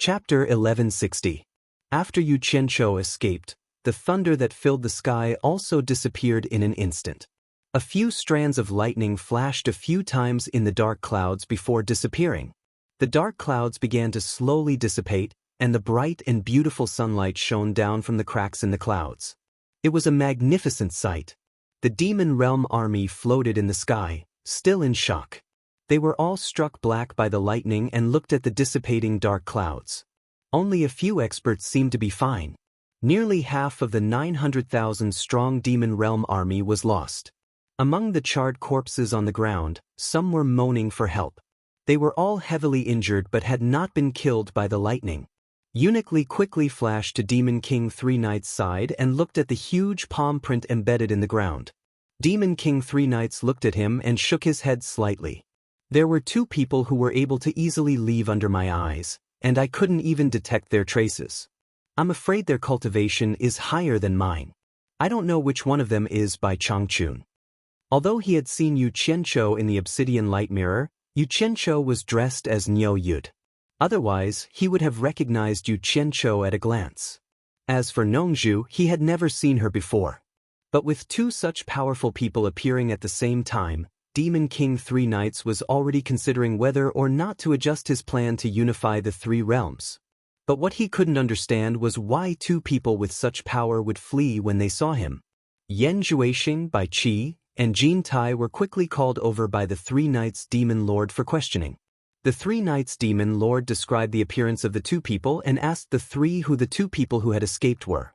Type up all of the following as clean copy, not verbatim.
Chapter 1160. After Yu Qianqiu escaped, the thunder that filled the sky also disappeared in an instant. A few strands of lightning flashed a few times in the dark clouds before disappearing. The dark clouds began to slowly dissipate, and the bright and beautiful sunlight shone down from the cracks in the clouds. It was a magnificent sight. The Demon Realm army floated in the sky, still in shock. They were all struck black by the lightning and looked at the dissipating dark clouds. Only a few experts seemed to be fine. Nearly half of the 900,000-strong Demon Realm army was lost. Among the charred corpses on the ground, some were moaning for help. They were all heavily injured but had not been killed by the lightning. Eunuch Li quickly flashed to Demon King Three Knights' side and looked at the huge palm print embedded in the ground. Demon King Three Knights looked at him and shook his head slightly. There were two people who were able to easily leave under my eyes, and I couldn't even detect their traces. I'm afraid their cultivation is higher than mine. I don't know which one of them is by Changchun. Although he had seen Yu Qianqiu in the obsidian light mirror, Yu Qianqiu was dressed as Niu Yud. Otherwise, he would have recognized Yu Qianqiu at a glance. As for Nongzhu, he had never seen her before. But with two such powerful people appearing at the same time, Demon King Three Knights was already considering whether or not to adjust his plan to unify the three realms. But what he couldn't understand was why two people with such power would flee when they saw him. Yan Zhuixing, Bai Qi, and Jin Tai were quickly called over by the Three Knights Demon Lord for questioning. The Three Knights Demon Lord described the appearance of the two people and asked the three who the two people who had escaped were.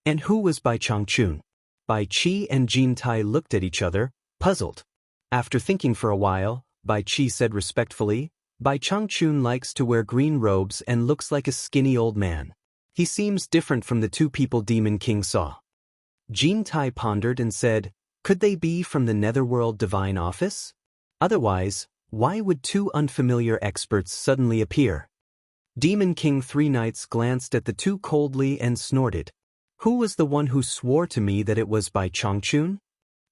And who was Bai Changchun? Bai Qi and Jin Tai looked at each other, puzzled. After thinking for a while, Bai Qi said respectfully, Bai Changchun likes to wear green robes and looks like a skinny old man. He seems different from the two people Demon King saw. Jin Tai pondered and said, could they be from the Netherworld Divine Office? Otherwise, why would two unfamiliar experts suddenly appear? Demon King Three Knights glanced at the two coldly and snorted. Who was the one who swore to me that it was Bai Changchun?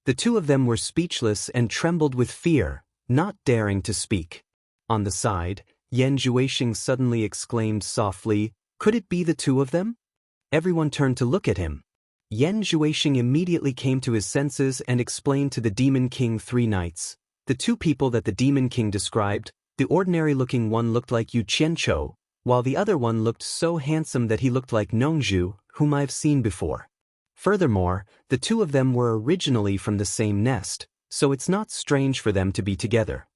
The two of them were speechless and trembled with fear, not daring to speak. On the side, Yan Zhuixing suddenly exclaimed softly, could it be the two of them? Everyone turned to look at him. Yan Zhuixing immediately came to his senses and explained to the Demon King Three Knights. The two people that the Demon King described, the ordinary-looking one looked like Yu Qianqiu, while the other one looked so handsome that he looked like Nongzhu, whom I've seen before. Furthermore, the two of them were originally from the same nest, so it's not strange for them to be together.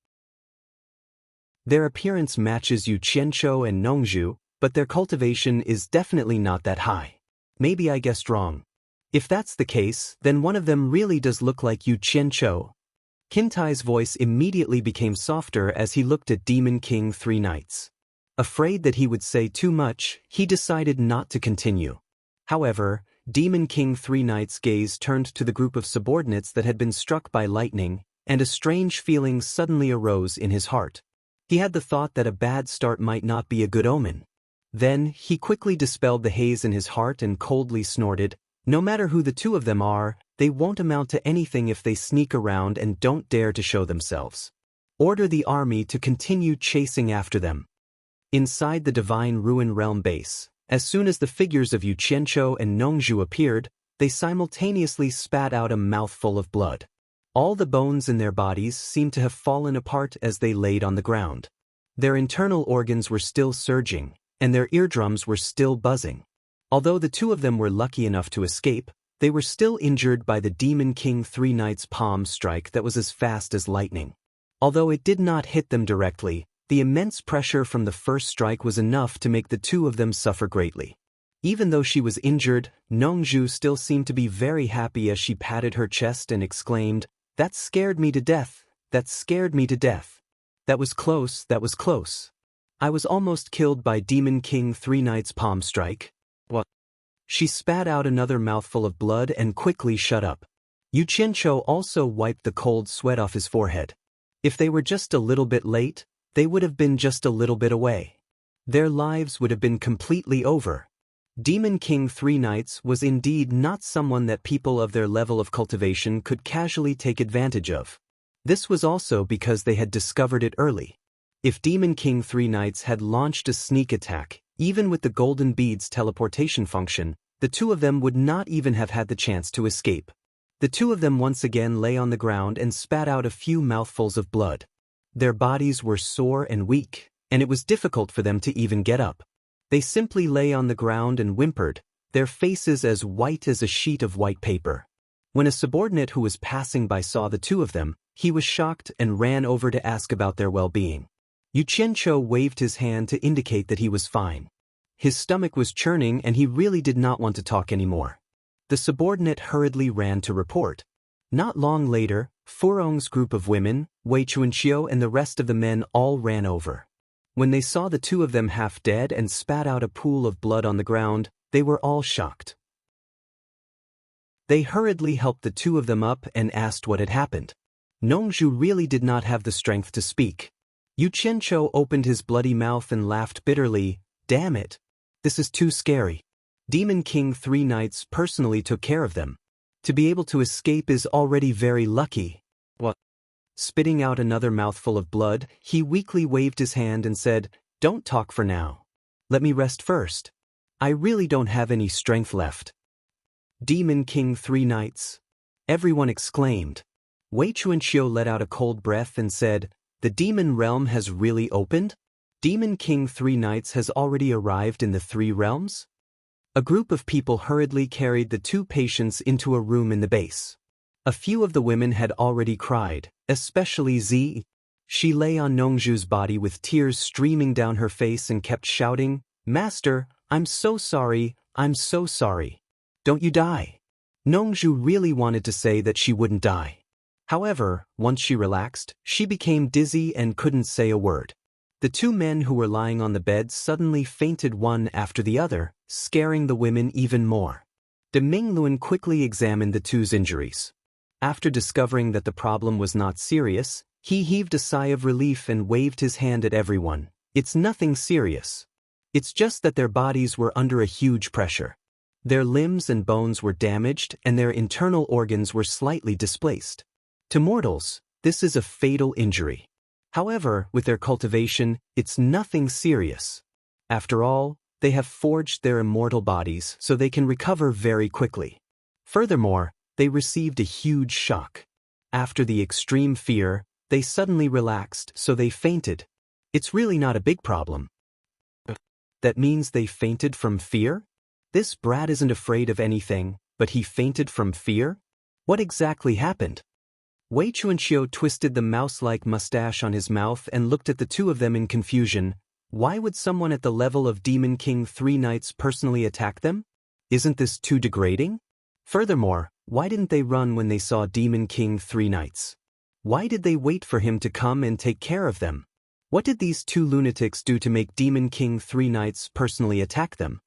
Their appearance matches Yu Qianqiu and Nongzhu, but their cultivation is definitely not that high. Maybe I guessed wrong. If that's the case, then one of them really does look like Yu Qianqiu. Qintai's voice immediately became softer as he looked at Demon King Three Knights. Afraid that he would say too much, he decided not to continue. However, Demon King Three Knights' gaze turned to the group of subordinates that had been struck by lightning, and a strange feeling suddenly arose in his heart. He had the thought that a bad start might not be a good omen. Then, he quickly dispelled the haze in his heart and coldly snorted, no matter who the two of them are, they won't amount to anything if they sneak around and don't dare to show themselves. Order the army to continue chasing after them. Inside the Divine Ruin Realm base, as soon as the figures of Yu Qianqiu and Nongzhu appeared, they simultaneously spat out a mouthful of blood. All the bones in their bodies seemed to have fallen apart as they laid on the ground. Their internal organs were still surging, and their eardrums were still buzzing. Although the two of them were lucky enough to escape, they were still injured by the Demon King Three Knights' palm strike that was as fast as lightning. Although it did not hit them directly, the immense pressure from the first strike was enough to make the two of them suffer greatly. Even though she was injured, Nongzhu still seemed to be very happy as she patted her chest and exclaimed, that scared me to death, that scared me to death. That was close, that was close. I was almost killed by Demon King Three Knights' palm strike. What? She spat out another mouthful of blood and quickly shut up. Yu Qianqiu also wiped the cold sweat off his forehead. If they were just a little bit late, they would have been just a little bit away. Their lives would have been completely over. Demon King Three Knights was indeed not someone that people of their level of cultivation could casually take advantage of. This was also because they had discovered it early. If Demon King Three Knights had launched a sneak attack, Even with the golden bead's teleportation function, the two of them would not even have had the chance to escape. The two of them once again lay on the ground and spat out a few mouthfuls of blood. Their bodies were sore and weak, and it was difficult for them to even get up. They simply lay on the ground and whimpered, their faces as white as a sheet of white paper. When a subordinate who was passing by saw the two of them, he was shocked and ran over to ask about their well-being. Yu Qianqiu waved his hand to indicate that he was fine. His stomach was churning and he really did not want to talk anymore. The subordinate hurriedly ran to report. Not long later, Furong's group of women, Wei Chuanqiu and the rest of the men all ran over. When they saw the two of them half dead and spat out a pool of blood on the ground, they were all shocked. They hurriedly helped the two of them up and asked what had happened. Nongzhu really did not have the strength to speak. Yu Qianqiu opened his bloody mouth and laughed bitterly, "Damn it. This is too scary. Demon King 3 Knights personally took care of them. To be able to escape is already very lucky." What? Spitting out another mouthful of blood, he weakly waved his hand and said, "Don't talk for now. Let me rest first. I really don't have any strength left." Demon King 3 Knights. Everyone exclaimed. Wei Chuanqiu let out a cold breath and said, "The demon realm has really opened? Demon King 3 Knights has already arrived in the 3 realms?" A group of people hurriedly carried the 2 patients into a room in the base. A few of the women had already cried, especially Zi. She lay on Nongzhu's body with tears streaming down her face and kept shouting, "Master, I'm so sorry, I'm so sorry. Don't you die." Nongzhu really wanted to say that she wouldn't die. However, once she relaxed, she became dizzy and couldn't say a word. The 2 men who were lying on the bed suddenly fainted one after the other, scaring the women even more. De Mingluan quickly examined the 2's injuries. After discovering that the problem was not serious, he heaved a sigh of relief and waved his hand at everyone. "It's nothing serious. It's just that their bodies were under a huge pressure. Their limbs and bones were damaged and their internal organs were slightly displaced. To mortals, this is a fatal injury. However, with their cultivation, it's nothing serious. After all, they have forged their immortal bodies so they can recover very quickly. Furthermore, they received a huge shock. After the extreme fear, they suddenly relaxed so they fainted. It's really not a big problem." That means they fainted from fear? This brat isn't afraid of anything, but he fainted from fear? What exactly happened? Wei Chuanqiu twisted the mouse-like mustache on his mouth and looked at the 2 of them in confusion. Why would someone at the level of Demon King 3 Knights personally attack them? Isn't this too degrading? Furthermore, why didn't they run when they saw Demon King 3 Knights? Why did they wait for him to come and take care of them? What did these 2 lunatics do to make Demon King 3 Knights personally attack them?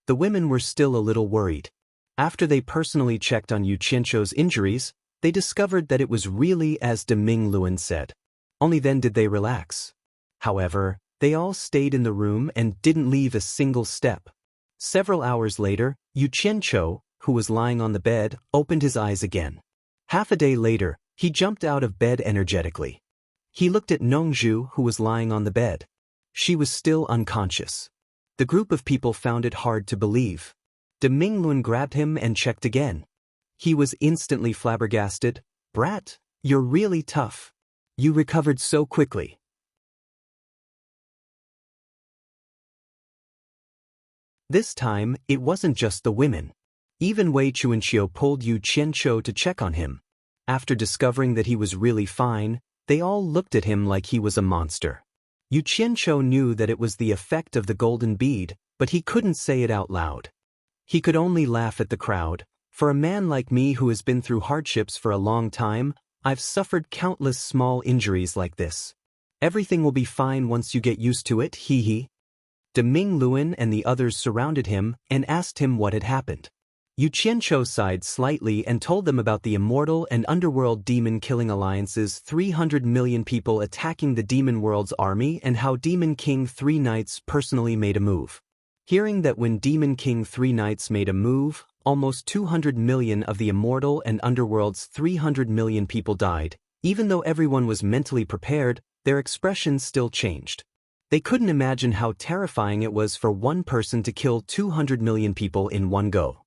The women were still a little worried. After they personally checked on Yu Qianqiu's injuries, they discovered that it was really as De Mingluan said. Only then did they relax. However, they all stayed in the room and didn't leave a single step. Several hours later, Yu Qianqiu, who was lying on the bed, opened his eyes again. Half a day later, he jumped out of bed energetically. He looked at Nongzhu, who was lying on the bed. She was still unconscious. The group of people found it hard to believe. De Mingluan grabbed him and checked again. He was instantly flabbergasted. "Brat, you're really tough. You recovered so quickly." This time, it wasn't just the women. Even Wei Chuanqiu pulled Yu Qianqiu to check on him. After discovering that he was really fine, they all looked at him like he was a monster. Yu Qianqiu knew that it was the effect of the golden bead, but he couldn't say it out loud. He could only laugh at the crowd. "For a man like me who has been through hardships for a long time, I've suffered countless small injuries like this. Everything will be fine once you get used to it, hee." De Mingluan and the others surrounded him and asked him what had happened. Yu Qianqiu sighed slightly and told them about the immortal and underworld demon-killing alliances, 300 million people attacking the demon world's army, and how Demon King 3 Knights personally made a move. Hearing that when Demon King 3 Knights made a move, almost 200 million of the immortal and underworld's 300 million people died, even though everyone was mentally prepared, their expressions still changed. They couldn't imagine how terrifying it was for one person to kill 200 million people in one go.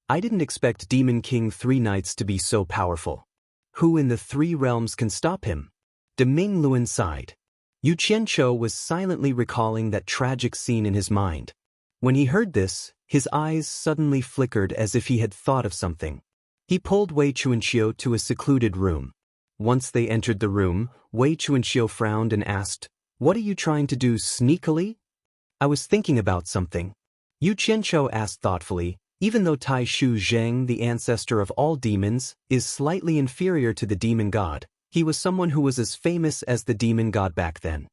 I didn't expect Demon King Three Knights to be so powerful. Who in the three realms can stop him? De Mingluan sighed. Yu Qianqiu was silently recalling that tragic scene in his mind. When he heard this, his eyes suddenly flickered as if he had thought of something. He pulled Wei Chuanqiu to a secluded room. Once they entered the room, Wei Chuanqiu frowned and asked, "What are you trying to do sneakily?" "I was thinking about something," Yu Qianqiu asked thoughtfully. Even though Tai Shu Zheng, the ancestor of all demons, is slightly inferior to the demon god, he was someone who was as famous as the demon god back then.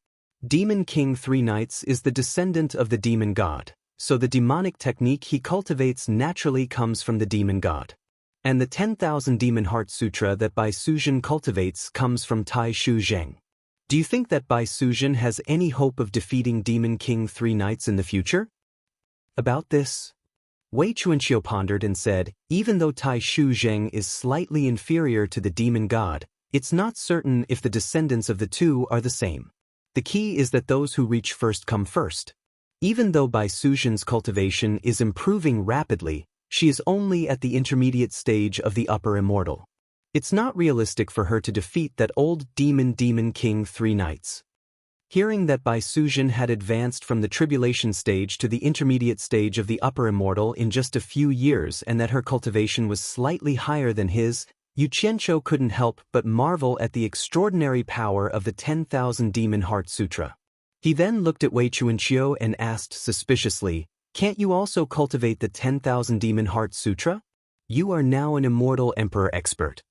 Demon King Three Knights is the descendant of the demon god, so the demonic technique he cultivates naturally comes from the demon god. And the 10,000 Demon Heart Sutra that Bai Suzhen cultivates comes from Tai Shu Zheng. Do you think that Bai Suzhen has any hope of defeating Demon King Three Knights in the future? About this, Wei Chuanqiu pondered and said, even though Tai Shu Zheng is slightly inferior to the demon god, it's not certain if the descendants of the two are the same. The key is that those who reach first come first. Even though Bai Suzhen's cultivation is improving rapidly, she is only at the intermediate stage of the upper immortal. It's not realistic for her to defeat that old Demon King Three Knights. Hearing that Bai Suzhen had advanced from the tribulation stage to the intermediate stage of the upper immortal in just a few years and that her cultivation was slightly higher than his, Yu Qianqiu couldn't help but marvel at the extraordinary power of the 10,000 Demon Heart Sutra. He then looked at Wei Chuanqiu and asked suspiciously, "Can't you also cultivate the 10,000 Demon Heart Sutra? You are now an immortal emperor expert.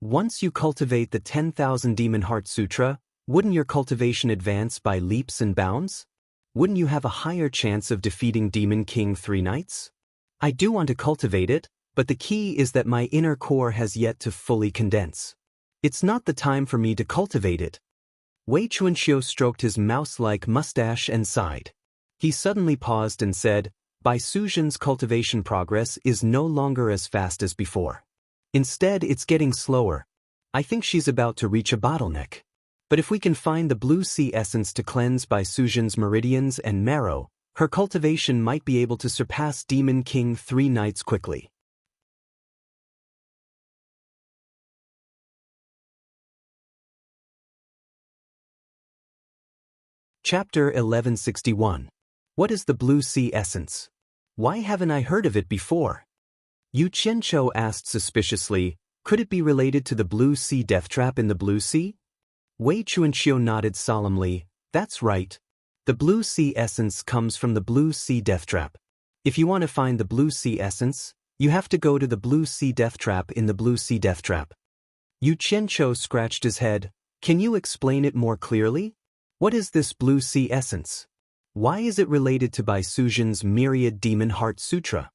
Once you cultivate the 10,000 Demon Heart Sutra, wouldn't your cultivation advance by leaps and bounds? Wouldn't you have a higher chance of defeating Demon King Three Knights? I do want to cultivate it, but the key is that my inner core has yet to fully condense. It's not the time for me to cultivate it." Wei Chuanqiu stroked his mouse-like mustache and sighed. He suddenly paused and said, "Bai Suzhen's cultivation progress is no longer as fast as before. Instead, it's getting slower. I think she's about to reach a bottleneck. But if we can find the blue sea essence to cleanse Bai Suzhen's meridians and marrow, her cultivation might be able to surpass Demon King Three Knights quickly." Chapter 1161. What is the blue sea essence? Why haven't I heard of it before? Yu Qianqiu asked suspiciously, could it be related to the blue sea death trap in the blue sea? Wei Chuanqiu nodded solemnly, that's right. The blue sea essence comes from the blue sea death trap. If you want to find the blue sea essence, you have to go to the blue sea death trap in the blue sea death trap. Yu Qianqiu scratched his head, can you explain it more clearly? What is this blue sea essence? Why is it related to Bai Suzhen's myriad Demon Heart Sutra?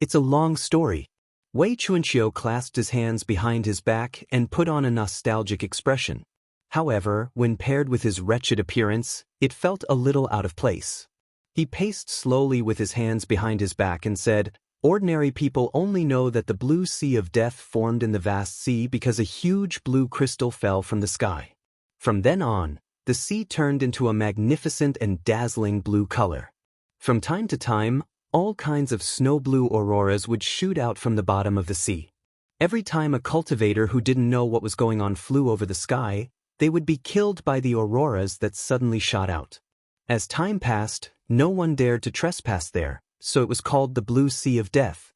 It's a long story. Wei Chuanqiu clasped his hands behind his back and put on a nostalgic expression. However, when paired with his wretched appearance, it felt a little out of place. He paced slowly with his hands behind his back and said, ordinary people only know that the blue sea of death formed in the vast sea because a huge blue crystal fell from the sky. From then on, the sea turned into a magnificent and dazzling blue color. From time to time, all kinds of snow blue auroras would shoot out from the bottom of the sea. Every time a cultivator who didn't know what was going on flew over the sky, they would be killed by the auroras that suddenly shot out. As time passed, no one dared to trespass there, so it was called the Blue Sea of Death.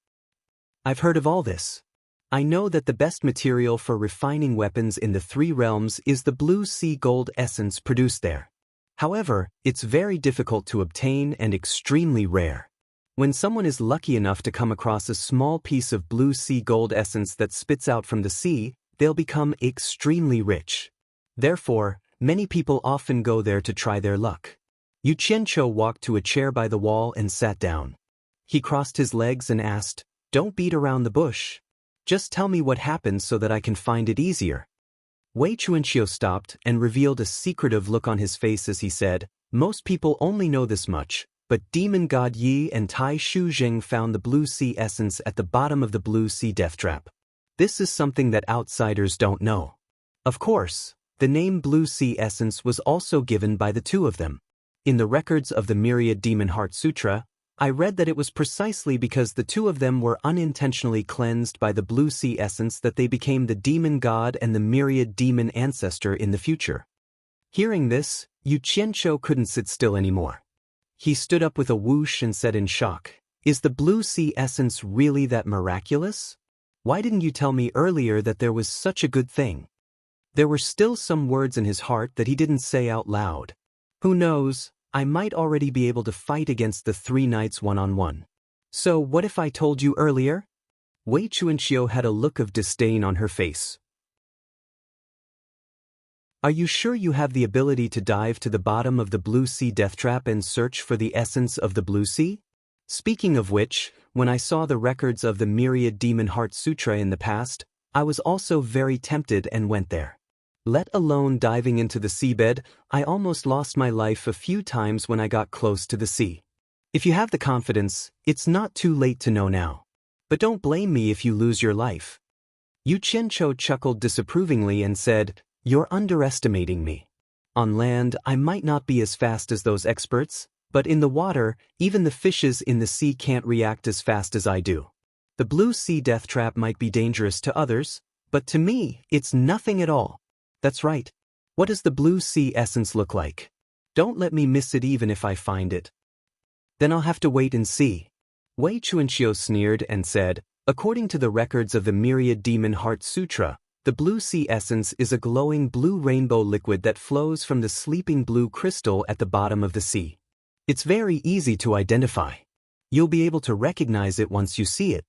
I've heard of all this. I know that the best material for refining weapons in the three realms is the blue sea gold essence produced there. However, it's very difficult to obtain and extremely rare. When someone is lucky enough to come across a small piece of blue sea gold essence that spits out from the sea, they'll become extremely rich. Therefore, many people often go there to try their luck. Yu Qianqiu walked to a chair by the wall and sat down. He crossed his legs and asked, "Don't beat around the bush. Just tell me what happened so that I can find it easier." Wei Chuanqiu stopped and revealed a secretive look on his face as he said, "Most people only know this much, but Demon God Yi and Tai Shu Zheng found the blue sea essence at the bottom of the blue sea death trap. This is something that outsiders don't know. Of course, The name Blue Sea Essence was also given by the two of them. In the records of the Myriad Demon Heart Sutra, I read that it was precisely because the two of them were unintentionally cleansed by the Blue Sea Essence that they became the demon god and the myriad demon ancestor in the future. Hearing this, Yu Qianqiu couldn't sit still anymore. He stood up with a whoosh and said in shock, "Is the Blue Sea Essence really that miraculous? Why didn't you tell me earlier that there was such a good thing?" There were still some words in his heart that he didn't say out loud. Who knows, I might already be able to fight against the three knights one-on-one. So what if I told you earlier? Wei Chuanqiu had a look of disdain on her face. Are you sure you have the ability to dive to the bottom of the Blue Sea death trap and search for the essence of the Blue Sea? Speaking of which, when I saw the records of the Myriad Demon Heart Sutra in the past, I was also very tempted and went there. Let alone diving into the seabed, I almost lost my life a few times when I got close to the sea. If you have the confidence, it's not too late to know now. But don't blame me if you lose your life. Yu Qianqiu chuckled disapprovingly and said, "You're underestimating me. On land, I might not be as fast as those experts, but in the water, even the fishes in the sea can't react as fast as I do. The Blue Sea death trap might be dangerous to others, but to me, it's nothing at all." That's right. What does the Blue Sea Essence look like? Don't let me miss it even if I find it. Then I'll have to wait and see. Wei Chuanqiu sneered and said, "According to the records of the Myriad Demon Heart Sutra, the Blue Sea Essence is a glowing blue rainbow liquid that flows from the sleeping blue crystal at the bottom of the sea. It's very easy to identify. You'll be able to recognize it once you see it."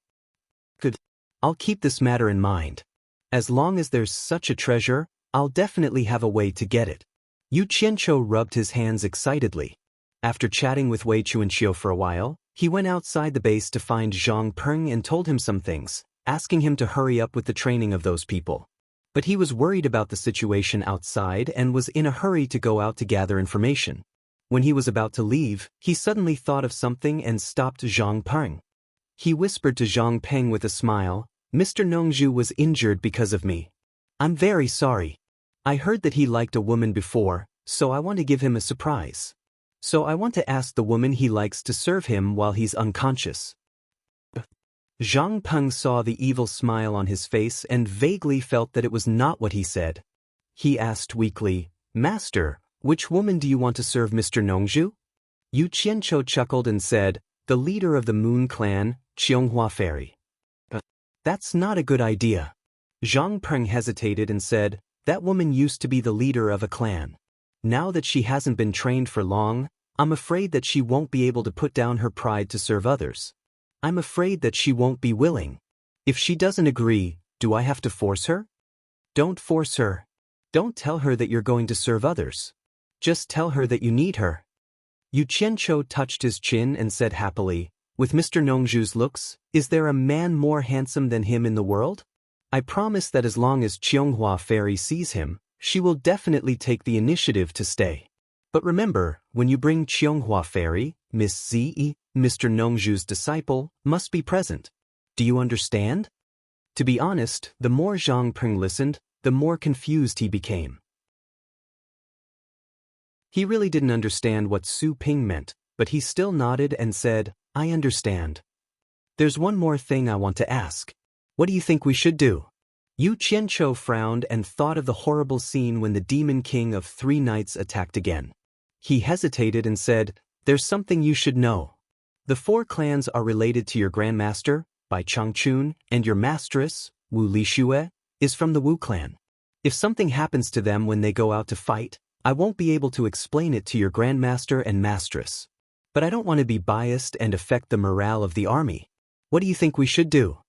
Good. I'll keep this matter in mind. As long as there's such a treasure, I'll definitely have a way to get it. Yu Qianqiu rubbed his hands excitedly. After chatting with Wei Chuanqiu for a while, he went outside the base to find Zhang Peng and told him some things, asking him to hurry up with the training of those people. But he was worried about the situation outside and was in a hurry to go out to gather information. When he was about to leave, he suddenly thought of something and stopped Zhang Peng. He whispered to Zhang Peng with a smile, "Mr. Nongzhu was injured because of me. I'm very sorry. I heard that he liked a woman before, so I want to give him a surprise. So I want to ask the woman he likes to serve him while he's unconscious." Zhang Peng saw the evil smile on his face and vaguely felt that it was not what he said. He asked weakly, "Master, which woman do you want to serve Mr. Nongzhu?" Yu Qianqiu chuckled and said, "The leader of the Moon Clan, Qianghua Fairy." That's not a good idea. Zhang Peng hesitated and said, "That woman used to be the leader of a clan. Now that she hasn't been trained for long, I'm afraid that she won't be able to put down her pride to serve others. I'm afraid that she won't be willing. If she doesn't agree, do I have to force her?" "Don't force her. Don't tell her that you're going to serve others. Just tell her that you need her." Yu Qianqiu touched his chin and said happily, "With Mr. Nongzhu's looks, is there a man more handsome than him in the world? I promise that as long as Qianghua Fairy sees him, she will definitely take the initiative to stay. But remember, when you bring Qianghua Fairy, Miss Zi, Mr. Nongzhu's disciple, must be present. Do you understand?" To be honest, the more Zhang Peng listened, the more confused he became. He really didn't understand what Su Ping meant, but he still nodded and said, "I understand. There's one more thing I want to ask. What do you think we should do?" Yu Qianqiu frowned and thought of the horrible scene when the Demon King of Three Knights attacked again. He hesitated and said, "There's something you should know. The four clans are related to your Grandmaster, Bai Changchun, and your Mistress, Wu Lixue, is from the Wu clan. If something happens to them when they go out to fight, I won't be able to explain it to your Grandmaster and Mistress. But I don't want to be biased and affect the morale of the army. What do you think we should do?"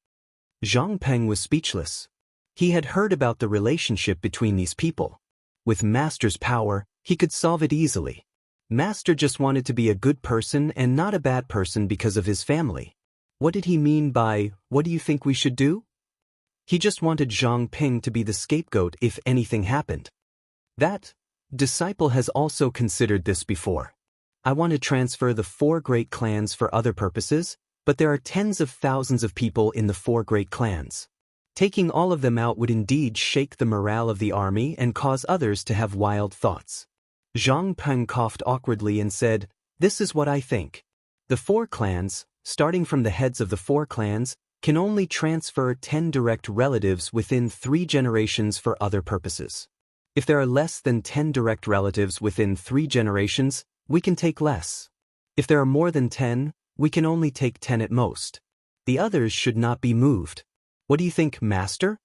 Zhang Peng was speechless. He had heard about the relationship between these people. With Master's power, he could solve it easily. Master just wanted to be a good person and not a bad person because of his family. What did he mean by, "What do you think we should do?" He just wanted Zhang Peng to be the scapegoat if anything happened. That disciple has also considered this before. I want to transfer the four great clans for other purposes, but there are tens of thousands of people in the four great clans. Taking all of them out would indeed shake the morale of the army and cause others to have wild thoughts. Zhang Peng coughed awkwardly and said, "This is what I think. The 4 clans, starting from the heads of the 4 clans, can only transfer 10 direct relatives within 3 generations for other purposes. If there are less than 10 direct relatives within 3 generations, we can take less. If there are more than 10, we can only take 10 at most. The others should not be moved. What do you think, Master?"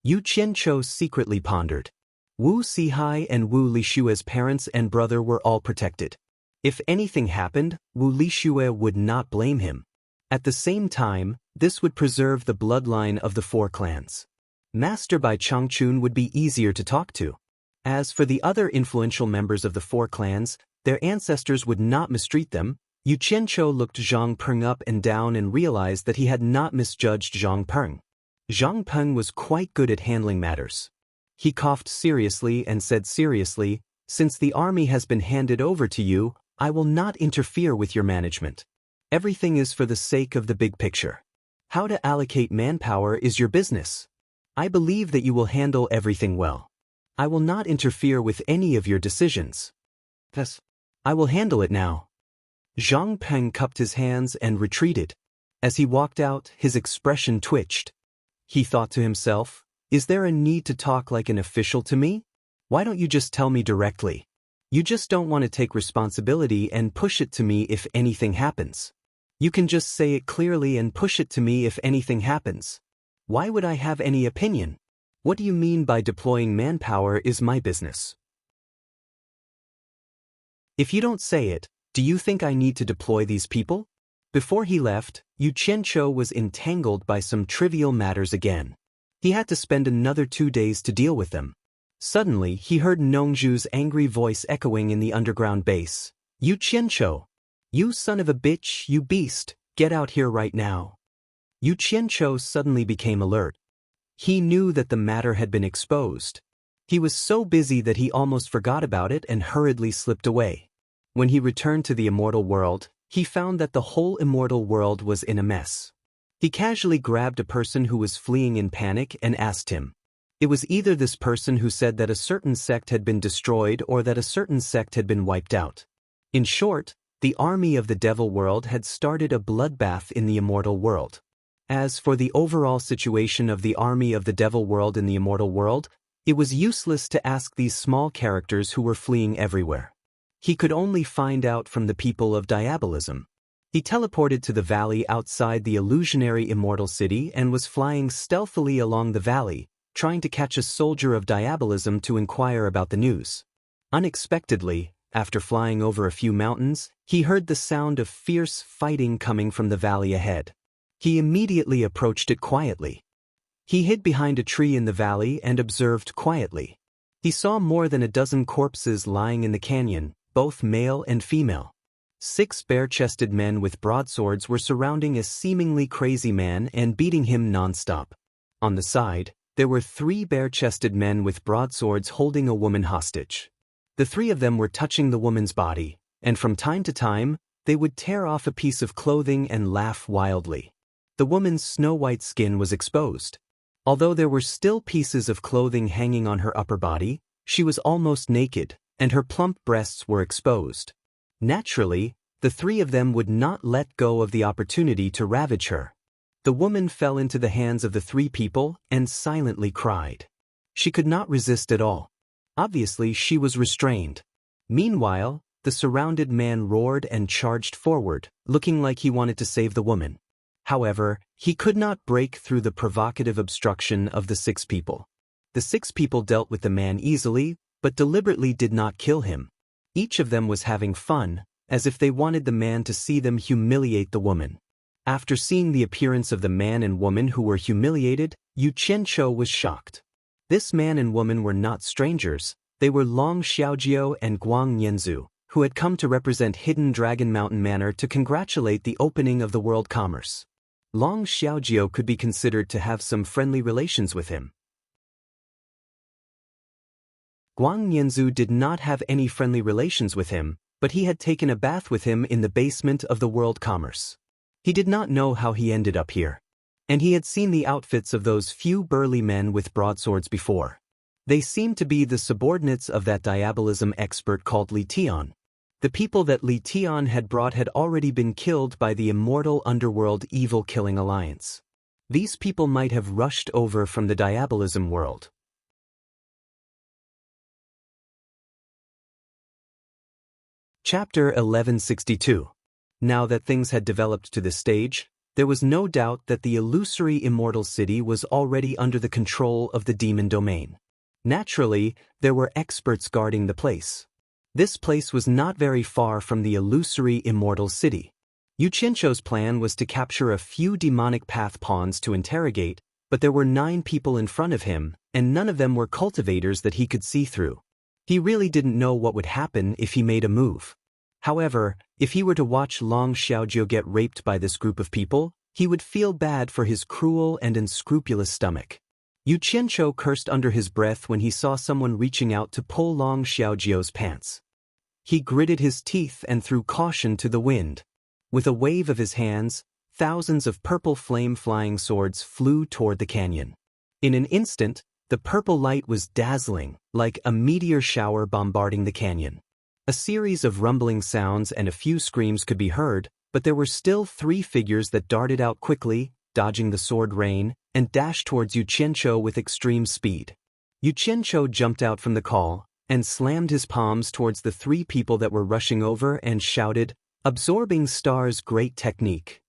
Yu Qianqiu secretly pondered. Wu Sihai and Wu Lishue's parents and brother were all protected. If anything happened, Wu Lishue would not blame him. At the same time, this would preserve the bloodline of the 4 clans. Master Bai Changchun would be easier to talk to. As for the other influential members of the 4 clans, their ancestors would not mistreat them. Yu Qianqiu looked Zhang Peng up and down and realized that he had not misjudged Zhang Peng. Zhang Peng was quite good at handling matters. He coughed seriously and said seriously, "Since the army has been handed over to you, I will not interfere with your management. Everything is for the sake of the big picture. How to allocate manpower is your business. I believe that you will handle everything well. I will not interfere with any of your decisions. Thus, I will handle it now." Zhang Peng cupped his hands and retreated. As he walked out, his expression twitched. He thought to himself, "Is there a need to talk like an official to me? Why don't you just tell me directly? You just don't want to take responsibility and push it to me if anything happens. You can just say it clearly and push it to me if anything happens. Why would I have any opinion? What do you mean by deploying manpower is my business? If you don't say it, do you think I need to deploy these people?" Before he left, Yu Qianqiu was entangled by some trivial matters again. He had to spend another 2 days to deal with them. Suddenly, he heard Nongzhu's angry voice echoing in the underground base. "Yu Qianqiu! You son of a bitch, you beast, get out here right now." Yu Qianqiu suddenly became alert. He knew that the matter had been exposed. He was so busy that he almost forgot about it and hurriedly slipped away. When he returned to the immortal world, he found that the whole immortal world was in a mess. He casually grabbed a person who was fleeing in panic and asked him. It was either this person who said that a certain sect had been destroyed or that a certain sect had been wiped out. In short, the army of the devil world had started a bloodbath in the immortal world. As for the overall situation of the army of the devil world in the immortal world, it was useless to ask these small characters who were fleeing everywhere. He could only find out from the people of diabolism. He teleported to the valley outside the illusionary immortal city and was flying stealthily along the valley, trying to catch a soldier of diabolism to inquire about the news. Unexpectedly, after flying over a few mountains, he heard the sound of fierce fighting coming from the valley ahead. He immediately approached it quietly. He hid behind a tree in the valley and observed quietly. He saw more than a dozen corpses lying in the canyon, both male and female. 6 bare-chested men with broadswords were surrounding a seemingly crazy man and beating him non-stop. On the side, there were 3 bare-chested men with broadswords holding a woman hostage. The 3 of them were touching the woman's body, and from time to time, they would tear off a piece of clothing and laugh wildly. The woman's snow-white skin was exposed. Although there were still pieces of clothing hanging on her upper body, she was almost naked, and her plump breasts were exposed. Naturally, the 3 of them would not let go of the opportunity to ravage her. The woman fell into the hands of the 3 people and silently cried. She could not resist at all. Obviously, she was restrained. Meanwhile, the surrounded man roared and charged forward, looking like he wanted to save the woman. However, he could not break through the provocative obstruction of the 6 people. The 6 people dealt with the man easily, but deliberately did not kill him. Each of them was having fun, as if they wanted the man to see them humiliate the woman. After seeing the appearance of the man and woman who were humiliated, Yu Qianqiu was shocked. This man and woman were not strangers, they were Long Xiaojiu and Guang Nianzu, who had come to represent Hidden Dragon Mountain Manor to congratulate the opening of the world commerce. Long Xiaojiu could be considered to have some friendly relations with him. Guang Nianzu did not have any friendly relations with him, but he had taken a bath with him in the basement of the world commerce. He did not know how he ended up here. and he had seen the outfits of those few burly men with broadswords before. They seemed to be the subordinates of that diabolism expert called Li Tian. The people that Li Tian had brought had already been killed by the immortal underworld evil-killing alliance. These people might have rushed over from the diabolism world. Chapter 1162. Now that things had developed to this stage, there was no doubt that the illusory immortal city was already under the control of the demon domain. Naturally, there were experts guarding the place. This place was not very far from the illusory immortal city. Yu Qianzhou's plan was to capture a few demonic path pawns to interrogate, but there were 9 people in front of him, and none of them were cultivators that he could see through. He really didn't know what would happen if he made a move. However, if he were to watch Long Xiaojiu get raped by this group of people, he would feel bad for his cruel and unscrupulous stomach. Yu Qianzhou cursed under his breath when he saw someone reaching out to pull Long Xiaojiu's pants. He gritted his teeth and threw caution to the wind. With a wave of his hands, thousands of purple flame-flying swords flew toward the canyon. In an instant, the purple light was dazzling, like a meteor shower bombarding the canyon. A series of rumbling sounds and a few screams could be heard, but there were still 3 figures that darted out quickly, dodging the sword rain, and dashed towards Yu Qianzhou with extreme speed. Yu Qianzhou jumped out from the call, and slammed his palms towards the 3 people that were rushing over and shouted, "Absorbing Star's great technique."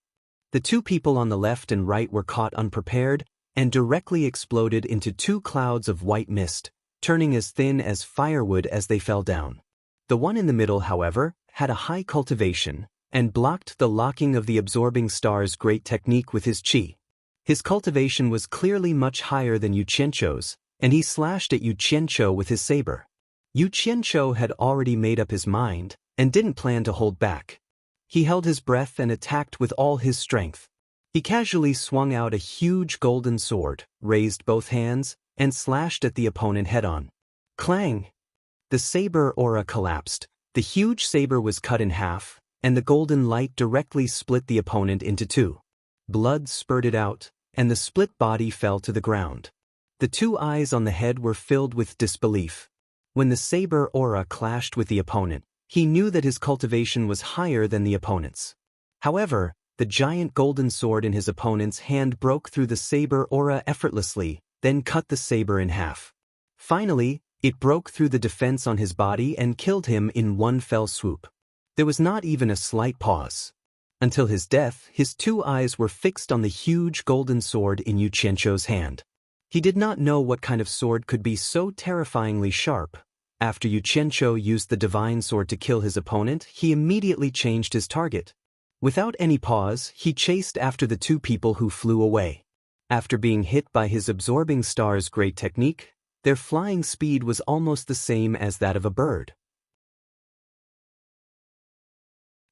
The 2 people on the left and right were caught unprepared, and directly exploded into 2 clouds of white mist, turning as thin as firewood as they fell down. The one in the middle, however, had a high cultivation, and blocked the locking of the Absorbing Star's great technique with his qi. His cultivation was clearly much higher than Yu Qianzhou's, and he slashed at Yu Qianzhou with his saber. Yu Qianzhou had already made up his mind, and didn't plan to hold back. He held his breath and attacked with all his strength. He casually swung out a huge golden sword, raised both hands, and slashed at the opponent head-on. Clang! The saber aura collapsed, the huge saber was cut in half, and the golden light directly split the opponent into 2. Blood spurted out, and the split body fell to the ground. The 2 eyes on the head were filled with disbelief. When the saber aura clashed with the opponent, he knew that his cultivation was higher than the opponent's. However, the giant golden sword in his opponent's hand broke through the saber aura effortlessly, then cut the saber in half. Finally, it broke through the defense on his body and killed him in one fell swoop. There was not even a slight pause. Until his death, his 2 eyes were fixed on the huge golden sword in Yu Qianzhou's hand. He did not know what kind of sword could be so terrifyingly sharp. After Yu Qianzhou used the divine sword to kill his opponent, he immediately changed his target. Without any pause, he chased after the 2 people who flew away. After being hit by his Absorbing Star's great technique, their flying speed was almost the same as that of a bird.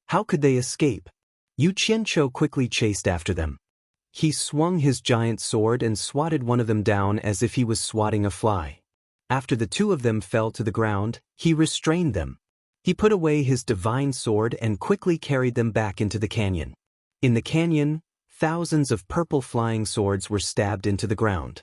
How could they escape? Yu Qianzhou quickly chased after them. He swung his giant sword and swatted one of them down as if he was swatting a fly. After the 2 of them fell to the ground, he restrained them. He put away his divine sword and quickly carried them back into the canyon. In the canyon, thousands of purple flying swords were stabbed into the ground.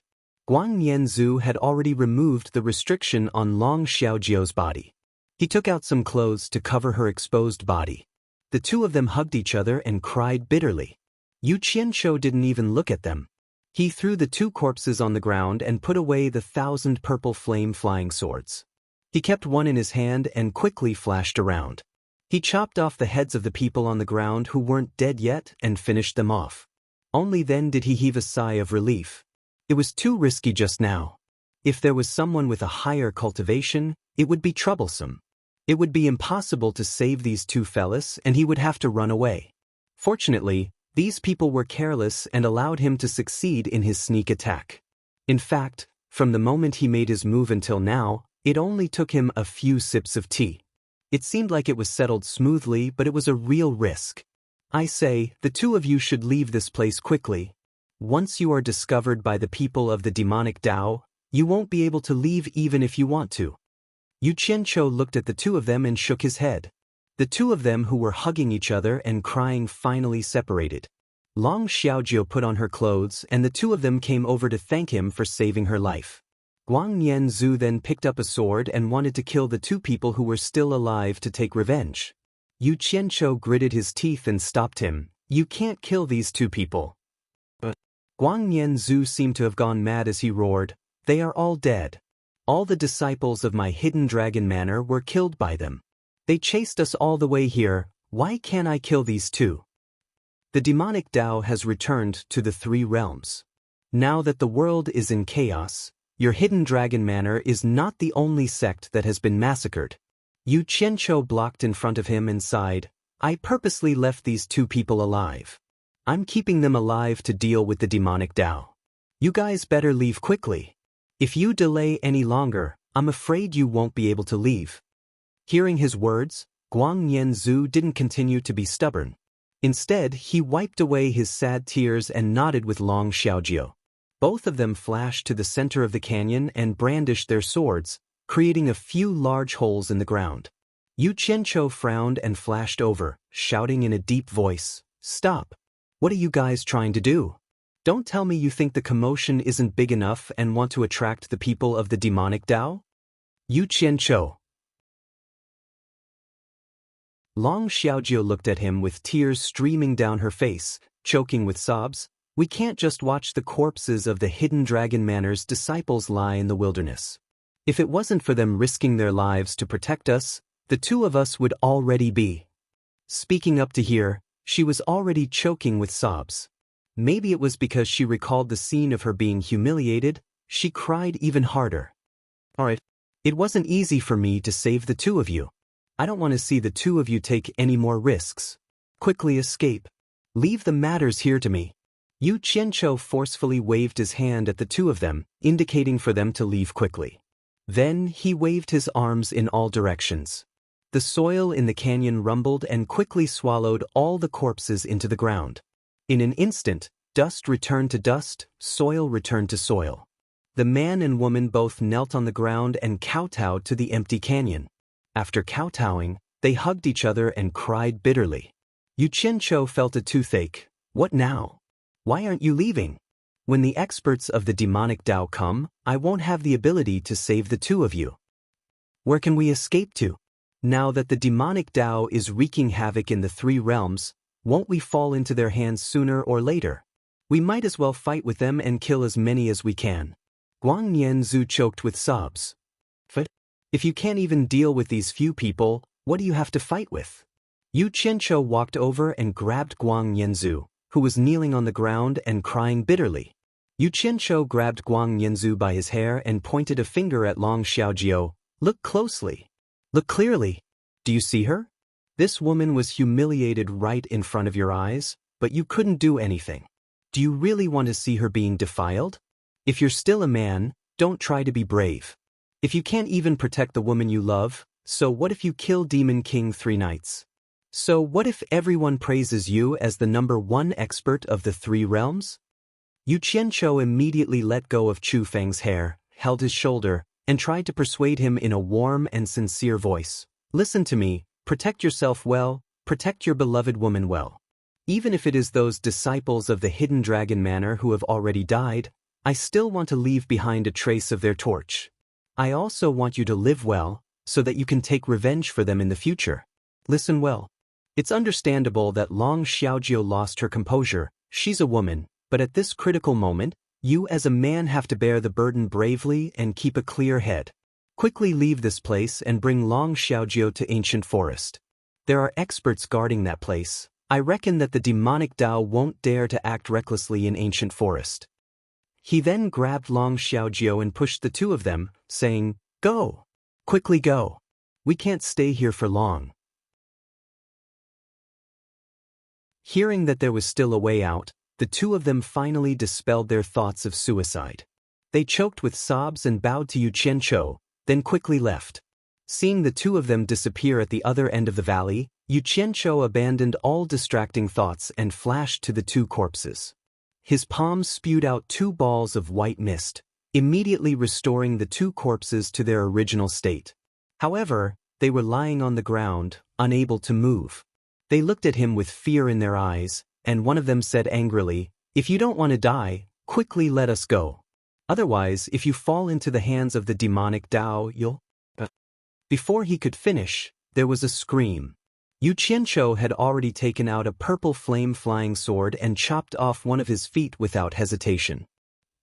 Guang Nianzhu had already removed the restriction on Long Xiaojiu's body. He took out some clothes to cover her exposed body. The 2 of them hugged each other and cried bitterly. Yu Qianzhou didn't even look at them. He threw the 2 corpses on the ground and put away the 1,000 purple flame-flying swords. He kept one in his hand and quickly flashed around. He chopped off the heads of the people on the ground who weren't dead yet and finished them off. Only then did he heave a sigh of relief. It was too risky just now. If there was someone with a higher cultivation, it would be troublesome. It would be impossible to save these 2 fellas, and he would have to run away. Fortunately, these people were careless and allowed him to succeed in his sneak attack. In fact, from the moment he made his move until now, it only took him a few sips of tea. It seemed like it was settled smoothly, but it was a real risk. I say, the 2 of you should leave this place quickly. Once you are discovered by the people of the demonic Tao, you won't be able to leave even if you want to. Yu Qianzhou looked at the 2 of them and shook his head. The 2 of them who were hugging each other and crying finally separated. Long Xiaojie put on her clothes and the two of them came over to thank him for saving her life. Guang Nianzhu then picked up a sword and wanted to kill the two people who were still alive to take revenge. Yu Qianzhou gritted his teeth and stopped him. You can't kill these two people. But Guang Nianzhu seemed to have gone mad as he roared, they are all dead. All the disciples of my hidden dragon manor were killed by them. They chased us all the way here, why can't I kill these two? The demonic Tao has returned to the three realms. Now that the world is in chaos, your hidden dragon manor is not the only sect that has been massacred. Yu Qianzhou blocked in front of him and sighed, I purposely left these two people alive. I'm keeping them alive to deal with the demonic Tao. You guys better leave quickly. If you delay any longer, I'm afraid you won't be able to leave. Hearing his words, Guang Nianzhu didn't continue to be stubborn. Instead, he wiped away his sad tears and nodded with Long Xiaojie. Both of them flashed to the center of the canyon and brandished their swords, creating a few large holes in the ground. Yu Qianzhou frowned and flashed over, shouting in a deep voice, Stop! What are you guys trying to do? Don't tell me you think the commotion isn't big enough and want to attract the people of the demonic Tao? Yu Qianzhou. Long Xiaojie looked at him with tears streaming down her face, choking with sobs. We can't just watch the corpses of the hidden dragon manor's disciples lie in the wilderness. If it wasn't for them risking their lives to protect us, the two of us would already be. Speaking up to here, she was already choking with sobs. Maybe it was because she recalled the scene of her being humiliated, she cried even harder. Alright, it wasn't easy for me to save the two of you. I don't want to see the two of you take any more risks. Quickly escape. Leave the matters here to me. Yu Qianzhou forcefully waved his hand at the two of them, indicating for them to leave quickly. Then he waved his arms in all directions. The soil in the canyon rumbled and quickly swallowed all the corpses into the ground. In an instant, dust returned to dust, soil returned to soil. The man and woman both knelt on the ground and kowtowed to the empty canyon. After kowtowing, they hugged each other and cried bitterly. Yu Qianzhou felt a toothache. What now? Why aren't you leaving? When the experts of the demonic Tao come, I won't have the ability to save the two of you. Where can we escape to? Now that the demonic Tao is wreaking havoc in the three realms, won't we fall into their hands sooner or later? We might as well fight with them and kill as many as we can. Guang Nianzhu choked with sobs. If you can't even deal with these few people, what do you have to fight with? Yu Qianzhou walked over and grabbed Guang Nianzhu, who was kneeling on the ground and crying bitterly. Yu Qianzhou grabbed Guang Nianzhu by his hair and pointed a finger at Long Xiaojie. Look closely. Look clearly. Do you see her? This woman was humiliated right in front of your eyes, but you couldn't do anything. Do you really want to see her being defiled? If you're still a man, don't try to be brave. If you can't even protect the woman you love, so what if you kill Demon King 3 nights? So what if everyone praises you as the #1 expert of the 3 realms? Yu Qianzhou immediately let go of Chu Feng's hair, held his shoulder, and tried to persuade him in a warm and sincere voice. Listen to me, protect yourself well, protect your beloved woman well. Even if it is those disciples of the hidden dragon manor who have already died, I still want to leave behind a trace of their torch. I also want you to live well, so that you can take revenge for them in the future. Listen well. It's understandable that Long Xiaojie lost her composure, she's a woman, but at this critical moment, you as a man have to bear the burden bravely and keep a clear head. Quickly leave this place and bring Long Xiaojie to Ancient Forest. There are experts guarding that place. I reckon that the demonic Tao won't dare to act recklessly in Ancient Forest. He then grabbed Long Xiaojie and pushed the two of them, saying, Go! Quickly go! We can't stay here for long. Hearing that there was still a way out, the two of them finally dispelled their thoughts of suicide. They choked with sobs and bowed to Yu Qianzhou, then quickly left. Seeing the two of them disappear at the other end of the valley, Yu Qianzhou abandoned all distracting thoughts and flashed to the two corpses. His palms spewed out 2 balls of white mist, immediately restoring the 2 corpses to their original state. However, they were lying on the ground, unable to move. They looked at him with fear in their eyes, and one of them said angrily, "If you don't want to die, quickly let us go. Otherwise, if you fall into the hands of the demonic Tao, you'll—" Before he could finish, there was a scream. Yu Qianqiu had already taken out a purple flame-flying sword and chopped off one of his feet without hesitation.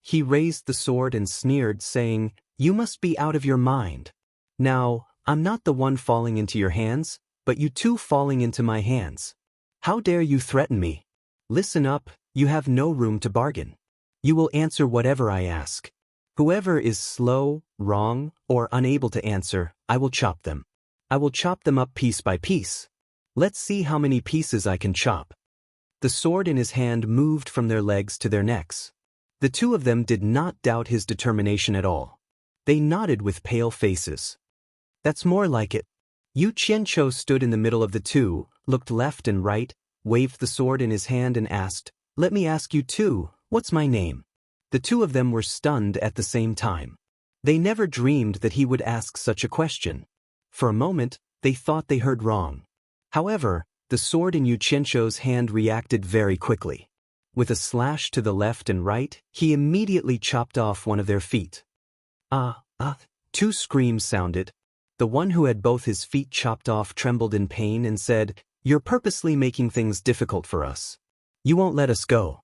He raised the sword and sneered, saying, "You must be out of your mind. Now, I'm not the one falling into your hands, but you two falling into my hands. How dare you threaten me? Listen up, you have no room to bargain. You will answer whatever I ask. Whoever is slow, wrong, or unable to answer, I will chop them. I will chop them up piece by piece. Let's see how many pieces I can chop." The sword in his hand moved from their legs to their necks. The two of them did not doubt his determination at all. They nodded with pale faces. "That's more like it." Yu Qianqiu stood in the middle of the two, looked left and right, waved the sword in his hand and asked, "Let me ask you too, what's my name?" The two of them were stunned at the same time. They never dreamed that he would ask such a question. For a moment, they thought they heard wrong. However, the sword in Yu Qianqiu's hand reacted very quickly. With a slash to the left and right, he immediately chopped off one of their feet. Two screams sounded. The one who had both his feet chopped off trembled in pain and said, "You're purposely making things difficult for us. You won't let us go."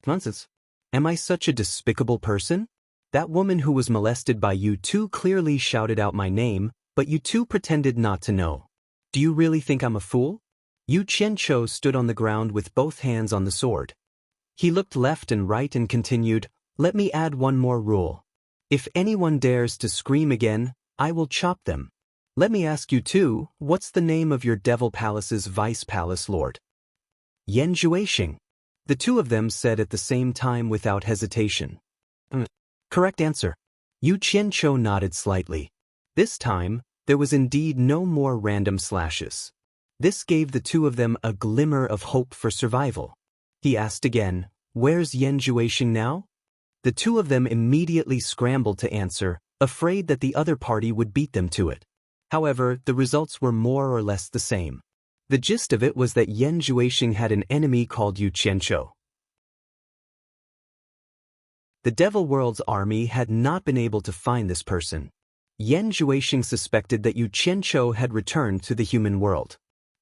Nonsense. Am I such a despicable person? That woman who was molested by you two clearly shouted out my name, but you two pretended not to know. Do you really think I'm a fool? Yu Qianqiu stood on the ground with both hands on the sword. He looked left and right and continued, "Let me add one more rule. If anyone dares to scream again, I will chop them. Let me ask you too, what's the name of your Devil Palace's Vice Palace Lord?" "Yan Juexing." The two of them said at the same time without hesitation. Correct answer. Yu Qianqiu nodded slightly. This time, there was indeed no more random slashes. This gave the two of them a glimmer of hope for survival. He asked again, "Where's Yan Juexing now?" The two of them immediately scrambled to answer, afraid that the other party would beat them to it. However, the results were more or less the same. The gist of it was that Yan Juexing had an enemy called Yu Qianqiu. The Devil World's army had not been able to find this person. Yan Juexing suspected that Yu Qianqiu had returned to the human world.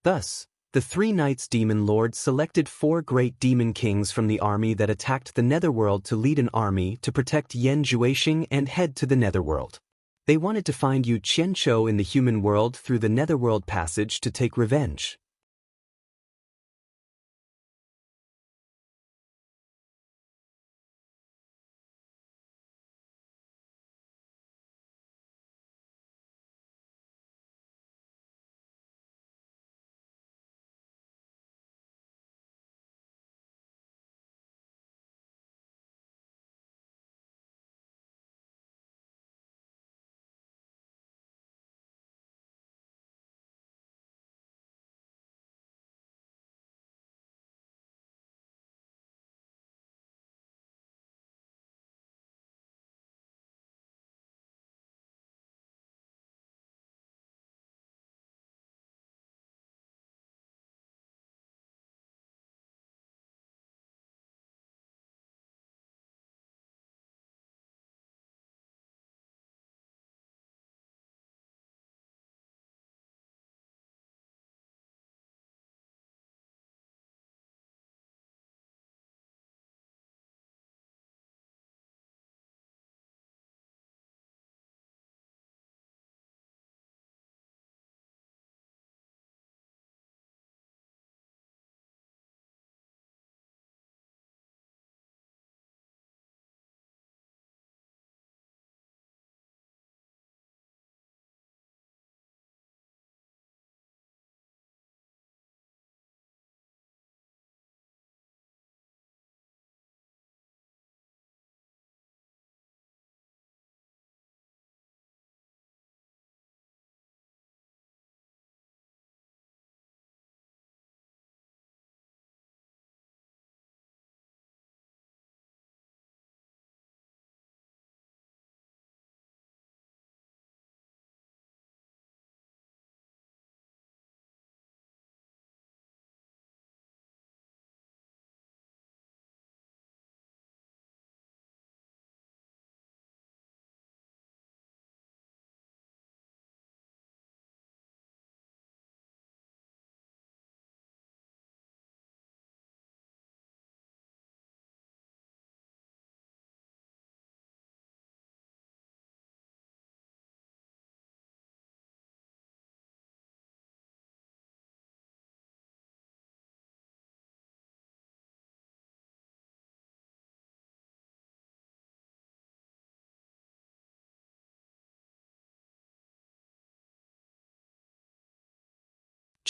Thus, the three Knights Demon Lords selected 4 great demon kings from the army that attacked the Netherworld to lead an army to protect Yan Juexing and head to the Netherworld. They wanted to find Yu Qianqiu in the human world through the Netherworld passage to take revenge.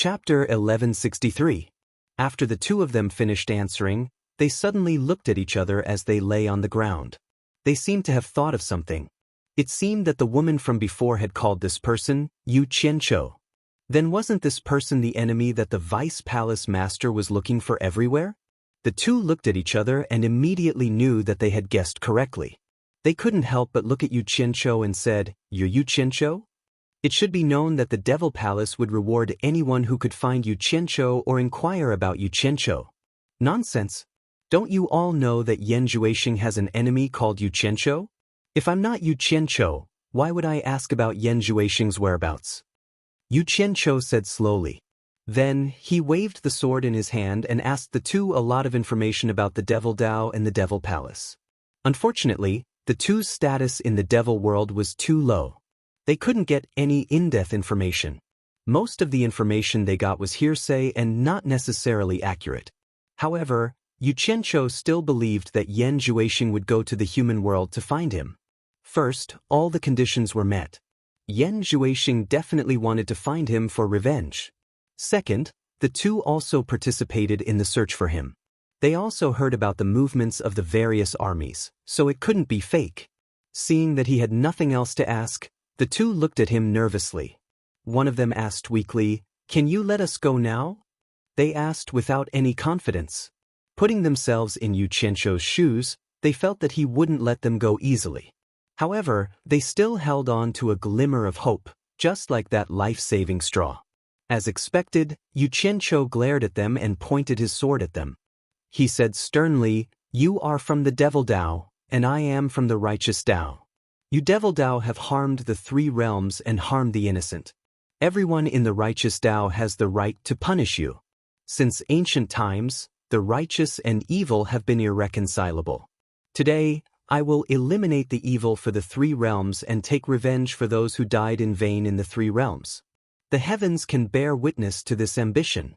Chapter 1163. After the two of them finished answering, they suddenly looked at each other as they lay on the ground. They seemed to have thought of something. It seemed that the woman from before had called this person Yu Qianqiu. Then wasn't this person the enemy that the vice palace master was looking for everywhere? The two looked at each other and immediately knew that they had guessed correctly. They couldn't help but look at Yu Qianqiu and said, "You're Yu Qianqiu?" It should be known that the Devil Palace would reward anyone who could find Yu Qianqiu or inquire about Yu Qianqiu. Nonsense. Don't you all know that Yan Juexing has an enemy called Yu Qianqiu? If I'm not Yu Qianqiu, why would I ask about Yan Juexing's whereabouts? Yu Qianqiu said slowly. Then, he waved the sword in his hand and asked the two a lot of information about the Devil Dao and the Devil Palace. Unfortunately, the two's status in the Devil world was too low. They couldn't get any in-depth information. Most of the information they got was hearsay and not necessarily accurate. However, Yu Qianqiu still believed that Yan Juexing would go to the human world to find him. First, all the conditions were met. Yan Juexing definitely wanted to find him for revenge. Second, the two also participated in the search for him. They also heard about the movements of the various armies, so it couldn't be fake. Seeing that he had nothing else to ask, the two looked at him nervously. One of them asked weakly, "Can you let us go now?" They asked without any confidence. Putting themselves in Yu Qianqiu's shoes, they felt that he wouldn't let them go easily. However, they still held on to a glimmer of hope, just like that life-saving straw. As expected, Yu Qianqiu glared at them and pointed his sword at them. He said sternly, "You are from the Devil Dao, and I am from the Righteous Dao. You Devil Dao have harmed the three realms and harmed the innocent. Everyone in the Righteous Dao has the right to punish you. Since ancient times, the righteous and evil have been irreconcilable. Today, I will eliminate the evil for the three realms and take revenge for those who died in vain in the three realms. The heavens can bear witness to this ambition."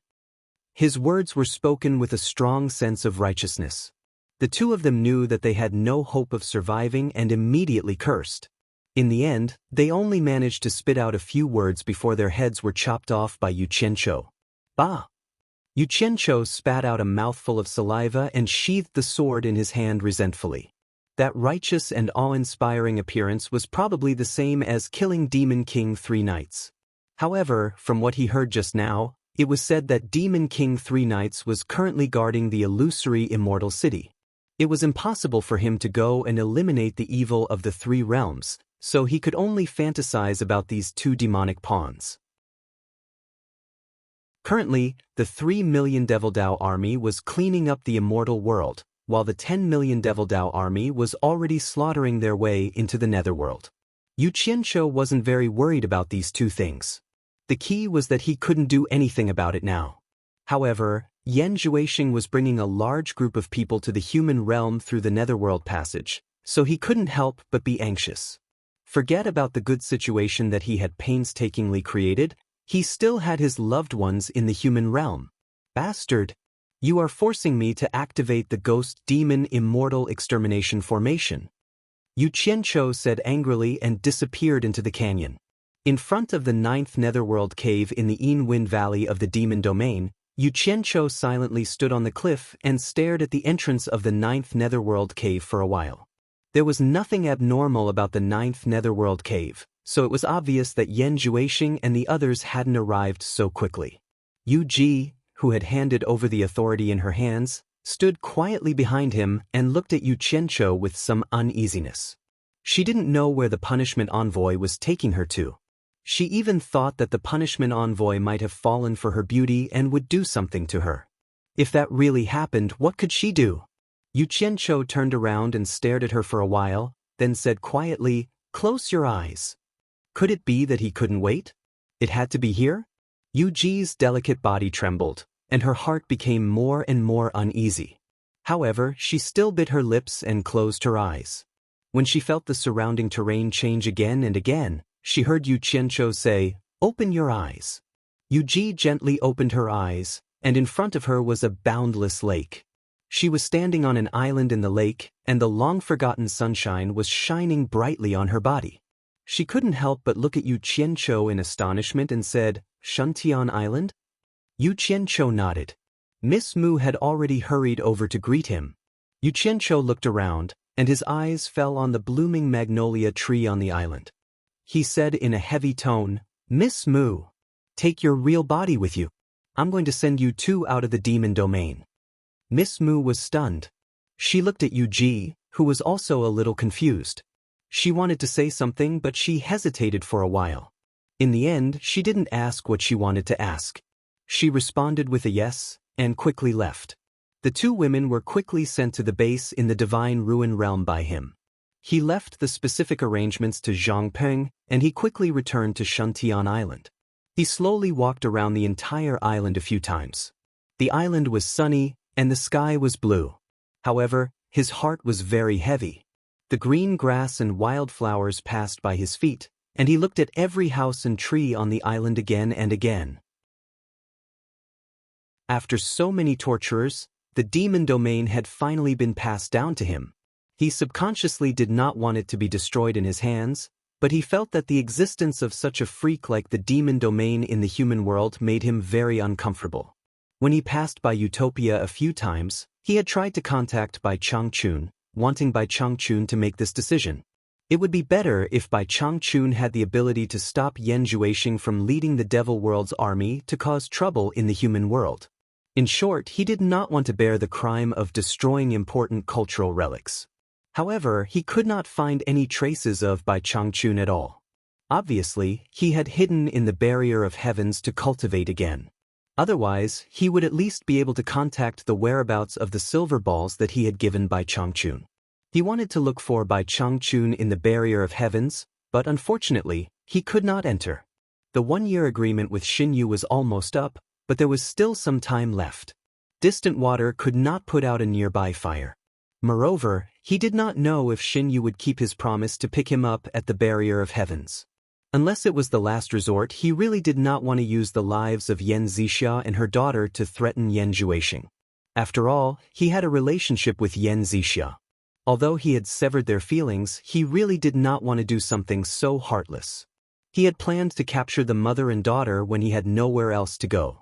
His words were spoken with a strong sense of righteousness. The two of them knew that they had no hope of surviving and immediately cursed. In the end, they only managed to spit out a few words before their heads were chopped off by Yu Qianqiu. "Bah!" Yu Qianqiu spat out a mouthful of saliva and sheathed the sword in his hand resentfully. That righteous and awe-inspiring appearance was probably the same as killing Demon King 3 Knights. However, from what he heard just now, it was said that Demon King 3 Knights was currently guarding the illusory immortal city. It was impossible for him to go and eliminate the evil of the three realms, so he could only fantasize about these two demonic pawns. Currently, the 3 million Devil Dao army was cleaning up the immortal world, while the 10 million Devil Dao army was already slaughtering their way into the netherworld. Yu Qianqiu wasn't very worried about these two things. The key was that he couldn't do anything about it now. However, Yan Juexing was bringing a large group of people to the human realm through the netherworld passage, so he couldn't help but be anxious. Forget about the good situation that he had painstakingly created, he still had his loved ones in the human realm. "Bastard! You are forcing me to activate the Ghost Demon Immortal Extermination Formation," Yu Qianqiu said angrily and disappeared into the canyon. In front of the 9th netherworld cave in the Wind Valley of the Demon Domain, Yu Qianqiu silently stood on the cliff and stared at the entrance of the 9th netherworld cave for a while. There was nothing abnormal about the 9th netherworld cave, so it was obvious that Yan Juexing and the others hadn't arrived so quickly. Yu Ji, who had handed over the authority in her hands, stood quietly behind him and looked at Yu Qianqiu with some uneasiness. She didn't know where the punishment envoy was taking her to. She even thought that the punishment envoy might have fallen for her beauty and would do something to her. If that really happened, what could she do? Yu Qianqiu turned around and stared at her for a while, then said quietly, "Close your eyes." Could it be that he couldn't wait? It had to be here? Yu Ji's delicate body trembled, and her heart became more and more uneasy. However, she still bit her lips and closed her eyes. When she felt the surrounding terrain change again and again, she heard Yu Qianqiu say, "Open your eyes." Yu Ji gently opened her eyes, and in front of her was a boundless lake. She was standing on an island in the lake, and the long-forgotten sunshine was shining brightly on her body. She couldn't help but look at Yu Qianqiu in astonishment and said, "Shuntian Island? Yu Qianqiu nodded. Miss Mu had already hurried over to greet him. Yu Qianqiu looked around, and his eyes fell on the blooming magnolia tree on the island. He said in a heavy tone, "Miss Mu, take your real body with you. I'm going to send you two out of the demon domain." Miss Mu was stunned. She looked at Yu Ji, who was also a little confused. She wanted to say something, but she hesitated for a while. In the end, she didn't ask what she wanted to ask. She responded with a yes, and quickly left. The two women were quickly sent to the base in the Divine Ruin Realm by him. He left the specific arrangements to Zhang Peng, and he quickly returned to Shuntian Island. He slowly walked around the entire island a few times. The island was sunny, and the sky was blue. However, his heart was very heavy. The green grass and wildflowers passed by his feet, and he looked at every house and tree on the island again and again. After so many torturers, the demon domain had finally been passed down to him. He subconsciously did not want it to be destroyed in his hands, but he felt that the existence of such a freak like the demon domain in the human world made him very uncomfortable. When he passed by Utopia a few times, he had tried to contact Bai Changchun, wanting Bai Changchun to make this decision. It would be better if Bai Changchun had the ability to stop Yan Zhuixing from leading the Devil World's army to cause trouble in the human world. In short, he did not want to bear the crime of destroying important cultural relics. However, he could not find any traces of Bai Changchun at all. Obviously, he had hidden in the barrier of heavens to cultivate again. Otherwise, he would at least be able to contact the whereabouts of the silver balls that he had given Bai Changchun. He wanted to look for Bai Changchun in the barrier of heavens, but unfortunately, he could not enter. The one-year agreement with Xinyu was almost up, but there was still some time left. Distant water could not put out a nearby fire. Moreover, he did not know if Xinyu would keep his promise to pick him up at the barrier of heavens. Unless it was the last resort, he really did not want to use the lives of Yan Zixia and her daughter to threaten Yan Zhuixing. After all, he had a relationship with Yan Zixia. Although he had severed their feelings, he really did not want to do something so heartless. He had planned to capture the mother and daughter when he had nowhere else to go.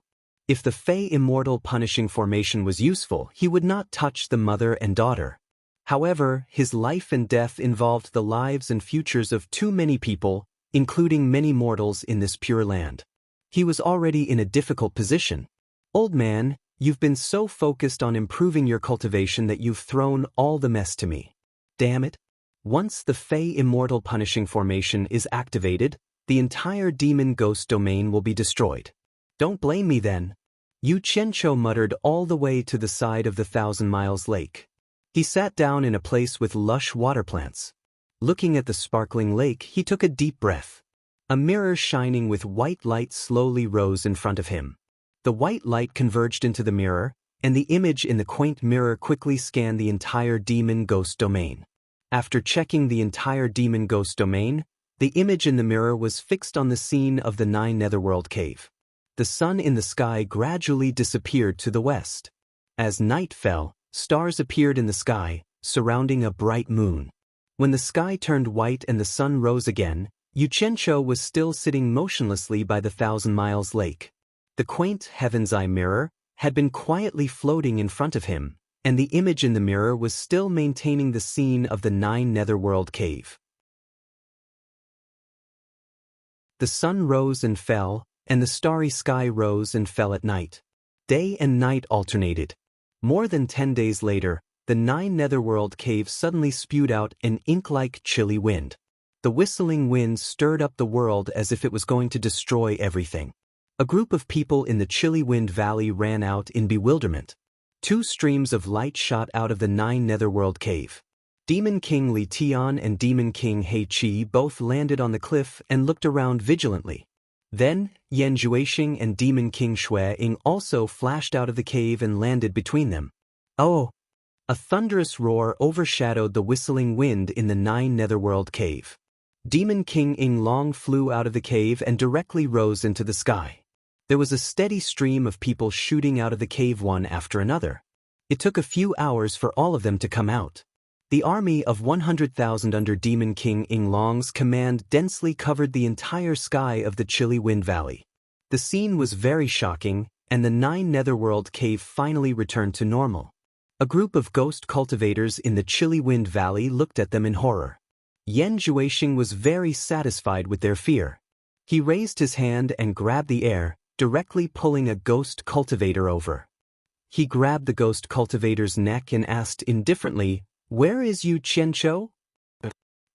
If the Fey Immortal Punishing Formation was useful, he would not touch the mother and daughter. However, his life and death involved the lives and futures of too many people, including many mortals in this pure land. He was already in a difficult position. "Old man, you've been so focused on improving your cultivation that you've thrown all the mess to me. Damn it." Once the Fey Immortal Punishing Formation is activated, the entire demon ghost domain will be destroyed. "Don't blame me then." Yu Qianqiu muttered all the way to the side of the 1,000 Miles Lake. He sat down in a place with lush water plants. Looking at the sparkling lake, he took a deep breath. A mirror shining with white light slowly rose in front of him. The white light converged into the mirror, and the image in the quaint mirror quickly scanned the entire demon ghost domain. After checking the entire demon ghost domain, the image in the mirror was fixed on the scene of the 9 Netherworld cave. The sun in the sky gradually disappeared to the west. As night fell, stars appeared in the sky, surrounding a bright moon. When the sky turned white and the sun rose again, Yu Qianqiu was still sitting motionlessly by the 1,000 Miles Lake. The quaint Heaven's Eye mirror had been quietly floating in front of him, and the image in the mirror was still maintaining the scene of the 9 Netherworld cave. The sun rose and fell, and the starry sky rose and fell at night. Day and night alternated. More than 10 days later, the 9 Netherworld cave suddenly spewed out an ink-like chilly wind. The whistling wind stirred up the world as if it was going to destroy everything. A group of people in the chilly wind valley ran out in bewilderment. 2 streams of light shot out of the 9 Netherworld cave. Demon King Li Tian and Demon King He Qi both landed on the cliff and looked around vigilantly. Then, Yan Zhuixing and Demon King Shui Ying also flashed out of the cave and landed between them. "Oh!" A thunderous roar overshadowed the whistling wind in the 9 Netherworld cave. Demon King Ying Long flew out of the cave and directly rose into the sky. There was a steady stream of people shooting out of the cave one after another. It took a few hours for all of them to come out. The army of 100,000 under Demon King Ying Long's command densely covered the entire sky of the chilly wind valley. The scene was very shocking, and the 9 Netherworld cave finally returned to normal. A group of ghost cultivators in the chilly wind valley looked at them in horror. Yan Juexing was very satisfied with their fear. He raised his hand and grabbed the air, directly pulling a ghost cultivator over. He grabbed the ghost cultivator's neck and asked indifferently, "Where is Yu Qianqiu?"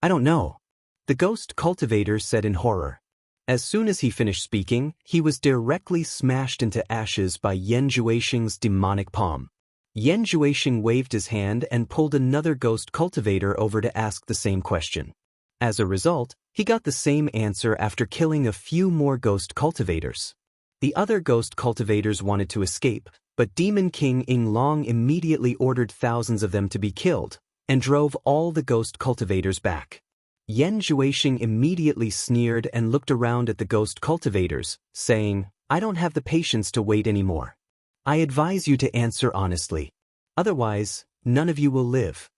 "I don't know," the ghost cultivator said in horror. As soon as he finished speaking, he was directly smashed into ashes by Yan Juexing's demonic palm. Yan Juexing waved his hand and pulled another ghost cultivator over to ask the same question. As a result, he got the same answer after killing a few more ghost cultivators. The other ghost cultivators wanted to escape, but Demon King Ing Long immediately ordered thousands of them to be killed, and drove all the ghost cultivators back. Yan Juexing immediately sneered and looked around at the ghost cultivators, saying, "I don't have the patience to wait anymore. I advise you to answer honestly. Otherwise, none of you will live."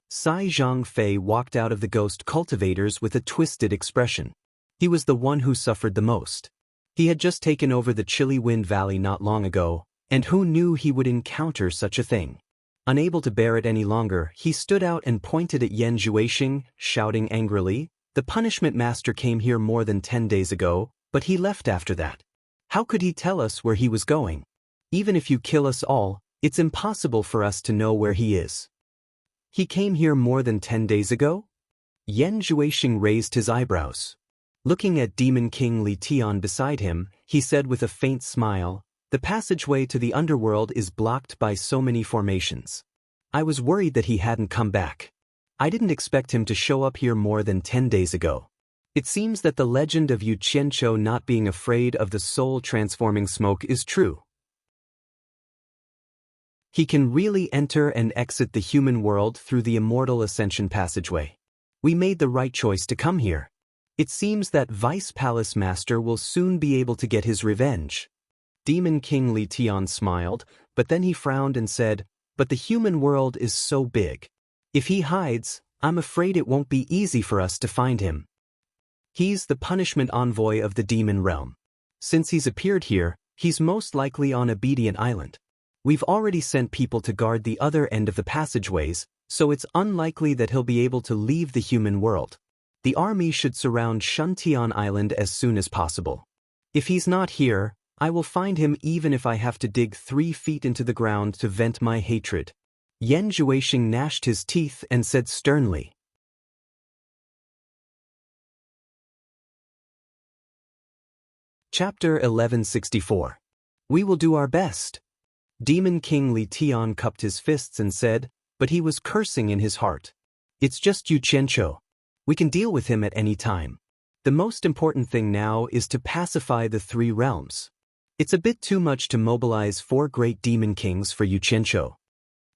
Sai Zhangfei walked out of the ghost cultivators with a twisted expression. He was the one who suffered the most. He had just taken over the chilly wind valley not long ago, and who knew he would encounter such a thing? Unable to bear it any longer, he stood out and pointed at Yan Juexing, shouting angrily, "The punishment master came here more than 10 days ago, but he left after that. How could he tell us where he was going? Even if you kill us all, it's impossible for us to know where he is." "He came here more than 10 days ago?" Yan Juexing raised his eyebrows. Looking at Demon King Li Tian beside him, he said with a faint smile, "The passageway to the underworld is blocked by so many formations. I was worried that he hadn't come back. I didn't expect him to show up here more than 10 days ago. It seems that the legend of Yu Qianqiu not being afraid of the soul-transforming smoke is true. He can really enter and exit the human world through the immortal ascension passageway. We made the right choice to come here. It seems that Vice Palace Master will soon be able to get his revenge." Demon King Li Tian smiled, but then he frowned and said, "But the human world is so big. If he hides, I'm afraid it won't be easy for us to find him. He's the punishment envoy of the demon realm. Since he's appeared here, he's most likely on Obedient Island. We've already sent people to guard the other end of the passageways, so it's unlikely that he'll be able to leave the human world. The army should surround Shuntian Island as soon as possible. If he's not here, I will find him even if I have to dig 3 feet into the ground to vent my hatred." Yan Juexing gnashed his teeth and said sternly. Chapter 1164. We will do our best. Demon King Li Tian cupped his fists and said, but he was cursing in his heart. "It's just Yu Qianqiu. We can deal with him at any time. The most important thing now is to pacify the 3 realms. It's a bit too much to mobilize 4 great demon kings for Yu Qianqiu."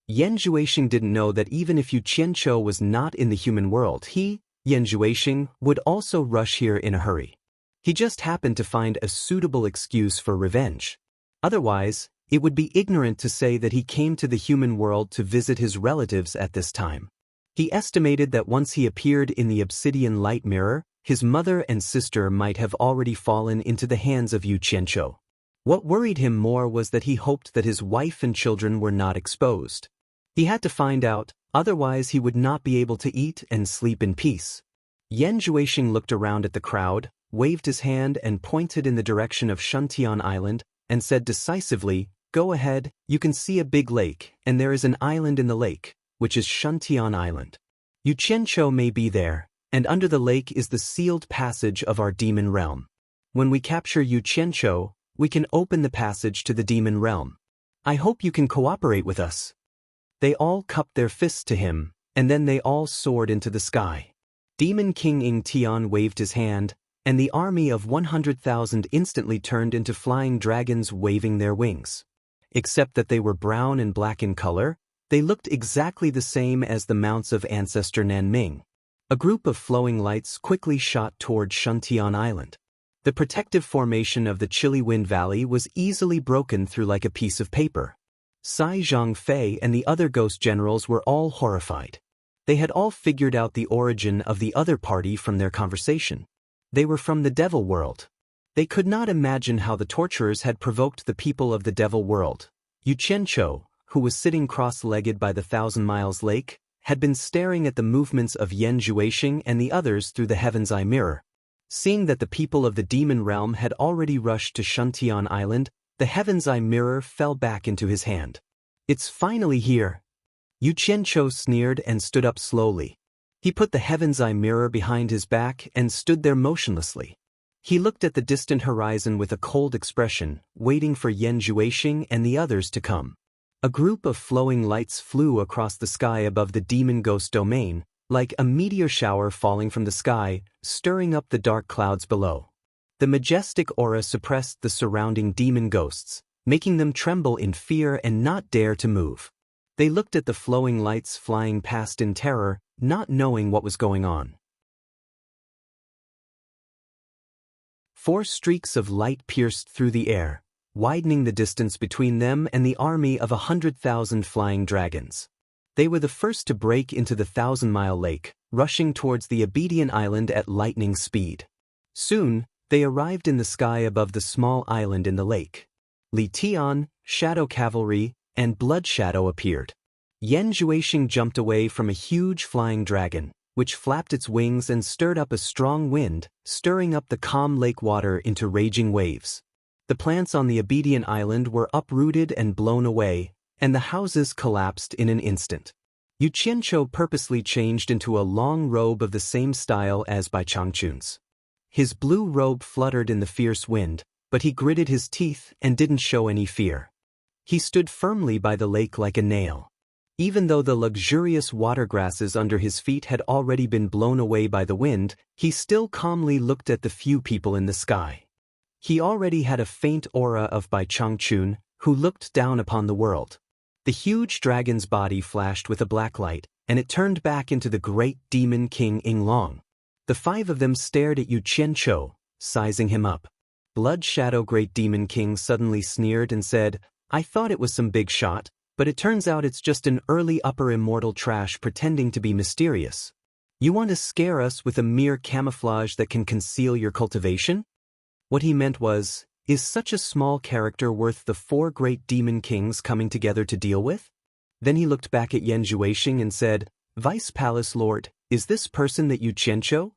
Yan Juexing didn't know that even if Yu Qianqiu was not in the human world, he, Yan Juexing, would also rush here in a hurry. He just happened to find a suitable excuse for revenge. Otherwise, it would be ignorant to say that he came to the human world to visit his relatives at this time. He estimated that once he appeared in the obsidian light mirror, his mother and sister might have already fallen into the hands of Yu Qianqiu. What worried him more was that he hoped that his wife and children were not exposed. He had to find out, otherwise he would not be able to eat and sleep in peace. Yan Juexing looked around at the crowd, waved his hand and pointed in the direction of Shuntian Island, and said decisively, "Go ahead, you can see a big lake, and there is an island in the lake, which is Shuntian Island. Yu Qianqiu may be there, and under the lake is the sealed passage of our demon realm. When we capture Yu Qianqiu, we can open the passage to the demon realm. I hope you can cooperate with us." They all cupped their fists to him, and then they all soared into the sky. Demon King Ing Tian waved his hand, and the army of 100,000 instantly turned into flying dragons waving their wings. Except that they were brown and black in color, they looked exactly the same as the mounts of ancestor Nanming. A group of flowing lights quickly shot toward Shuntian Island. The protective formation of the chilly wind valley was easily broken through like a piece of paper. Sai Zhangfei and the other ghost generals were all horrified. They had all figured out the origin of the other party from their conversation. They were from the devil world. They could not imagine how the torturers had provoked the people of the devil world. Yu Qianqiu, who was sitting cross-legged by the 1,000 Miles Lake, had been staring at the movements of Yan Zhuixing and the others through the heaven's eye mirror. Seeing that the people of the demon realm had already rushed to Shuntian Island, the heaven's eye mirror fell back into his hand. "It's finally here." Yu Qianqiu sneered and stood up slowly. He put the heaven's eye mirror behind his back and stood there motionlessly. He looked at the distant horizon with a cold expression, waiting for Yan Zhuixing and the others to come. A group of flowing lights flew across the sky above the demon ghost domain, like a meteor shower falling from the sky, stirring up the dark clouds below. The majestic aura suppressed the surrounding demon ghosts, making them tremble in fear and not dare to move. They looked at the flowing lights flying past in terror, not knowing what was going on. 4 streaks of light pierced through the air, widening the distance between them and the army of 100,000 flying dragons. They were the first to break into the 1,000-mile lake, rushing towards the obedient island at lightning speed. Soon, they arrived in the sky above the small island in the lake. Li Tian, Shadow Cavalry, and Blood Shadow appeared. Yan Zhuixing jumped away from a huge flying dragon, which flapped its wings and stirred up a strong wind, stirring up the calm lake water into raging waves. The plants on the obedient island were uprooted and blown away, and the houses collapsed in an instant. Yu Qianqiu purposely changed into a long robe of the same style as Bai Changchun's. His blue robe fluttered in the fierce wind, but he gritted his teeth and didn't show any fear. He stood firmly by the lake like a nail. Even though the luxurious water grasses under his feet had already been blown away by the wind, he still calmly looked at the few people in the sky. He already had a faint aura of Bai Changchun, who looked down upon the world. The huge dragon's body flashed with a black light, and it turned back into the great demon king Yinglong. The 5 of them stared at Yu Qianqiu, sizing him up. Blood Shadow Great Demon King suddenly sneered and said, "I thought it was some big shot, but it turns out it's just an early upper immortal trash pretending to be mysterious. You want to scare us with a mere camouflage that can conceal your cultivation?" What he meant was, is such a small character worth the 4 great demon kings coming together to deal with? Then he looked back at Yan Zhuixing and said, "Vice Palace Lord, is this person that Yu Qianqiu?"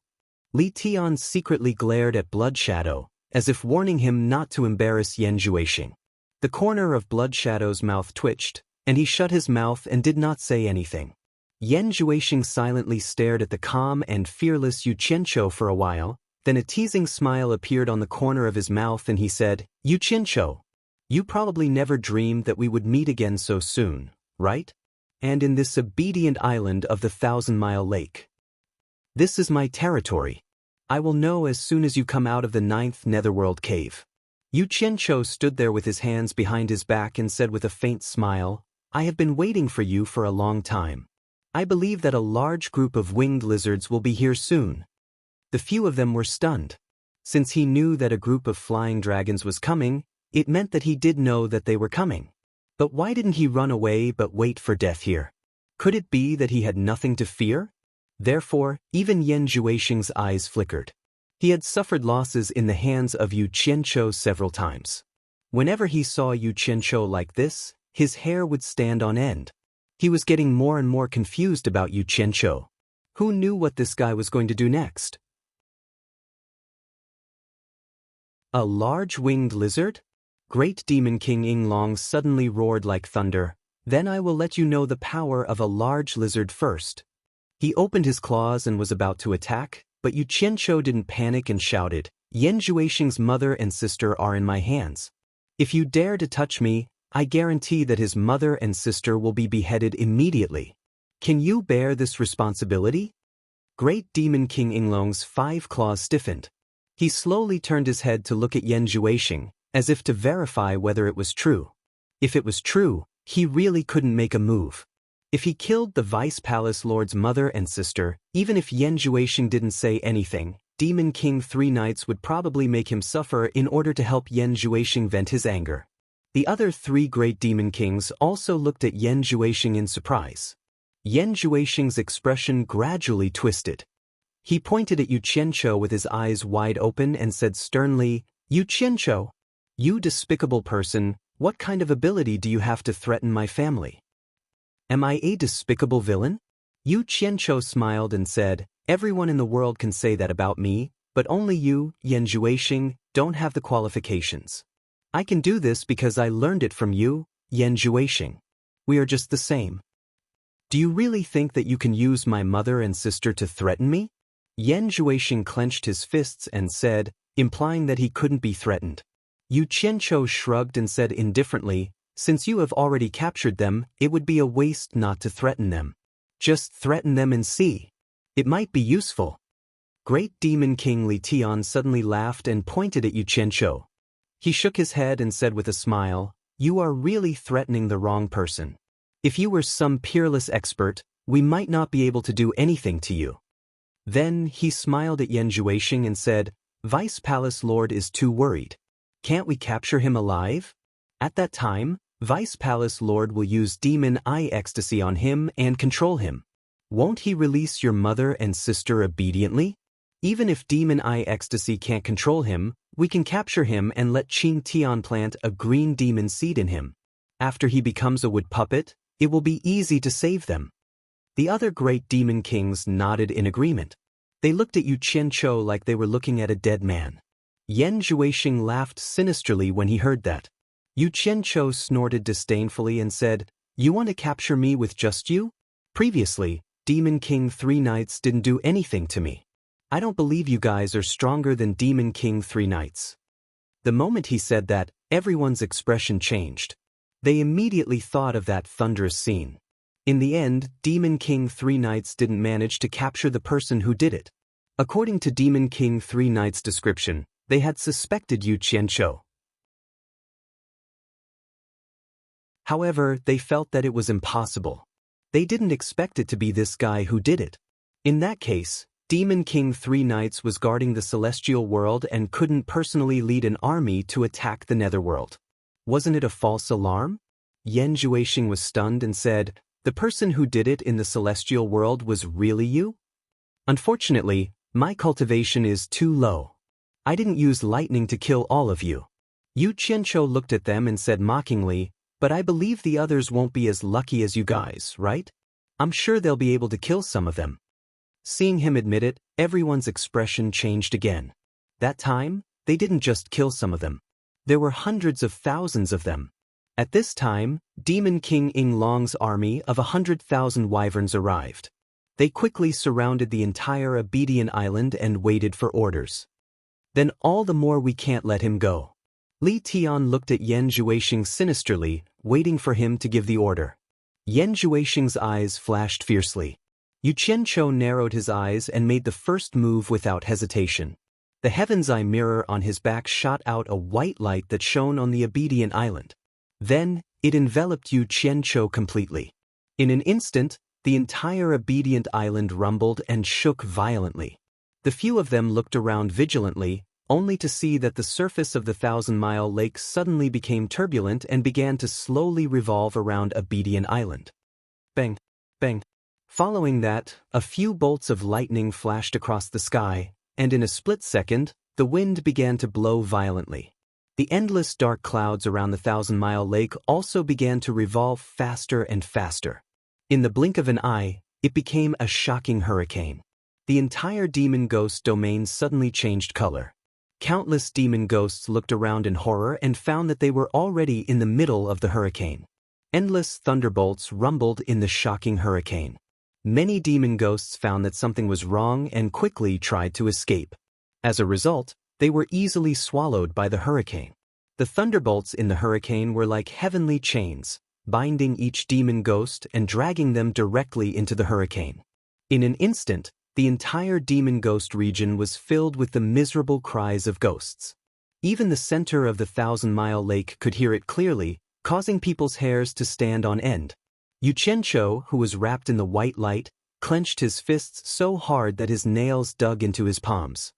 Li Tian secretly glared at Blood Shadow, as if warning him not to embarrass Yan Zhuixing. The corner of Blood Shadow's mouth twitched, and he shut his mouth and did not say anything. Yan Zhuixing silently stared at the calm and fearless Yu Qianqiu for a while, then a teasing smile appeared on the corner of his mouth and he said, "Yu Qianqiu, you probably never dreamed that we would meet again so soon, right? And in this obedient island of the 1,000-mile lake. This is my territory. I will know as soon as you come out of the 9th netherworld cave." Yu Qianqiu stood there with his hands behind his back and said with a faint smile, "I have been waiting for you for a long time. I believe that a large group of winged lizards will be here soon." The few of them were stunned. Since he knew that a group of flying dragons was coming, it meant that he did know that they were coming. But why didn't he run away but wait for death here? Could it be that he had nothing to fear? Therefore, even Yan Zhuixing's eyes flickered. He had suffered losses in the hands of Yu Qianqiu several times. Whenever he saw Yu Qianqiu like this, his hair would stand on end. He was getting more and more confused about Yu Qianqiu. Who knew what this guy was going to do next? A large winged lizard? Great Demon King Yinglong suddenly roared like thunder. "Then I will let you know the power of a large lizard first." He opened his claws and was about to attack, but Yu Qianqiu didn't panic and shouted, "Yan Zhuixing's mother and sister are in my hands. If you dare to touch me, I guarantee that his mother and sister will be beheaded immediately. Can you bear this responsibility?" Great Demon King Yinglong's 5 claws stiffened. He slowly turned his head to look at Yan Zhuixing, as if to verify whether it was true. If it was true, he really couldn't make a move. If he killed the Vice Palace Lord's mother and sister, even if Yan Zhuixing didn't say anything, Demon King 3 Knights would probably make him suffer in order to help Yan Zhuixing vent his anger. The other 3 great Demon Kings also looked at Yan Zhuixing in surprise. Yan Zhuixing's expression gradually twisted. He pointed at Yu Qianqiu with his eyes wide open and said sternly, "You Qianqiu! You despicable person, what kind of ability do you have to threaten my family? Am I a despicable villain?" Yu Qianqiu smiled and said, "Everyone in the world can say that about me, but only you, Yan Juixing, don't have the qualifications. I can do this because I learned it from you, Yan Juixing. We are just the same. Do you really think that you can use my mother and sister to threaten me?" Yan Juixing clenched his fists and said, implying that he couldn't be threatened. Yu Qianqiu shrugged and said indifferently, "Since you have already captured them, it would be a waste not to threaten them. Just threaten them and see. It might be useful." Great Demon King Li Tian suddenly laughed and pointed at Yu Qianqiu. He shook his head and said with a smile, "You are really threatening the wrong person. If you were some peerless expert, we might not be able to do anything to you." Then he smiled at Yan Juixing and said, "Vice Palace Lord is too worried. Can't we capture him alive? At that time, Vice Palace Lord will use Demon Eye Ecstasy on him and control him. Won't he release your mother and sister obediently? Even if Demon Eye Ecstasy can't control him, we can capture him and let Qing Tian plant a green demon seed in him. After he becomes a wood puppet, it will be easy to save them." The other great demon kings nodded in agreement. They looked at Yu Qianqiu like they were looking at a dead man. Yan Juixing laughed sinisterly when he heard that. Yu Qianqiu snorted disdainfully and said, "You want to capture me with just you? Previously, Demon King 3 Knights didn't do anything to me. I don't believe you guys are stronger than Demon King 3 Knights." The moment he said that, everyone's expression changed. They immediately thought of that thunderous scene. In the end, Demon King 3 Knights didn't manage to capture the person who did it. According to Demon King 3 Knights' description, they had suspected Yu Qianqiu. However, they felt that it was impossible. They didn't expect it to be this guy who did it. In that case, Demon King 3 Knights was guarding the celestial world and couldn't personally lead an army to attack the netherworld. Wasn't it a false alarm? Yan Juixing was stunned and said, "The person who did it in the celestial world was really you? Unfortunately, my cultivation is too low. I didn't use lightning to kill all of you." Yu Qianqiu looked at them and said mockingly, "But I believe the others won't be as lucky as you guys, right? I'm sure they'll be able to kill some of them." Seeing him admit it, everyone's expression changed again. That time, they didn't just kill some of them. There were hundreds of thousands of them. At this time, Demon King Ing Long's army of 100,000 wyverns arrived. They quickly surrounded the entire Obedient Island and waited for orders. "Then all the more we can't let him go." Li Tian looked at Yan Juixing sinisterly, waiting for him to give the order. Yan Juixing's eyes flashed fiercely. Yu Qianqiu narrowed his eyes and made the first move without hesitation. The Heaven's Eye mirror on his back shot out a white light that shone on the Obedient Island. Then, it enveloped Yu Qianqiu completely. In an instant, the entire Obedient Island rumbled and shook violently. The few of them looked around vigilantly, only to see that the surface of the 1,000-mile lake suddenly became turbulent and began to slowly revolve around Obedient Island. Bang! Bang! Following that, a few bolts of lightning flashed across the sky, and in a split second, the wind began to blow violently. The endless dark clouds around the 1,000-mile lake also began to revolve faster and faster. In the blink of an eye, it became a shocking hurricane. The entire demon ghost domain suddenly changed color. Countless demon ghosts looked around in horror and found that they were already in the middle of the hurricane. Endless thunderbolts rumbled in the shocking hurricane. Many demon ghosts found that something was wrong and quickly tried to escape. As a result, they were easily swallowed by the hurricane. The thunderbolts in the hurricane were like heavenly chains, binding each demon ghost and dragging them directly into the hurricane. In an instant, the entire demon ghost region was filled with the miserable cries of ghosts. Even the center of the 1,000-mile lake could hear it clearly, causing people's hairs to stand on end. Yu Qianqiu, who was wrapped in the white light, clenched his fists so hard that his nails dug into his palms.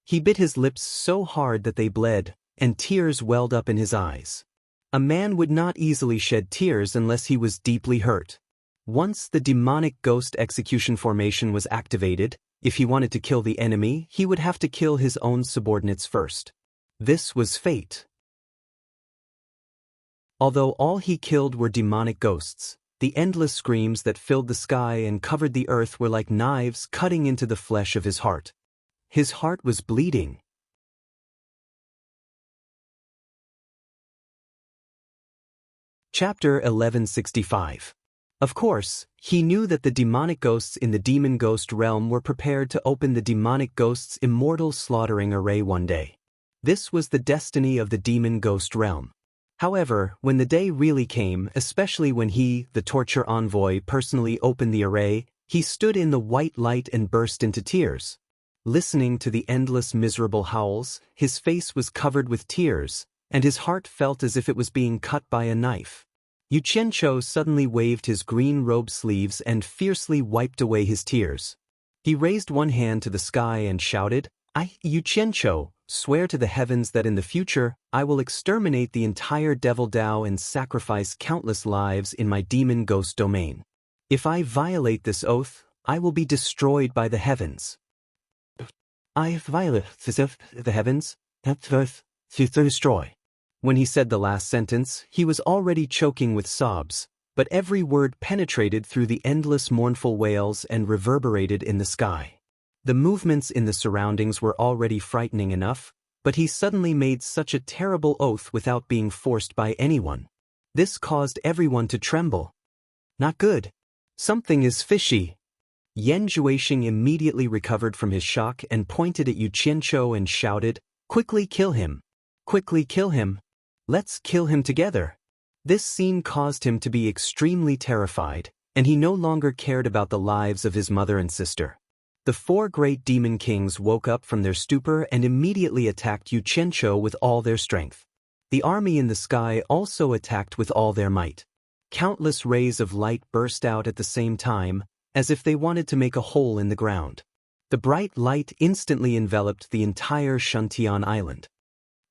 He bit his lips so hard that they bled, and tears welled up in his eyes. A man would not easily shed tears unless he was deeply hurt. Once the demonic ghost execution formation was activated, if he wanted to kill the enemy, he would have to kill his own subordinates first. This was fate. Although all he killed were demonic ghosts, the endless screams that filled the sky and covered the earth were like knives cutting into the flesh of his heart. His heart was bleeding. Chapter 1165. Of course, he knew that the demonic ghosts in the demon ghost realm were prepared to open the demonic ghost's immortal slaughtering array one day. This was the destiny of the demon ghost realm. However, when the day really came, especially when he, the torture envoy, personally opened the array, he stood in the white light and burst into tears. Listening to the endless miserable howls, his face was covered with tears, and his heart felt as if it was being cut by a knife. Yu Qianqiu suddenly waved his green robe sleeves and fiercely wiped away his tears. He raised one hand to the sky and shouted, "I, Yu Qianqiu, swear to the heavens that in the future, I will exterminate the entire Devil Dao and sacrifice countless lives in my demon ghost domain. If I violate this oath, I will be destroyed by the heavens." I violate the heavens, that earth, to destroy. When he said the last sentence, he was already choking with sobs, but every word penetrated through the endless mournful wails and reverberated in the sky. The movements in the surroundings were already frightening enough, but he suddenly made such a terrible oath without being forced by anyone. This caused everyone to tremble. Not good. Something is fishy. Yan Zhuixing immediately recovered from his shock and pointed at Yu Qianqiu and shouted, "Quickly kill him! Quickly kill him! Let's kill him together!" This scene caused him to be extremely terrified, and he no longer cared about the lives of his mother and sister. The four great demon kings woke up from their stupor and immediately attacked Yu Qianqiu with all their strength. The army in the sky also attacked with all their might. Countless rays of light burst out at the same time, as if they wanted to make a hole in the ground. The bright light instantly enveloped the entire Shantian island.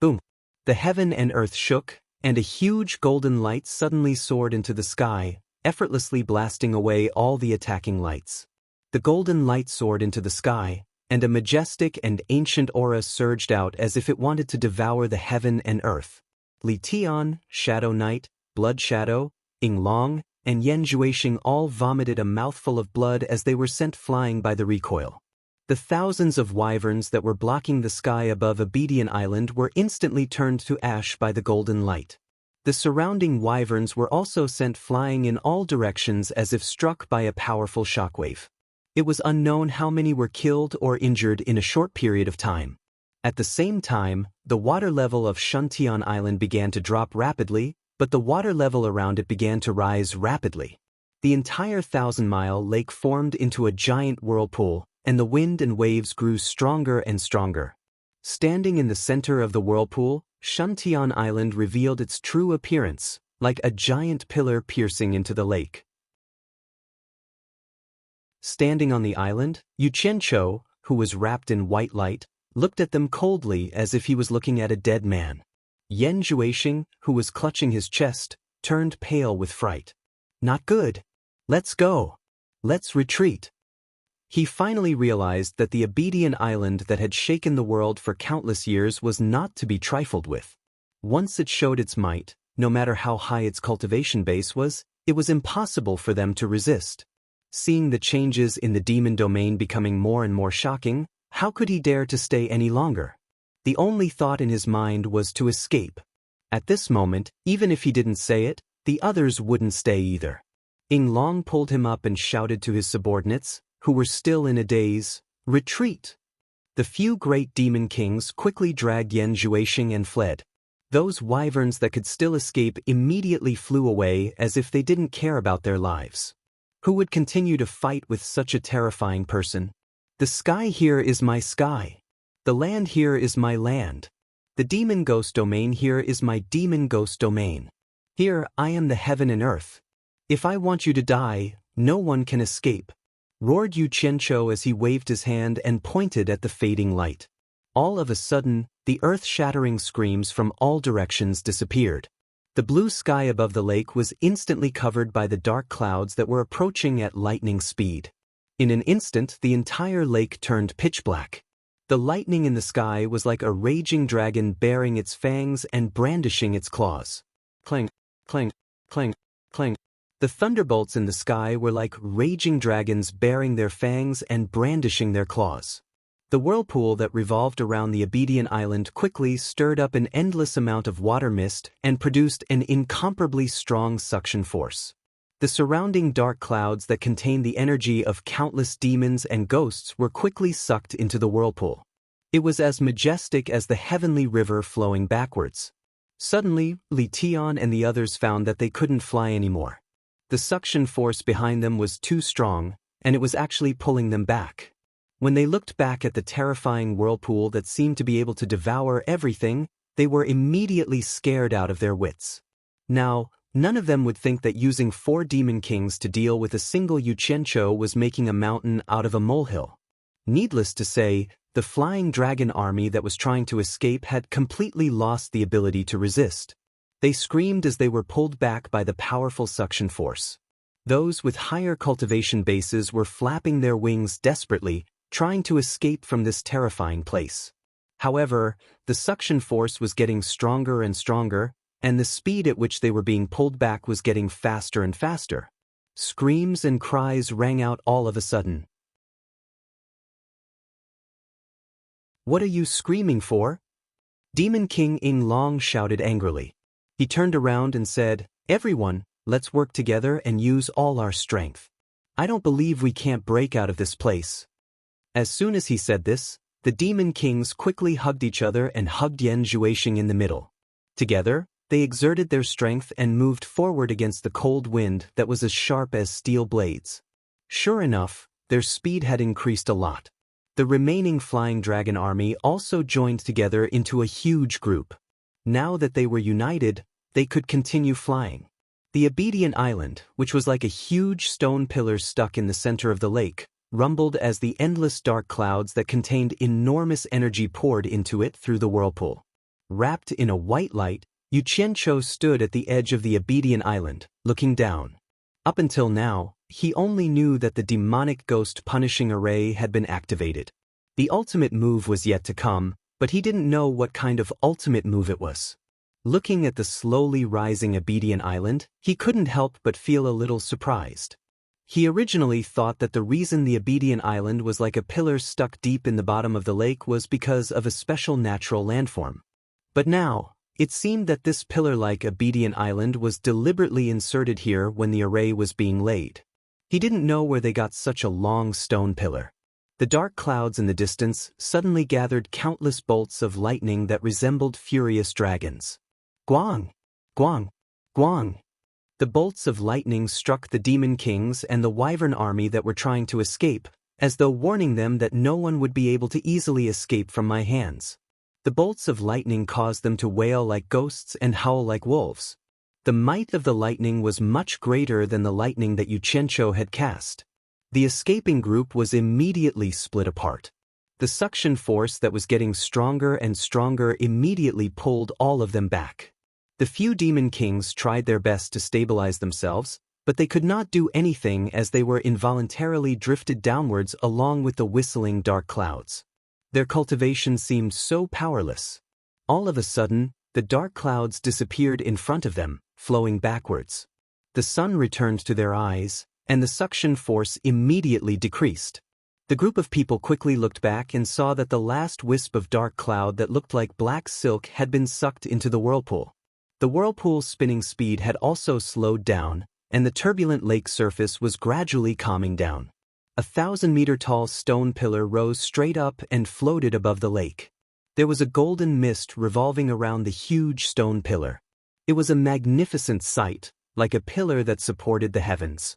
Boom! The heaven and earth shook, and a huge golden light suddenly soared into the sky, effortlessly blasting away all the attacking lights. The golden light soared into the sky, and a majestic and ancient aura surged out as if it wanted to devour the heaven and earth. Li Tian, Shadow Knight, Blood Shadow, Ying Long, and Yan Zhuixing all vomited a mouthful of blood as they were sent flying by the recoil. The thousands of wyverns that were blocking the sky above Obedient Island were instantly turned to ash by the golden light. The surrounding wyverns were also sent flying in all directions as if struck by a powerful shockwave. It was unknown how many were killed or injured in a short period of time. At the same time, the water level of Shantian Island began to drop rapidly, but the water level around it began to rise rapidly. The entire 1,000-mile lake formed into a giant whirlpool, and the wind and waves grew stronger and stronger. Standing in the center of the whirlpool, Shantian Island revealed its true appearance, like a giant pillar piercing into the lake. Standing on the island, Yu Qianqiu, who was wrapped in white light, looked at them coldly as if he was looking at a dead man. Yan Zhuixing, who was clutching his chest, turned pale with fright. "Not good. Let's go. Let's retreat." He finally realized that the Obedient Island that had shaken the world for countless years was not to be trifled with. Once it showed its might, no matter how high its cultivation base was, it was impossible for them to resist. Seeing the changes in the demon domain becoming more and more shocking, how could he dare to stay any longer? The only thought in his mind was to escape. At this moment, even if he didn't say it, the others wouldn't stay either. Ying Long pulled him up and shouted to his subordinates, who were still in a daze, "Retreat!" The few great demon kings quickly dragged Yan Zhuixing and fled. Those wyverns that could still escape immediately flew away as if they didn't care about their lives. Who would continue to fight with such a terrifying person? The sky here is my sky. The land here is my land. The demon ghost domain here is my demon ghost domain. Here I am the heaven and earth. If I want you to die, no one can escape," roared Yu Qianqiu as he waved his hand and pointed at the fading light. All of a sudden, the earth-shattering screams from all directions disappeared. The blue sky above the lake was instantly covered by the dark clouds that were approaching at lightning speed. In an instant, the entire lake turned pitch black. The lightning in the sky was like a raging dragon baring its fangs and brandishing its claws. Clang, clang, clang, clang. The thunderbolts in the sky were like raging dragons baring their fangs and brandishing their claws. The whirlpool that revolved around the Obedient Island quickly stirred up an endless amount of water mist and produced an incomparably strong suction force. The surrounding dark clouds that contained the energy of countless demons and ghosts were quickly sucked into the whirlpool. It was as majestic as the heavenly river flowing backwards. Suddenly, Li Tian and the others found that they couldn't fly anymore. The suction force behind them was too strong, and it was actually pulling them back. When they looked back at the terrifying whirlpool that seemed to be able to devour everything, they were immediately scared out of their wits. Now, none of them would think that using 4 demon kings to deal with a single Yuqiancho was making a mountain out of a molehill. Needless to say, the flying dragon army that was trying to escape had completely lost the ability to resist. They screamed as they were pulled back by the powerful suction force. Those with higher cultivation bases were flapping their wings desperately, trying to escape from this terrifying place. However, the suction force was getting stronger and stronger, and the speed at which they were being pulled back was getting faster and faster. Screams and cries rang out all of a sudden. "What are you screaming for?" Demon King Ing Long shouted angrily. He turned around and said, "Everyone, let's work together and use all our strength. I don't believe we can't break out of this place." As soon as he said this, the demon kings quickly hugged each other and hugged Yan Zhuixing in the middle. Together, they exerted their strength and moved forward against the cold wind that was as sharp as steel blades. Sure enough, their speed had increased a lot. The remaining flying dragon army also joined together into a huge group. Now that they were united, they could continue flying. The Obedient Island, which was like a huge stone pillar stuck in the center of the lake, rumbled as the endless dark clouds that contained enormous energy poured into it through the whirlpool. Wrapped in a white light, Yuqiancho stood at the edge of the Obedient Island, looking down. Up until now, he only knew that the demonic ghost punishing array had been activated. The ultimate move was yet to come, but he didn't know what kind of ultimate move it was. Looking at the slowly rising Obedient Island, he couldn't help but feel a little surprised. He originally thought that the reason the Obedient Island was like a pillar stuck deep in the bottom of the lake was because of a special natural landform. But now, it seemed that this pillar-like Obedient Island was deliberately inserted here when the array was being laid. He didn't know where they got such a long stone pillar. The dark clouds in the distance suddenly gathered countless bolts of lightning that resembled furious dragons. Guang! Guang! Guang! The bolts of lightning struck the demon kings and the wyvern army that were trying to escape, as though warning them that no one would be able to easily escape from my hands. The bolts of lightning caused them to wail like ghosts and howl like wolves. The might of the lightning was much greater than the lightning that Yuqiancho had cast. The escaping group was immediately split apart. The suction force that was getting stronger and stronger immediately pulled all of them back. The few demon kings tried their best to stabilize themselves, but they could not do anything as they were involuntarily drifted downwards along with the whistling dark clouds. Their cultivation seemed so powerless. All of a sudden, the dark clouds disappeared in front of them, flowing backwards. The sun returned to their eyes, and the suction force immediately decreased. The group of people quickly looked back and saw that the last wisp of dark cloud that looked like black silk had been sucked into the whirlpool. The whirlpool's spinning speed had also slowed down, and the turbulent lake surface was gradually calming down. A 1,000-meter-tall stone pillar rose straight up and floated above the lake. There was a golden mist revolving around the huge stone pillar. It was a magnificent sight, like a pillar that supported the heavens.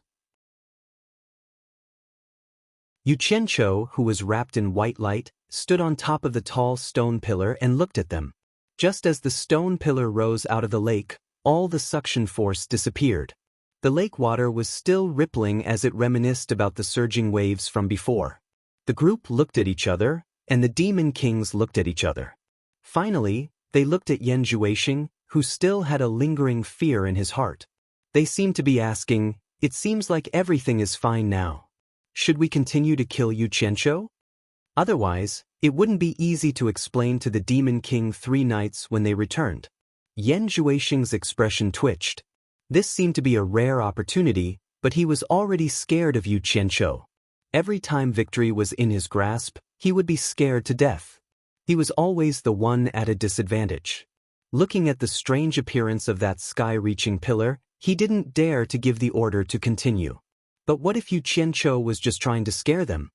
Yuqiancho, who was wrapped in white light, stood on top of the tall stone pillar and looked at them. Just as the stone pillar rose out of the lake, all the suction force disappeared. The lake water was still rippling as it reminisced about the surging waves from before. The group looked at each other, and the demon kings looked at each other. Finally, they looked at Yan Zhuixing, who still had a lingering fear in his heart. They seemed to be asking, "It seems like everything is fine now. Should we continue to kill Yuqiancho? Otherwise, It wouldn't be easy to explain to the Demon King 3 nights when they returned. Yan Zhuixing's expression twitched. This seemed to be a rare opportunity, but he was already scared of Yu Qianqiu. Every time victory was in his grasp, he would be scared to death. He was always the one at a disadvantage. Looking at the strange appearance of that sky-reaching pillar, he didn't dare to give the order to continue. But what if Yu Qianqiu was just trying to scare them?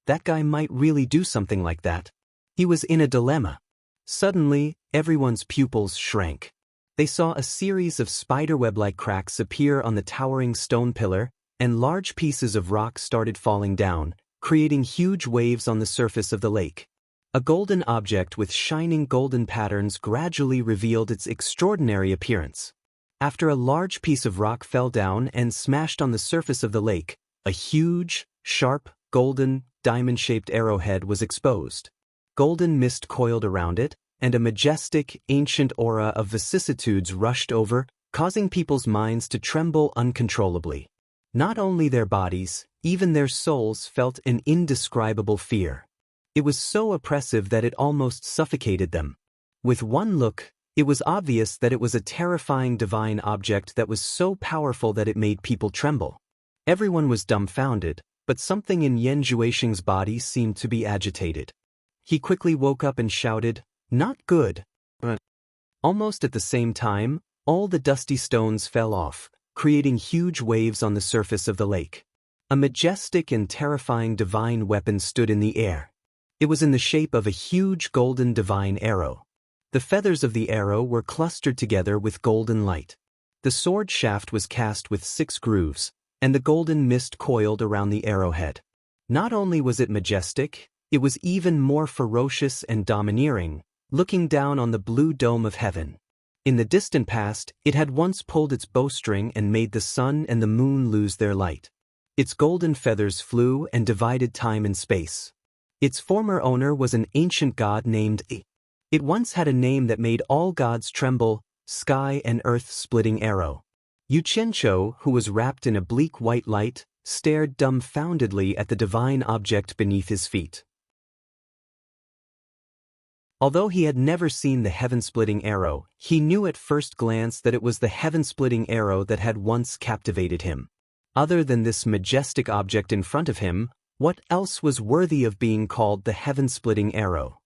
That guy might really do something like that. He was in a dilemma. Suddenly, everyone's pupils shrank. They saw a series of spiderweb-like cracks appear on the towering stone pillar, and large pieces of rock started falling down, creating huge waves on the surface of the lake. A golden object with shining golden patterns gradually revealed its extraordinary appearance. After a large piece of rock fell down and smashed on the surface of the lake, a huge, sharp, golden, diamond-shaped arrowhead was exposed. Golden mist coiled around it, and a majestic, ancient aura of vicissitudes rushed over, causing people's minds to tremble uncontrollably. Not only their bodies, even their souls felt an indescribable fear. It was so oppressive that it almost suffocated them. With one look, it was obvious that it was a terrifying divine object that was so powerful that it made people tremble. Everyone was dumbfounded, but something in Yan Zhuixing's body seemed to be agitated. He quickly woke up and shouted, "Not good." Almost at the same time, all the dusty stones fell off, creating huge waves on the surface of the lake. A majestic and terrifying divine weapon stood in the air. It was in the shape of a huge golden divine arrow. The feathers of the arrow were clustered together with golden light. The sword shaft was cast with 6 grooves, and the golden mist coiled around the arrowhead. Not only was it majestic, it was even more ferocious and domineering, looking down on the blue dome of heaven. In the distant past, it had once pulled its bowstring and made the sun and the moon lose their light. Its golden feathers flew and divided time and space. Its former owner was an ancient god named I. It once had a name that made all gods tremble, Sky and Earth Splitting Arrow. Yu Qianqiu, who was wrapped in a bleak white light, stared dumbfoundedly at the divine object beneath his feet. Although he had never seen the heaven-splitting arrow, he knew at first glance that it was the heaven-splitting arrow that had once captivated him. Other than this majestic object in front of him, what else was worthy of being called the heaven-splitting arrow?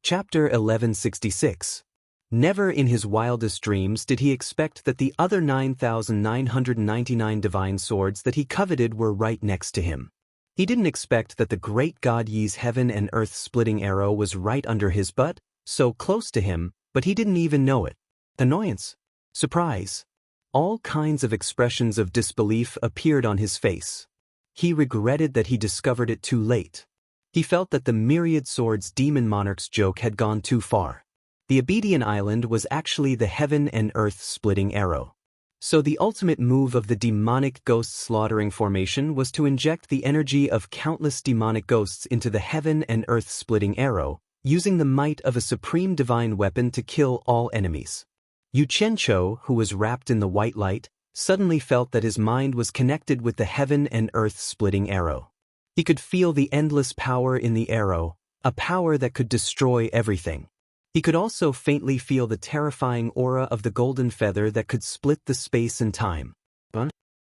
Chapter 1166. Never in his wildest dreams did he expect that the other 9,999 divine swords that he coveted were right next to him. He didn't expect that the great god Yi's heaven and earth splitting arrow was right under his butt, so close to him, but he didn't even know it. Annoyance. Surprise. All kinds of expressions of disbelief appeared on his face. He regretted that he discovered it too late. He felt that the myriad swords demon monarch's joke had gone too far. The Abedian Island was actually the heaven and earth splitting arrow. So the ultimate move of the demonic ghost slaughtering formation was to inject the energy of countless demonic ghosts into the heaven and earth splitting arrow, using the might of a supreme divine weapon to kill all enemies. Yu Qianqiu, who was wrapped in the white light, suddenly felt that his mind was connected with the heaven and earth splitting arrow. He could feel the endless power in the arrow, a power that could destroy everything. He could also faintly feel the terrifying aura of the golden feather that could split the space and time.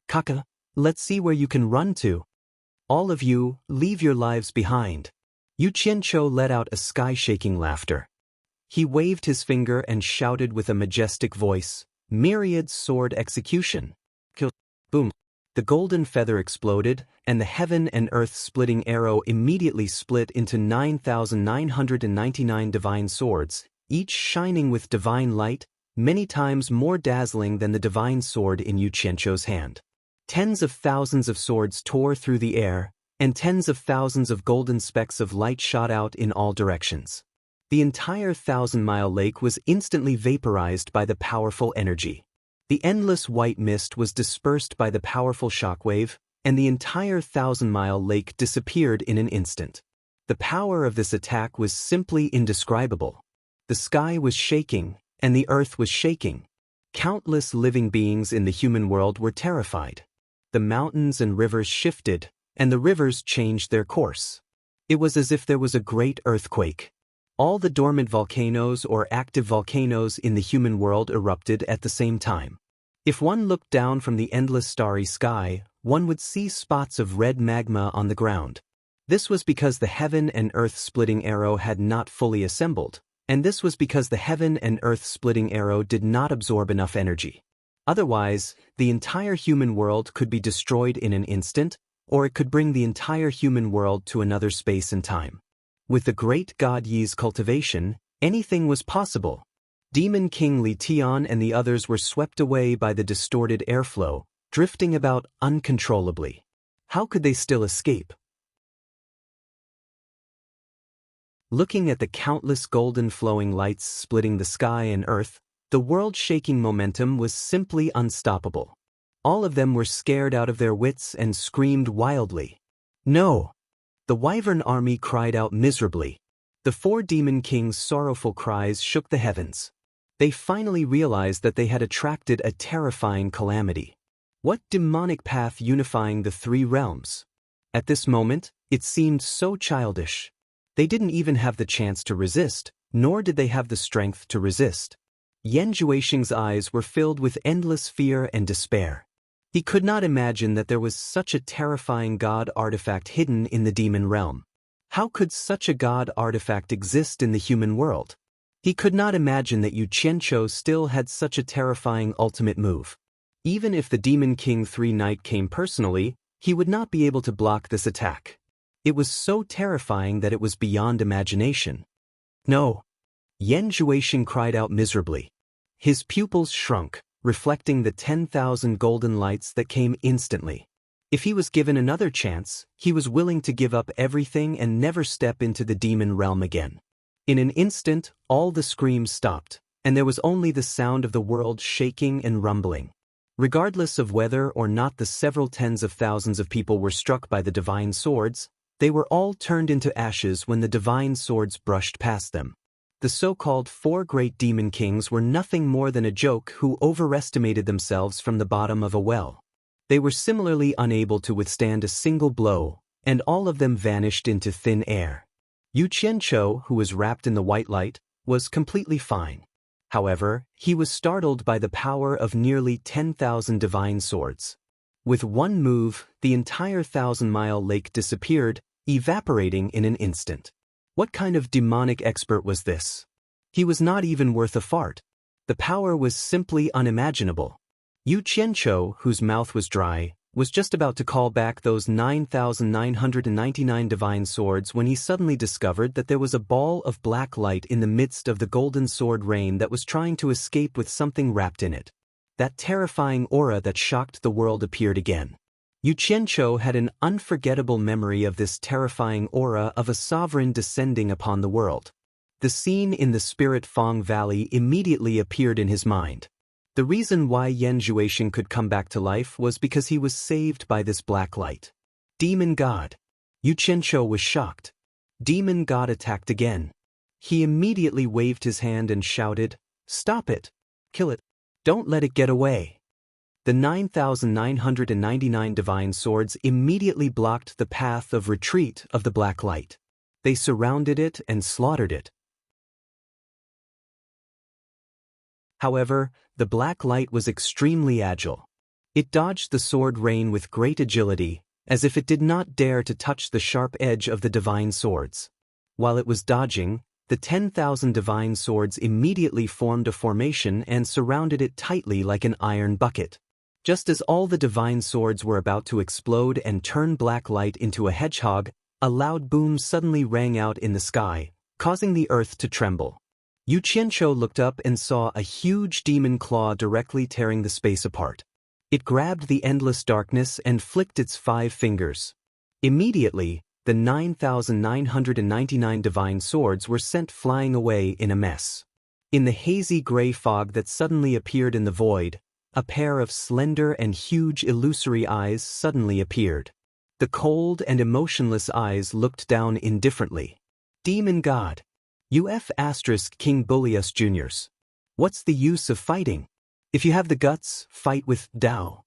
Kaka, let's see where you can run to. All of you, leave your lives behind. Yu Qianqiu let out a sky-shaking laughter. He waved his finger and shouted with a majestic voice, "Myriad sword execution!" Kill. Boom. The golden feather exploded, and the heaven and earth splitting arrow immediately split into 9,999 divine swords, each shining with divine light, many times more dazzling than the divine sword in Yu Qianqiu's hand. Tens of thousands of swords tore through the air, and tens of thousands of golden specks of light shot out in all directions. The entire 1,000-mile lake was instantly vaporized by the powerful energy. The endless white mist was dispersed by the powerful shockwave, and the entire 1,000-mile lake disappeared in an instant. The power of this attack was simply indescribable. The sky was shaking, and the earth was shaking. Countless living beings in the human world were terrified. The mountains and rivers shifted, and the rivers changed their course. It was as if there was a great earthquake. All the dormant volcanoes or active volcanoes in the human world erupted at the same time. If one looked down from the endless starry sky, one would see spots of red magma on the ground. This was because the heaven and earth splitting arrow had not fully assembled, and this was because the heaven and earth splitting arrow did not absorb enough energy. Otherwise, the entire human world could be destroyed in an instant, or it could bring the entire human world to another space and time. With the great god Yi's cultivation, anything was possible. Demon King Li Tian and the others were swept away by the distorted airflow, drifting about uncontrollably. How could they still escape? Looking at the countless golden flowing lights splitting the sky and earth, the world-shaking momentum was simply unstoppable. All of them were scared out of their wits and screamed wildly. No! The Wyvern army cried out miserably. The four demon kings' sorrowful cries shook the heavens. They finally realized that they had attracted a terrifying calamity. What demonic path unifying the three realms? At this moment, it seemed so childish. They didn't even have the chance to resist, nor did they have the strength to resist. Yan Juexing's eyes were filled with endless fear and despair. He could not imagine that there was such a terrifying god artifact hidden in the demon realm. How could such a god artifact exist in the human world? He could not imagine that Yu Qianqiu still had such a terrifying ultimate move. Even if the Demon King 3 Knight came personally, he would not be able to block this attack. It was so terrifying that it was beyond imagination. No! Yan Juexing cried out miserably. His pupils shrunk, reflecting the 10,000 golden lights that came instantly. If he was given another chance, he was willing to give up everything and never step into the demon realm again. In an instant, all the screams stopped, and there was only the sound of the world shaking and rumbling. Regardless of whether or not the several tens of thousands of people were struck by the divine swords, they were all turned into ashes when the divine swords brushed past them. The so-called four great demon kings were nothing more than a joke who overestimated themselves from the bottom of a well. They were similarly unable to withstand a single blow, and all of them vanished into thin air. Yu Qianqiu, who was wrapped in the white light, was completely fine. However, he was startled by the power of nearly 10,000 divine swords. With one move, the entire 1,000-mile lake disappeared, evaporating in an instant. What kind of demonic expert was this? He was not even worth a fart. The power was simply unimaginable. Yu Qianqiu, whose mouth was dry, was just about to call back those 9,999 divine swords when he suddenly discovered that there was a ball of black light in the midst of the golden sword rain that was trying to escape with something wrapped in it. That terrifying aura that shocked the world appeared again. Yu Qianqiu had an unforgettable memory of this terrifying aura of a sovereign descending upon the world. The scene in the Spirit Fong Valley immediately appeared in his mind. The reason why Yan Juexing could come back to life was because he was saved by this black light. Demon God. Yu Qianqiu was shocked. Demon God attacked again. He immediately waved his hand and shouted, "Stop it! Kill it! Don't let it get away!" The 9,999 divine swords immediately blocked the path of retreat of the black light. They surrounded it and slaughtered it. However, the black light was extremely agile. It dodged the sword rain with great agility, as if it did not dare to touch the sharp edge of the divine swords. While it was dodging, the 10,000 divine swords immediately formed a formation and surrounded it tightly like an iron bucket. Just as all the divine swords were about to explode and turn black light into a hedgehog, a loud boom suddenly rang out in the sky, causing the earth to tremble. Yu Qianqiu looked up and saw a huge demon claw directly tearing the space apart. It grabbed the endless darkness and flicked its 5 fingers. Immediately, the 9,999 divine swords were sent flying away in a mess. In the hazy gray fog that suddenly appeared in the void, a pair of slender and huge illusory eyes suddenly appeared. The cold and emotionless eyes looked down indifferently. Demon God. UF** King Bullius Jr.'s. What's the use of fighting? If you have the guts, fight with Dao.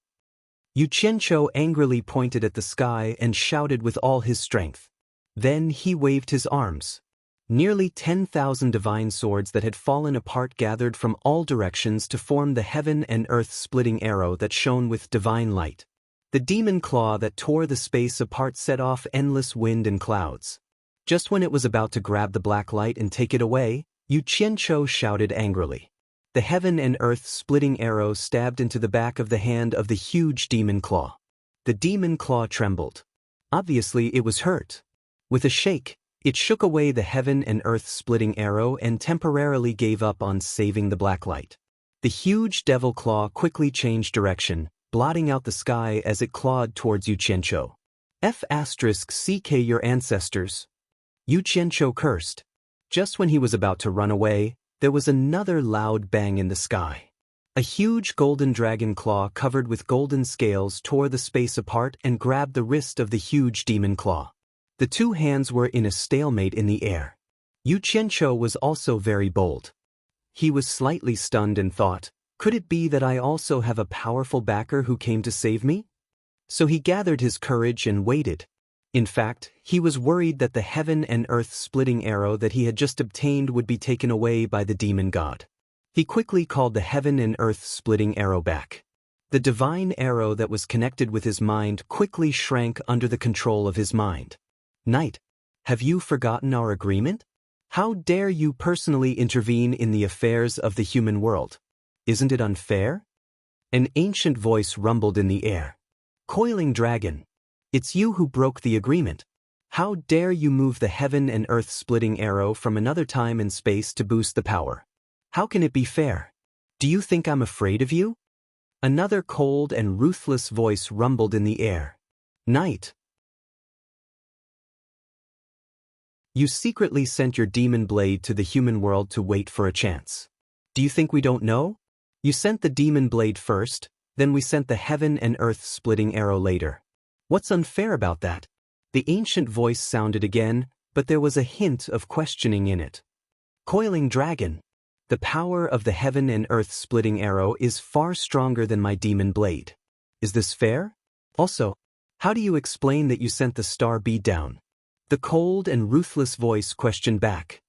Yu Qianqiu angrily pointed at the sky and shouted with all his strength. Then he waved his arms. Nearly 10,000 divine swords that had fallen apart gathered from all directions to form the heaven and earth splitting arrow that shone with divine light. The demon claw that tore the space apart set off endless wind and clouds. Just when it was about to grab the black light and take it away, Yu Qianqiu shouted angrily. The heaven and earth splitting arrow stabbed into the back of the hand of the huge demon claw. The demon claw trembled. Obviously it was hurt. With a shake, it shook away the heaven and earth splitting arrow and temporarily gave up on saving the black light. The huge devil claw quickly changed direction, blotting out the sky as it clawed towards Yu Qianqiu. F***ck your ancestors. Yu Qianqiu cursed. Just when he was about to run away, there was another loud bang in the sky. A huge golden dragon claw covered with golden scales tore the space apart and grabbed the wrist of the huge demon claw. The two hands were in a stalemate in the air. Yu Qianqiu was also very bold. He was slightly stunned and thought, could it be that I also have a powerful backer who came to save me? So he gathered his courage and waited. In fact, he was worried that the heaven and earth splitting arrow that he had just obtained would be taken away by the demon god. He quickly called the heaven and earth splitting arrow back. The divine arrow that was connected with his mind quickly shrank under the control of his mind. Knight, have you forgotten our agreement? How dare you personally intervene in the affairs of the human world? Isn't it unfair? An ancient voice rumbled in the air. Coiling dragon, it's you who broke the agreement. How dare you move the heaven and earth splitting arrow from another time and space to boost the power? How can it be fair? Do you think I'm afraid of you? Another cold and ruthless voice rumbled in the air. Knight, you secretly sent your demon blade to the human world to wait for a chance. Do you think we don't know? You sent the demon blade first, then we sent the heaven and earth splitting arrow later. What's unfair about that? The ancient voice sounded again, but there was a hint of questioning in it. Coiling dragon, the power of the heaven and earth splitting arrow is far stronger than my demon blade. Is this fair? Also, how do you explain that you sent the star bead down? The cold and ruthless voice questioned back.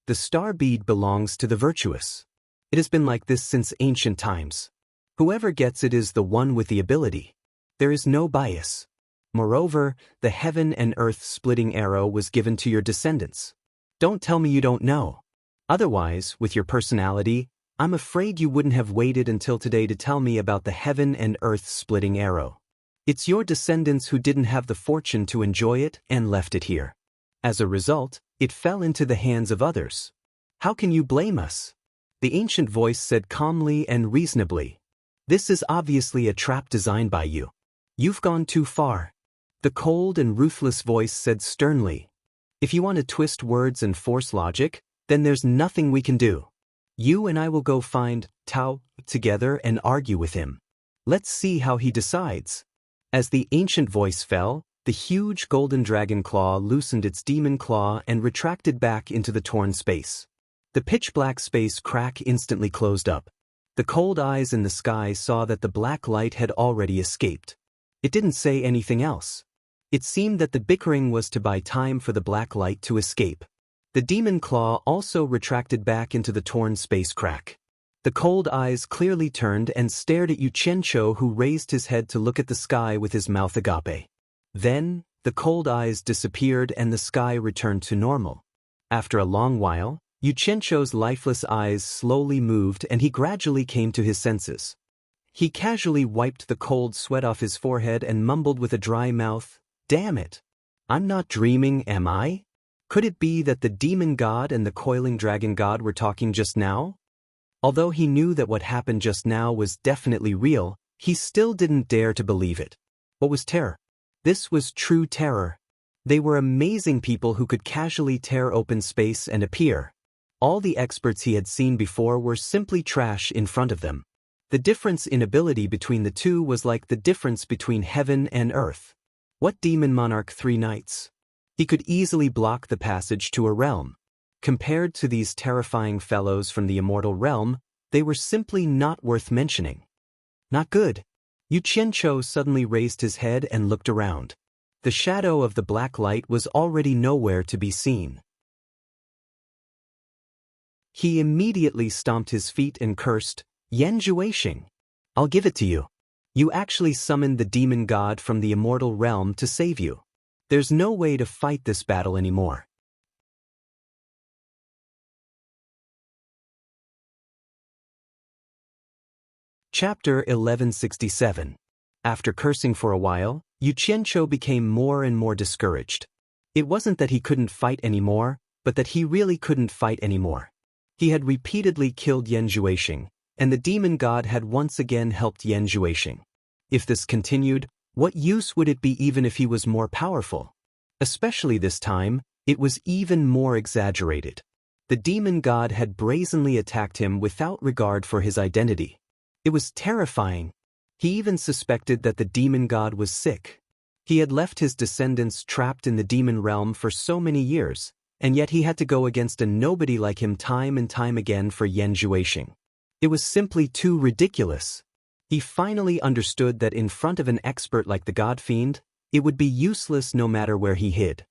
The star bead belongs to the virtuous. It has been like this since ancient times. Whoever gets it is the one with the ability. There is no bias. Moreover, the heaven and earth splitting arrow was given to your descendants. Don't tell me you don't know. Otherwise, with your personality, I'm afraid you wouldn't have waited until today to tell me about the heaven and earth splitting arrow. It's your descendants who didn't have the fortune to enjoy it and left it here. As a result, it fell into the hands of others. How can you blame us? The ancient voice said calmly and reasonably. This is obviously a trap designed by you. You've gone too far. The cold and ruthless voice said sternly. If you want to twist words and force logic, then there's nothing we can do. You and I will go find Tao together and argue with him. Let's see how he decides. As the ancient voice fell, the huge golden dragon claw loosened its demon claw and retracted back into the torn space. The pitch-black space crack instantly closed up. The cold eyes in the sky saw that the black light had already escaped. It didn't say anything else. It seemed that the bickering was to buy time for the black light to escape. The demon claw also retracted back into the torn space crack. The cold eyes clearly turned and stared at Yu Qianqiu, who raised his head to look at the sky with his mouth agape. Then, the cold eyes disappeared and the sky returned to normal. After a long while, Yu Qianqiu's lifeless eyes slowly moved and he gradually came to his senses. He casually wiped the cold sweat off his forehead and mumbled with a dry mouth, "Damn it! I'm not dreaming, am I? Could it be that the demon god and the coiling dragon god were talking just now?" Although he knew that what happened just now was definitely real, he still didn't dare to believe it. What was terror? This was true terror. They were amazing people who could casually tear open space and appear. All the experts he had seen before were simply trash in front of them. The difference in ability between the two was like the difference between heaven and earth. What demon monarch 3 knights? He could easily block the passage to a realm. Compared to these terrifying fellows from the immortal realm, they were simply not worth mentioning. Not good. Yu Qianqiu suddenly raised his head and looked around. The shadow of the black light was already nowhere to be seen. He immediately stomped his feet and cursed, "Yan Zhuixing! I'll give it to you. You actually summoned the demon god from the immortal realm to save you. There's no way to fight this battle anymore." Chapter 1167. After cursing for a while, Yu Qianqiu became more and more discouraged. It wasn't that he couldn't fight anymore, but that he really couldn't fight anymore. He had repeatedly killed Yan Zhuixing, and the demon god had once again helped Yan Zhuixing. If this continued, what use would it be even if he was more powerful? Especially this time, it was even more exaggerated. The demon god had brazenly attacked him without regard for his identity. It was terrifying. He even suspected that the demon god was sick. He had left his descendants trapped in the demon realm for so many years, and yet he had to go against a nobody like him time and time again for Yan Zhuixing. It was simply too ridiculous. He finally understood that in front of an expert like the God Fiend, it would be useless no matter where he hid.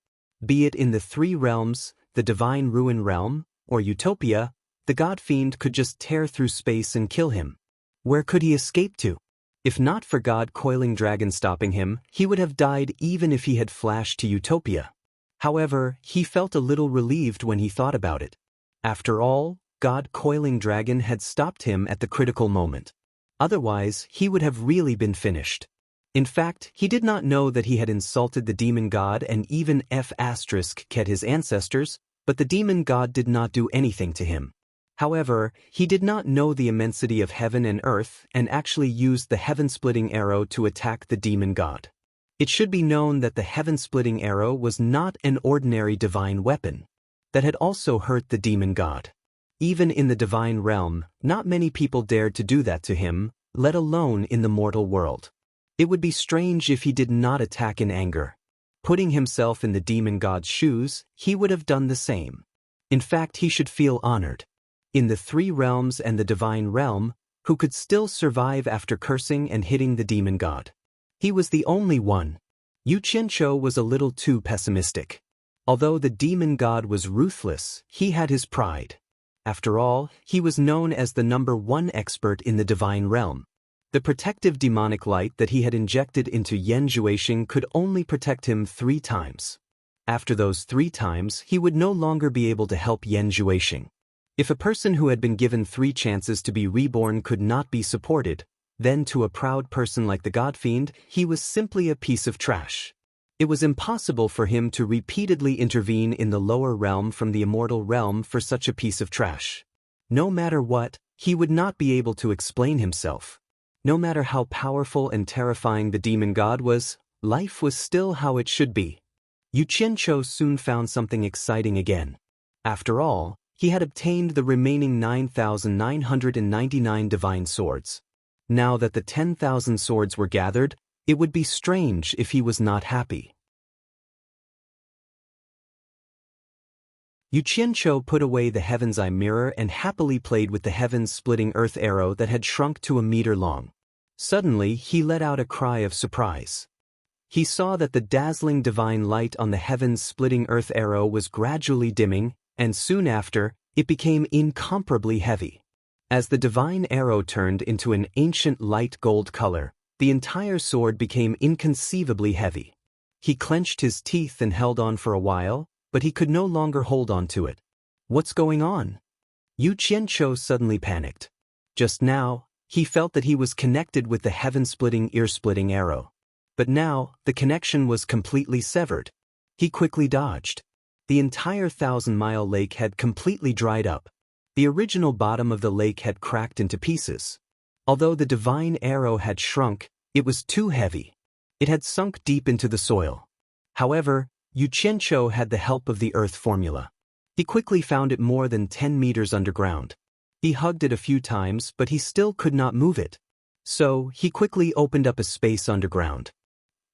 Be it in the three realms, the Divine Ruin Realm, or Utopia, the God Fiend could just tear through space and kill him. Where could he escape to? If not for God Coiling Dragon stopping him, he would have died even if he had flashed to Utopia. However, he felt a little relieved when he thought about it. After all, God Coiling Dragon had stopped him at the critical moment. Otherwise, he would have really been finished. In fact, he did not know that he had insulted the demon god and even F***ed his ancestors, but the demon god did not do anything to him. However, he did not know the immensity of heaven and earth and actually used the heaven-splitting arrow to attack the demon god. It should be known that the heaven-splitting arrow was not an ordinary divine weapon. That had also hurt the demon god. Even in the divine realm, not many people dared to do that to him, let alone in the mortal world. It would be strange if he did not attack in anger. Putting himself in the demon god's shoes, he would have done the same. In fact, he should feel honored. In the three realms and the divine realm, who could still survive after cursing and hitting the demon god? He was the only one. Yu Qianqiu was a little too pessimistic. Although the demon god was ruthless, he had his pride. After all, he was known as the #1 expert in the divine realm. The protective demonic light that he had injected into Yan Zhuixing could only protect him 3 times. After those 3 times, he would no longer be able to help Yan Zhuixing. If a person who had been given 3 chances to be reborn could not be supported, then to a proud person like the God Fiend, he was simply a piece of trash. It was impossible for him to repeatedly intervene in the lower realm from the immortal realm for such a piece of trash. No matter what, he would not be able to explain himself. No matter how powerful and terrifying the demon god was, life was still how it should be. Yu Qianqiu soon found something exciting again. After all, he had obtained the remaining 9,999 divine swords. Now that the 10,000 swords were gathered, it would be strange if he was not happy. Yu Qianqiu put away the Heaven's Eye mirror and happily played with the heavens-splitting earth arrow that had shrunk to a meter long. Suddenly, he let out a cry of surprise. He saw that the dazzling divine light on the heavens-splitting earth arrow was gradually dimming, and soon after, it became incomparably heavy. As the divine arrow turned into an ancient light gold color, the entire sword became inconceivably heavy. He clenched his teeth and held on for a while, but he could no longer hold on to it. What's going on? Yu Qianqiu suddenly panicked. Just now, he felt that he was connected with the heaven-splitting ear-splitting arrow. But now, the connection was completely severed. He quickly dodged. The entire 1,000-mile lake had completely dried up. The original bottom of the lake had cracked into pieces. Although the divine arrow had shrunk, it was too heavy. It had sunk deep into the soil. However, Yu Qianqiu had the help of the earth formula. He quickly found it more than 10 meters underground. He hugged it a few times, but he still could not move it. So, he quickly opened up a space underground.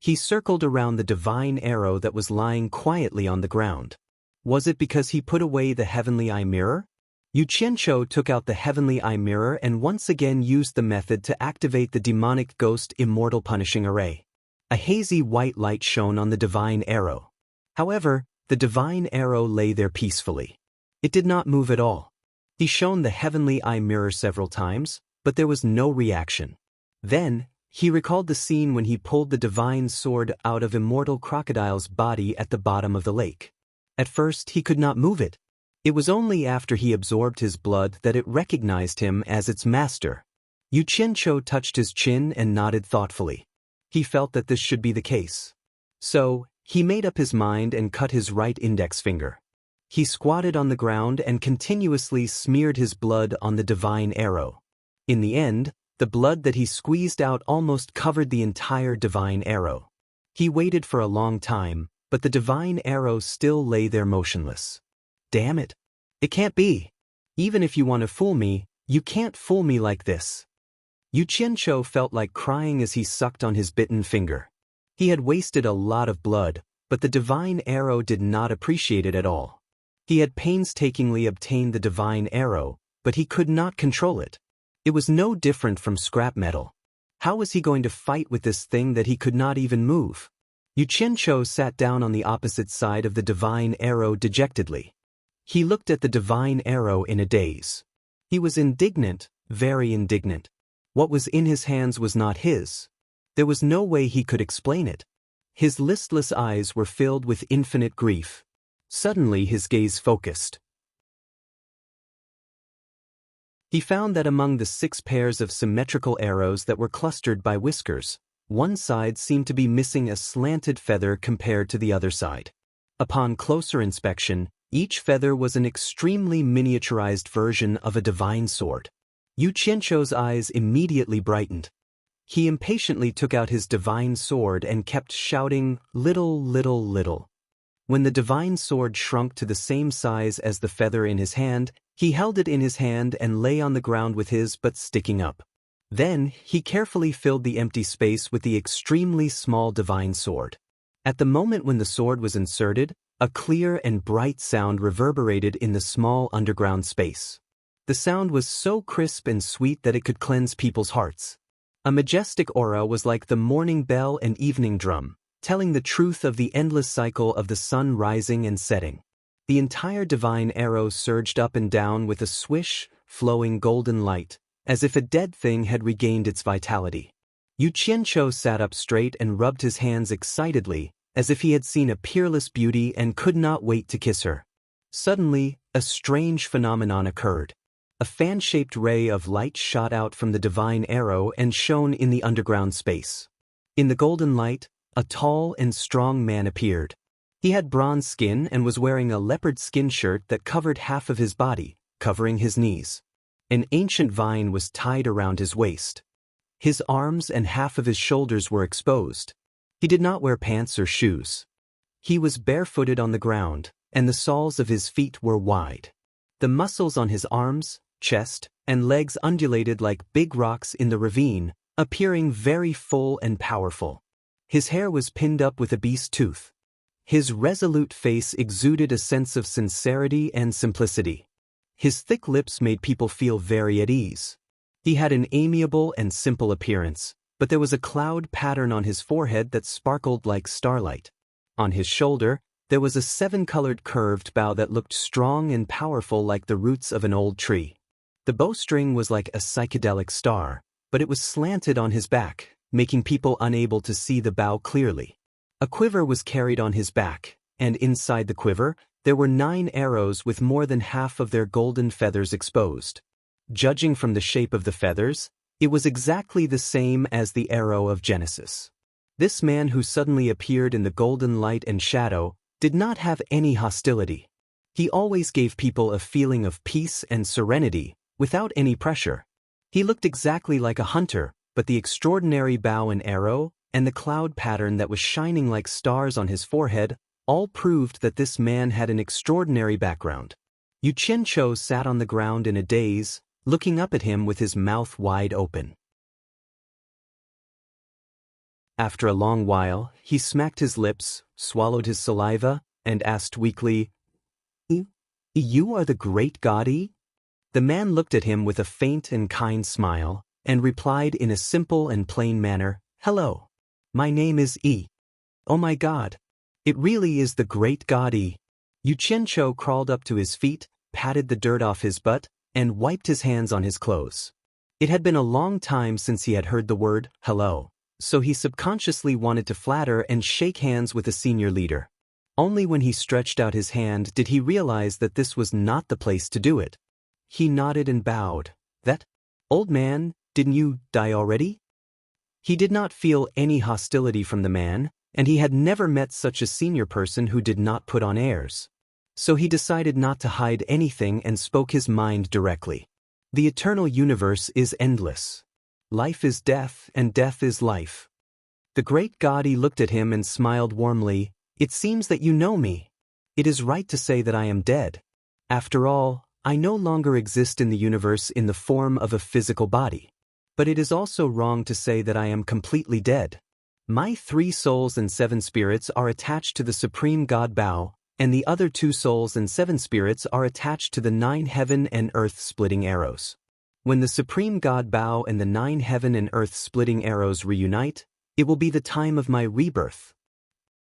He circled around the divine arrow that was lying quietly on the ground. Was it because he put away the heavenly eye mirror? Yu Qianqiu took out the heavenly eye mirror and once again used the method to activate the demonic ghost immortal punishing array. A hazy white light shone on the divine arrow. However, the divine arrow lay there peacefully. It did not move at all. He shone the heavenly eye mirror several times, but there was no reaction. Then, he recalled the scene when he pulled the divine sword out of immortal crocodile's body at the bottom of the lake. At first, he could not move it. It was only after he absorbed his blood that it recognized him as its master. Yu Qianqiu touched his chin and nodded thoughtfully. He felt that this should be the case. So, he made up his mind and cut his right index finger. He squatted on the ground and continuously smeared his blood on the divine arrow. In the end, the blood that he squeezed out almost covered the entire divine arrow. He waited for a long time, but the divine arrow still lay there motionless. Damn it! It can't be! Even if you want to fool me, you can't fool me like this. Yu Qianqiu felt like crying as he sucked on his bitten finger. He had wasted a lot of blood, but the divine arrow did not appreciate it at all. He had painstakingly obtained the divine arrow, but he could not control it. It was no different from scrap metal. How was he going to fight with this thing that he could not even move? Yu Qianqiu sat down on the opposite side of the divine arrow dejectedly. He looked at the divine arrow in a daze. He was indignant, very indignant. What was in his hands was not his. There was no way he could explain it. His listless eyes were filled with infinite grief. Suddenly his gaze focused. He found that among the 6 pairs of symmetrical arrows that were clustered by whiskers, one side seemed to be missing a slanted feather compared to the other side. Upon closer inspection, each feather was an extremely miniaturized version of a divine sword. Yu Qianqiu's eyes immediately brightened. He impatiently took out his divine sword and kept shouting, "Little, little, little." When the divine sword shrunk to the same size as the feather in his hand, he held it in his hand and lay on the ground with his butt sticking up. Then, he carefully filled the empty space with the extremely small divine sword. At the moment when the sword was inserted, a clear and bright sound reverberated in the small underground space. The sound was so crisp and sweet that it could cleanse people's hearts. A majestic aura was like the morning bell and evening drum, telling the truth of the endless cycle of the sun rising and setting. The entire divine arrow surged up and down with a swish, flowing golden light, as if a dead thing had regained its vitality. Yu Qianqiu sat up straight and rubbed his hands excitedly, as if he had seen a peerless beauty and could not wait to kiss her. Suddenly, a strange phenomenon occurred. A fan-shaped ray of light shot out from the divine arrow and shone in the underground space. In the golden light, a tall and strong man appeared. He had bronze skin and was wearing a leopard skin shirt that covered half of his body, covering his knees. An ancient vine was tied around his waist. His arms and half of his shoulders were exposed. He did not wear pants or shoes. He was barefooted on the ground, and the soles of his feet were wide. The muscles on his arms, chest, and legs undulated like big rocks in the ravine, appearing very full and powerful. His hair was pinned up with a beast's tooth. His resolute face exuded a sense of sincerity and simplicity. His thick lips made people feel very at ease. He had an amiable and simple appearance, but there was a cloud pattern on his forehead that sparkled like starlight. On his shoulder, there was a 7-colored curved bow that looked strong and powerful like the roots of an old tree. The bowstring was like a psychedelic star, but it was slanted on his back, making people unable to see the bow clearly. A quiver was carried on his back, and inside the quiver, there were 9 arrows with more than half of their golden feathers exposed. Judging from the shape of the feathers, it was exactly the same as the arrow of Genesis. This man who suddenly appeared in the golden light and shadow did not have any hostility. He always gave people a feeling of peace and serenity, without any pressure. He looked exactly like a hunter, but the extraordinary bow and arrow, and the cloud pattern that was shining like stars on his forehead, all proved that this man had an extraordinary background. Yu Qianqiu sat on the ground in a daze, looking up at him with his mouth wide open. After a long while, he smacked his lips, swallowed his saliva, and asked weakly, "You are the great Gaudi?" The man looked at him with a faint and kind smile, and replied in a simple and plain manner, "Hello. My name is E. Oh my God. It really is the great God E." Yu Qianqiu crawled up to his feet, patted the dirt off his butt, and wiped his hands on his clothes. It had been a long time since he had heard the word, hello, so he subconsciously wanted to flatter and shake hands with a senior leader. Only when he stretched out his hand did he realize that this was not the place to do it. He nodded and bowed. "That? Old man, didn't you die already?" He did not feel any hostility from the man, and he had never met such a senior person who did not put on airs. So he decided not to hide anything and spoke his mind directly. The eternal universe is endless. Life is death, and death is life. The great God looked at him and smiled warmly. "It seems that you know me. It is right to say that I am dead. After all, I no longer exist in the universe in the form of a physical body. But it is also wrong to say that I am completely dead. My 3 souls and 7 spirits are attached to the Supreme God Bao, and the other 2 souls and 7 spirits are attached to the 9 heaven and earth splitting arrows. When the Supreme God Bao and the 9 heaven and earth splitting arrows reunite, it will be the time of my rebirth."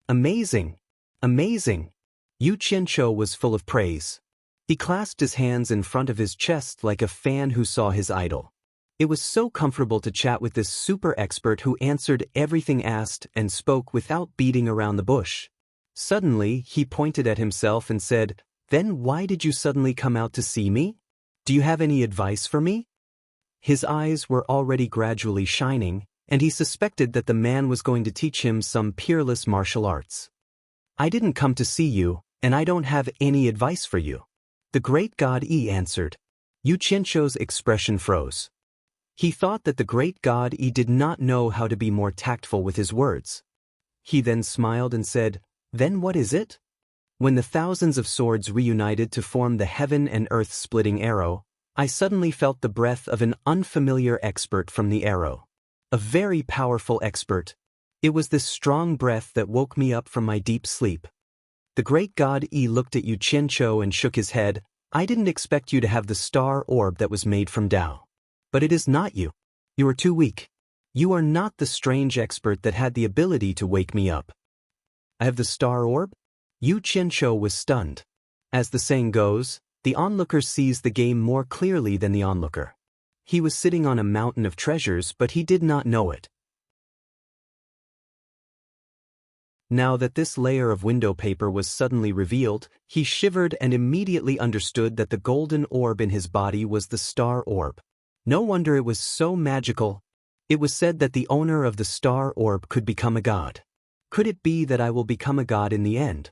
Amazing! Amazing! Yu Qianqiu was full of praise. He clasped his hands in front of his chest like a fan who saw his idol. It was so comfortable to chat with this super expert who answered everything asked and spoke without beating around the bush. Suddenly, he pointed at himself and said, "Then why did you suddenly come out to see me? Do you have any advice for me?" His eyes were already gradually shining, and he suspected that the man was going to teach him some peerless martial arts. "I didn't come to see you, and I don't have any advice for you," the great God answered. Yu Qianqiu's expression froze. He thought that the great God did not know how to be more tactful with his words. He then smiled and said, "Then what is it?" When the thousands of swords reunited to form the heaven and earth splitting arrow, I suddenly felt the breath of an unfamiliar expert from the arrow. A very powerful expert. It was this strong breath that woke me up from my deep sleep. The great God looked at Yu Qianqiu and shook his head. "I didn't expect you to have the star orb that was made from Tao. But it is not you. You are too weak. You are not the strange expert that had the ability to wake me up." "I have the star orb?" Yu Qianqiu was stunned. As the saying goes, the onlooker sees the game more clearly than the onlooker. He was sitting on a mountain of treasures, but he did not know it. Now that this layer of window paper was suddenly revealed, he shivered and immediately understood that the golden orb in his body was the star orb. No wonder it was so magical. It was said that the owner of the star orb could become a god. Could it be that I will become a god in the end?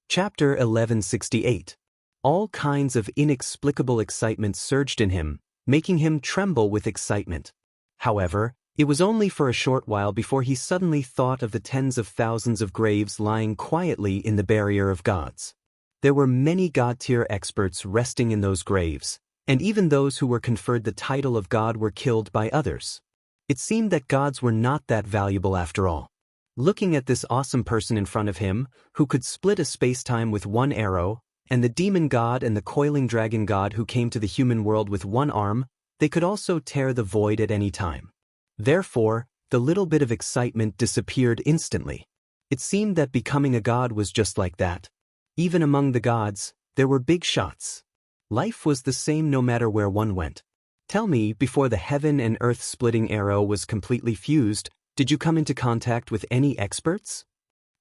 Chapter 1168. All kinds of inexplicable excitement surged in him, making him tremble with excitement. However, it was only for a short while before he suddenly thought of the tens of thousands of graves lying quietly in the barrier of gods. There were many god-tier experts resting in those graves, and even those who were conferred the title of god were killed by others. It seemed that gods were not that valuable after all. Looking at this awesome person in front of him, who could split a space-time with one arrow, and the demon god and the coiling dragon god who came to the human world with one arm, they could also tear the void at any time. Therefore, the little bit of excitement disappeared instantly. It seemed that becoming a god was just like that. Even among the gods, there were big shots. Life was the same no matter where one went. "Tell me, before the heaven and earth splitting arrow was completely fused, did you come into contact with any experts?"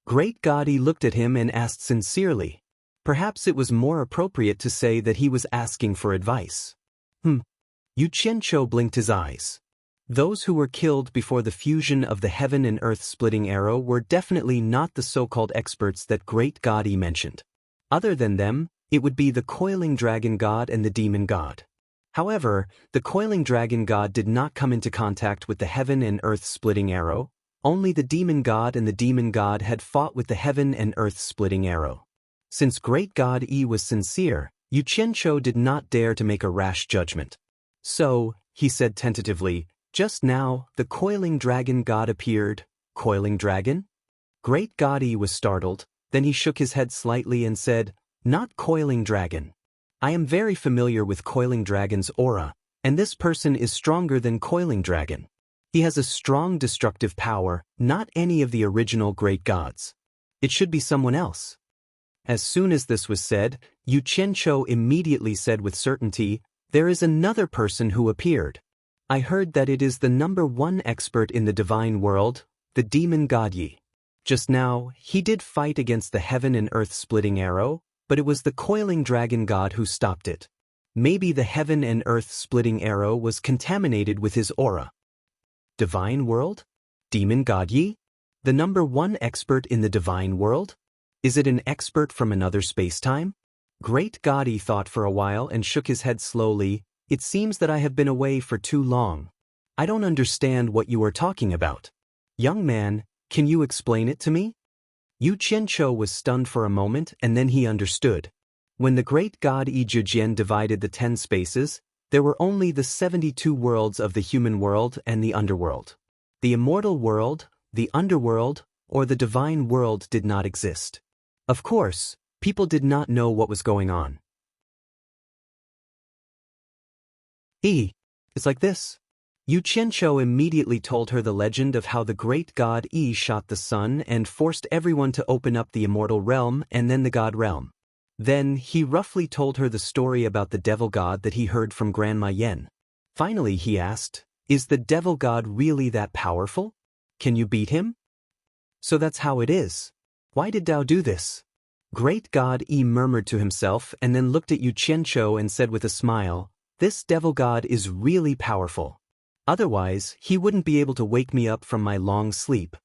Great God looked at him and asked sincerely. Perhaps it was more appropriate to say that he was asking for advice. Yu Qianqiu blinked his eyes. Those who were killed before the fusion of the heaven and earth splitting arrow were definitely not the so-called experts that great God mentioned. Other than them, it would be the coiling dragon god and the demon god. However, the coiling dragon god did not come into contact with the heaven and earth splitting arrow. Only the demon god and the demon god had fought with the heaven and earth splitting arrow. Since great God was sincere, Yu Qianqiu did not dare to make a rash judgment. "So," he said tentatively, "just now, the coiling dragon god appeared." "Coiling dragon?" Great God Yi was startled, then he shook his head slightly and said, "Not Coiling Dragon. I am very familiar with Coiling Dragon's aura, and this person is stronger than Coiling Dragon. He has a strong destructive power, not any of the original great gods. It should be someone else." As soon as this was said, Yu Qianqiu immediately said with certainty, "There is another person who appeared. I heard that it is the #1 expert in the divine world, the demon god Yi. Just now, he did fight against the heaven and earth splitting arrow, but it was the coiling dragon god who stopped it. Maybe the heaven and earth splitting arrow was contaminated with his aura." Divine world? Demon god Yi? The #1 expert in the divine world? Is it an expert from another space-time? Great God Yi thought for a while and shook his head slowly. "It seems that I have been away for too long. I don't understand what you are talking about. Young man, can you explain it to me?" Yu Qianqiu was stunned for a moment and then he understood. When the great god Yi Zhijian divided the 10 spaces, there were only the 72 worlds of the human world and the underworld. The immortal world, the underworld, or the divine world did not exist. Of course, people did not know what was going on. It's like this. Yu Qianqiu immediately told her the legend of how the great god Yi shot the sun and forced everyone to open up the immortal realm and then the god realm. Then he roughly told her the story about the devil god that he heard from Grandma Yen. Finally he asked, "Is the devil god really that powerful? Can you beat him?" "So that's how it is. Why did Dao do this?" Great God Yi murmured to himself and then looked at Yu Qianqiu and said with a smile, "This devil god is really powerful. Otherwise, he wouldn't be able to wake me up from my long sleep."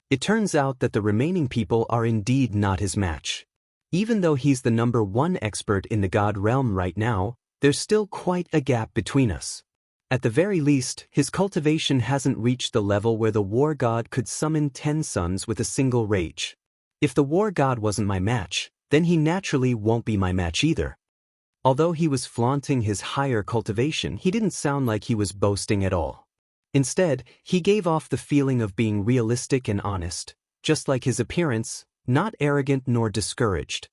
It turns out that the remaining people are indeed not his match. Even though he's the #1 expert in the god realm right now, there's still quite a gap between us. At the very least, his cultivation hasn't reached the level where the war god could summon 10 suns with a single rage. If the war god wasn't my match, then he naturally won't be my match either. Although he was flaunting his higher cultivation, he didn't sound like he was boasting at all. Instead, he gave off the feeling of being realistic and honest, just like his appearance, not arrogant nor discouraged.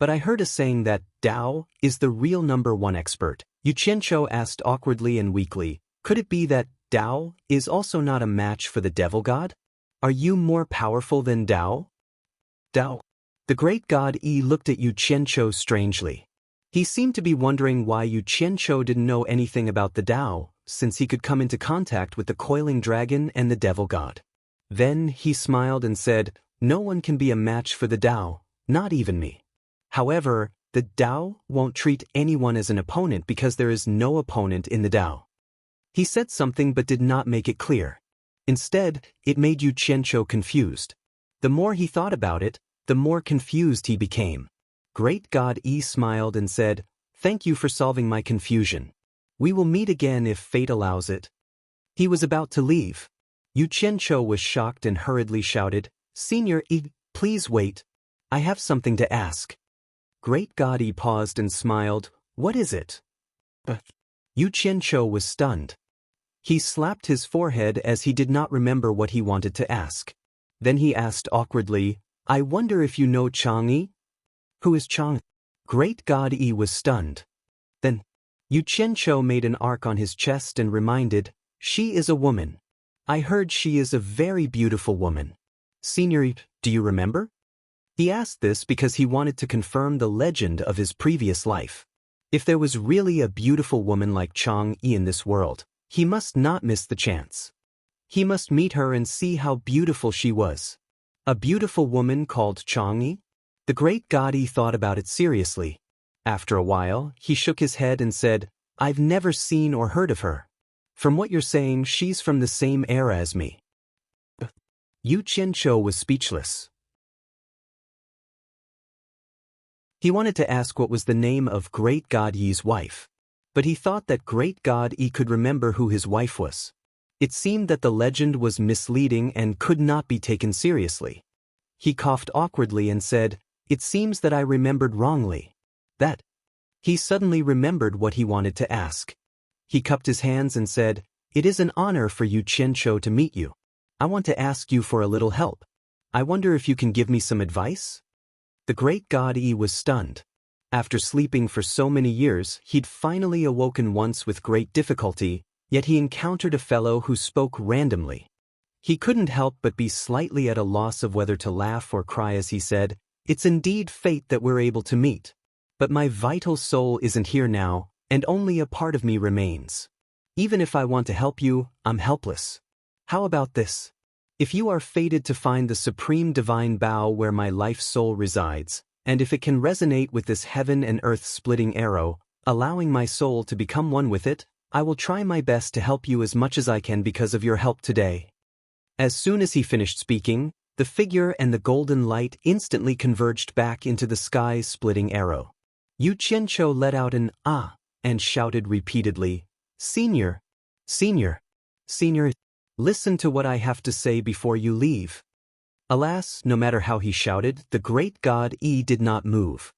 "But I heard a saying that Dao is the real #1 expert." Yu Qianqiu asked awkwardly and weakly, "Could it be that Dao is also not a match for the devil god? Are you more powerful than Dao?" Dao. The great god Yi looked at Yu Qianqiu strangely. He seemed to be wondering why Yu Qianqiu didn't know anything about the Dao, since he could come into contact with the coiling dragon and the devil god. Then he smiled and said, "No one can be a match for the Dao, not even me. However, the Dao won't treat anyone as an opponent because there is no opponent in the Dao." He said something but did not make it clear. Instead, it made Yu Qianqiu confused. The more he thought about it, the more confused he became. Great God Yi smiled and said, "Thank you for solving my confusion. We will meet again if fate allows it." He was about to leave. Yu Qianqiu was shocked and hurriedly shouted, "Senior Yi, please wait. I have something to ask." Great God Yi paused and smiled. "What is it?" Yu Qianqiu was stunned. He slapped his forehead as he did not remember what he wanted to ask. Then he asked awkwardly, "I wonder if you know Chang'e?" "Who is Chang?" Great God Yi was stunned. Then, Yu Qianqiu made an arc on his chest and reminded, "She is a woman. I heard she is a very beautiful woman. Senior, do you remember?" He asked this because he wanted to confirm the legend of his previous life. If there was really a beautiful woman like Chang'e in this world, he must not miss the chance. He must meet her and see how beautiful she was. A beautiful woman called Chang'e? The great god Yi thought about it seriously. After a while, he shook his head and said, "I've never seen or heard of her. From what you're saying, she's from the same era as me." Yu Qianqiu was speechless. He wanted to ask what was the name of Great God Yi's wife, but he thought that Great God Yi could remember who his wife was. It seemed that the legend was misleading and could not be taken seriously. He coughed awkwardly and said, "It seems that I remembered wrongly." That. He suddenly remembered what he wanted to ask. He cupped his hands and said, "It is an honor for Yu Qianqiu to meet you. I want to ask you for a little help. I wonder if you can give me some advice? The great god E was stunned. After sleeping for so many years, he'd finally awoken once with great difficulty, yet he encountered a fellow who spoke randomly. He couldn't help but be slightly at a loss of whether to laugh or cry as he said, "It's indeed fate that we're able to meet. But my vital soul isn't here now, and only a part of me remains. Even if I want to help you, I'm helpless. How about this? If you are fated to find the supreme divine bow where my life soul resides, and if it can resonate with this heaven and earth splitting arrow, allowing my soul to become one with it, I will try my best to help you as much as I can because of your help today." As soon as he finished speaking, the figure and the golden light instantly converged back into the sky's splitting arrow. Yu Qianqiu let out an "ah" and shouted repeatedly, "Senior, Senior, Senior, listen to what I have to say before you leave." Alas, no matter how he shouted, the great god E did not move.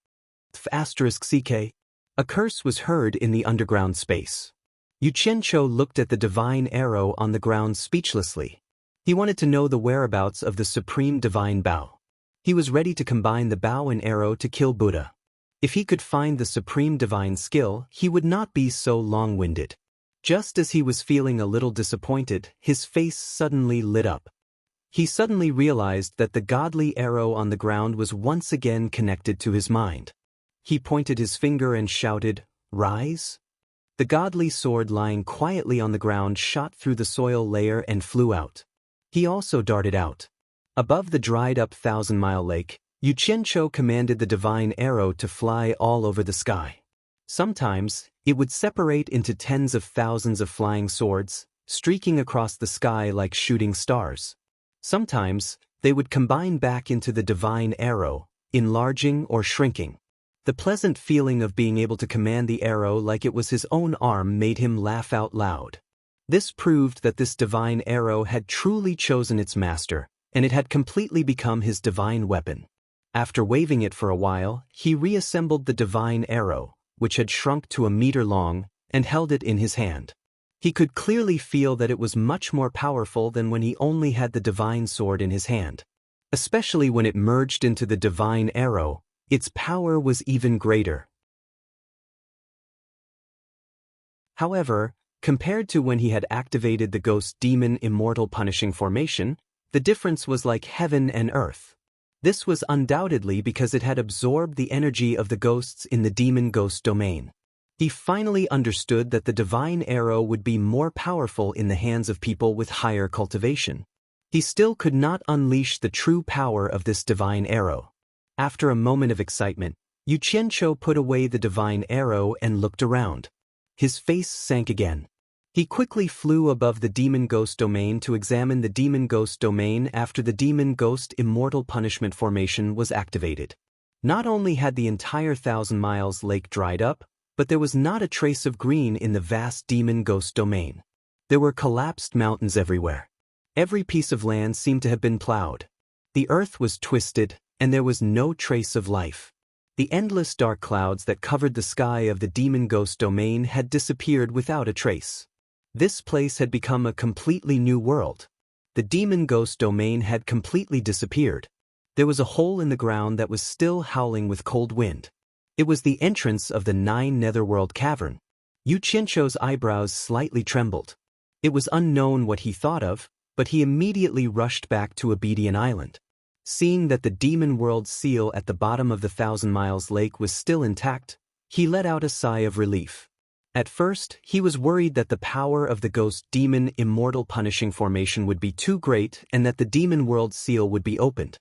*CK. A curse was heard in the underground space. Yu Qianqiu looked at the divine arrow on the ground speechlessly. He wanted to know the whereabouts of the supreme divine bow. He was ready to combine the bow and arrow to kill Buddha. If he could find the supreme divine skill, he would not be so long-winded. Just as he was feeling a little disappointed, his face suddenly lit up. He suddenly realized that the godly arrow on the ground was once again connected to his mind. He pointed his finger and shouted, "Rise!" The godly sword lying quietly on the ground shot through the soil layer and flew out. He also darted out. Above the dried-up 1,000-mile lake, Yu Qianqiu commanded the divine arrow to fly all over the sky. Sometimes, it would separate into tens of thousands of flying swords, streaking across the sky like shooting stars. Sometimes, they would combine back into the divine arrow, enlarging or shrinking. The pleasant feeling of being able to command the arrow like it was his own arm made him laugh out loud. This proved that this divine arrow had truly chosen its master, and it had completely become his divine weapon. After waving it for a while, he reassembled the divine arrow, which had shrunk to a meter long, and held it in his hand. He could clearly feel that it was much more powerful than when he only had the divine sword in his hand. Especially when it merged into the divine arrow, its power was even greater. However, compared to when he had activated the ghost demon immortal punishing formation, the difference was like heaven and earth. This was undoubtedly because it had absorbed the energy of the ghosts in the demon ghost domain. He finally understood that the divine arrow would be more powerful in the hands of people with higher cultivation. He still could not unleash the true power of this divine arrow. After a moment of excitement, Yu Qianqiu put away the divine arrow and looked around. His face sank again. He quickly flew above the demon ghost domain to examine the demon ghost domain after the demon ghost immortal punishment formation was activated. Not only had the entire 1,000 miles lake dried up, but there was not a trace of green in the vast demon ghost domain. There were collapsed mountains everywhere. Every piece of land seemed to have been plowed. The earth was twisted, and there was no trace of life. The endless dark clouds that covered the sky of the demon ghost domain had disappeared without a trace. This place had become a completely new world. The demon ghost domain had completely disappeared. There was a hole in the ground that was still howling with cold wind. It was the entrance of the 9 netherworld cavern. Yu Qianqiu's eyebrows slightly trembled. It was unknown what he thought of, but he immediately rushed back to Obedient Island. Seeing that the demon world seal at the bottom of the 1,000 miles lake was still intact, he let out a sigh of relief. At first, he was worried that the power of the ghost demon immortal punishing formation would be too great and that the demon world seal would be opened.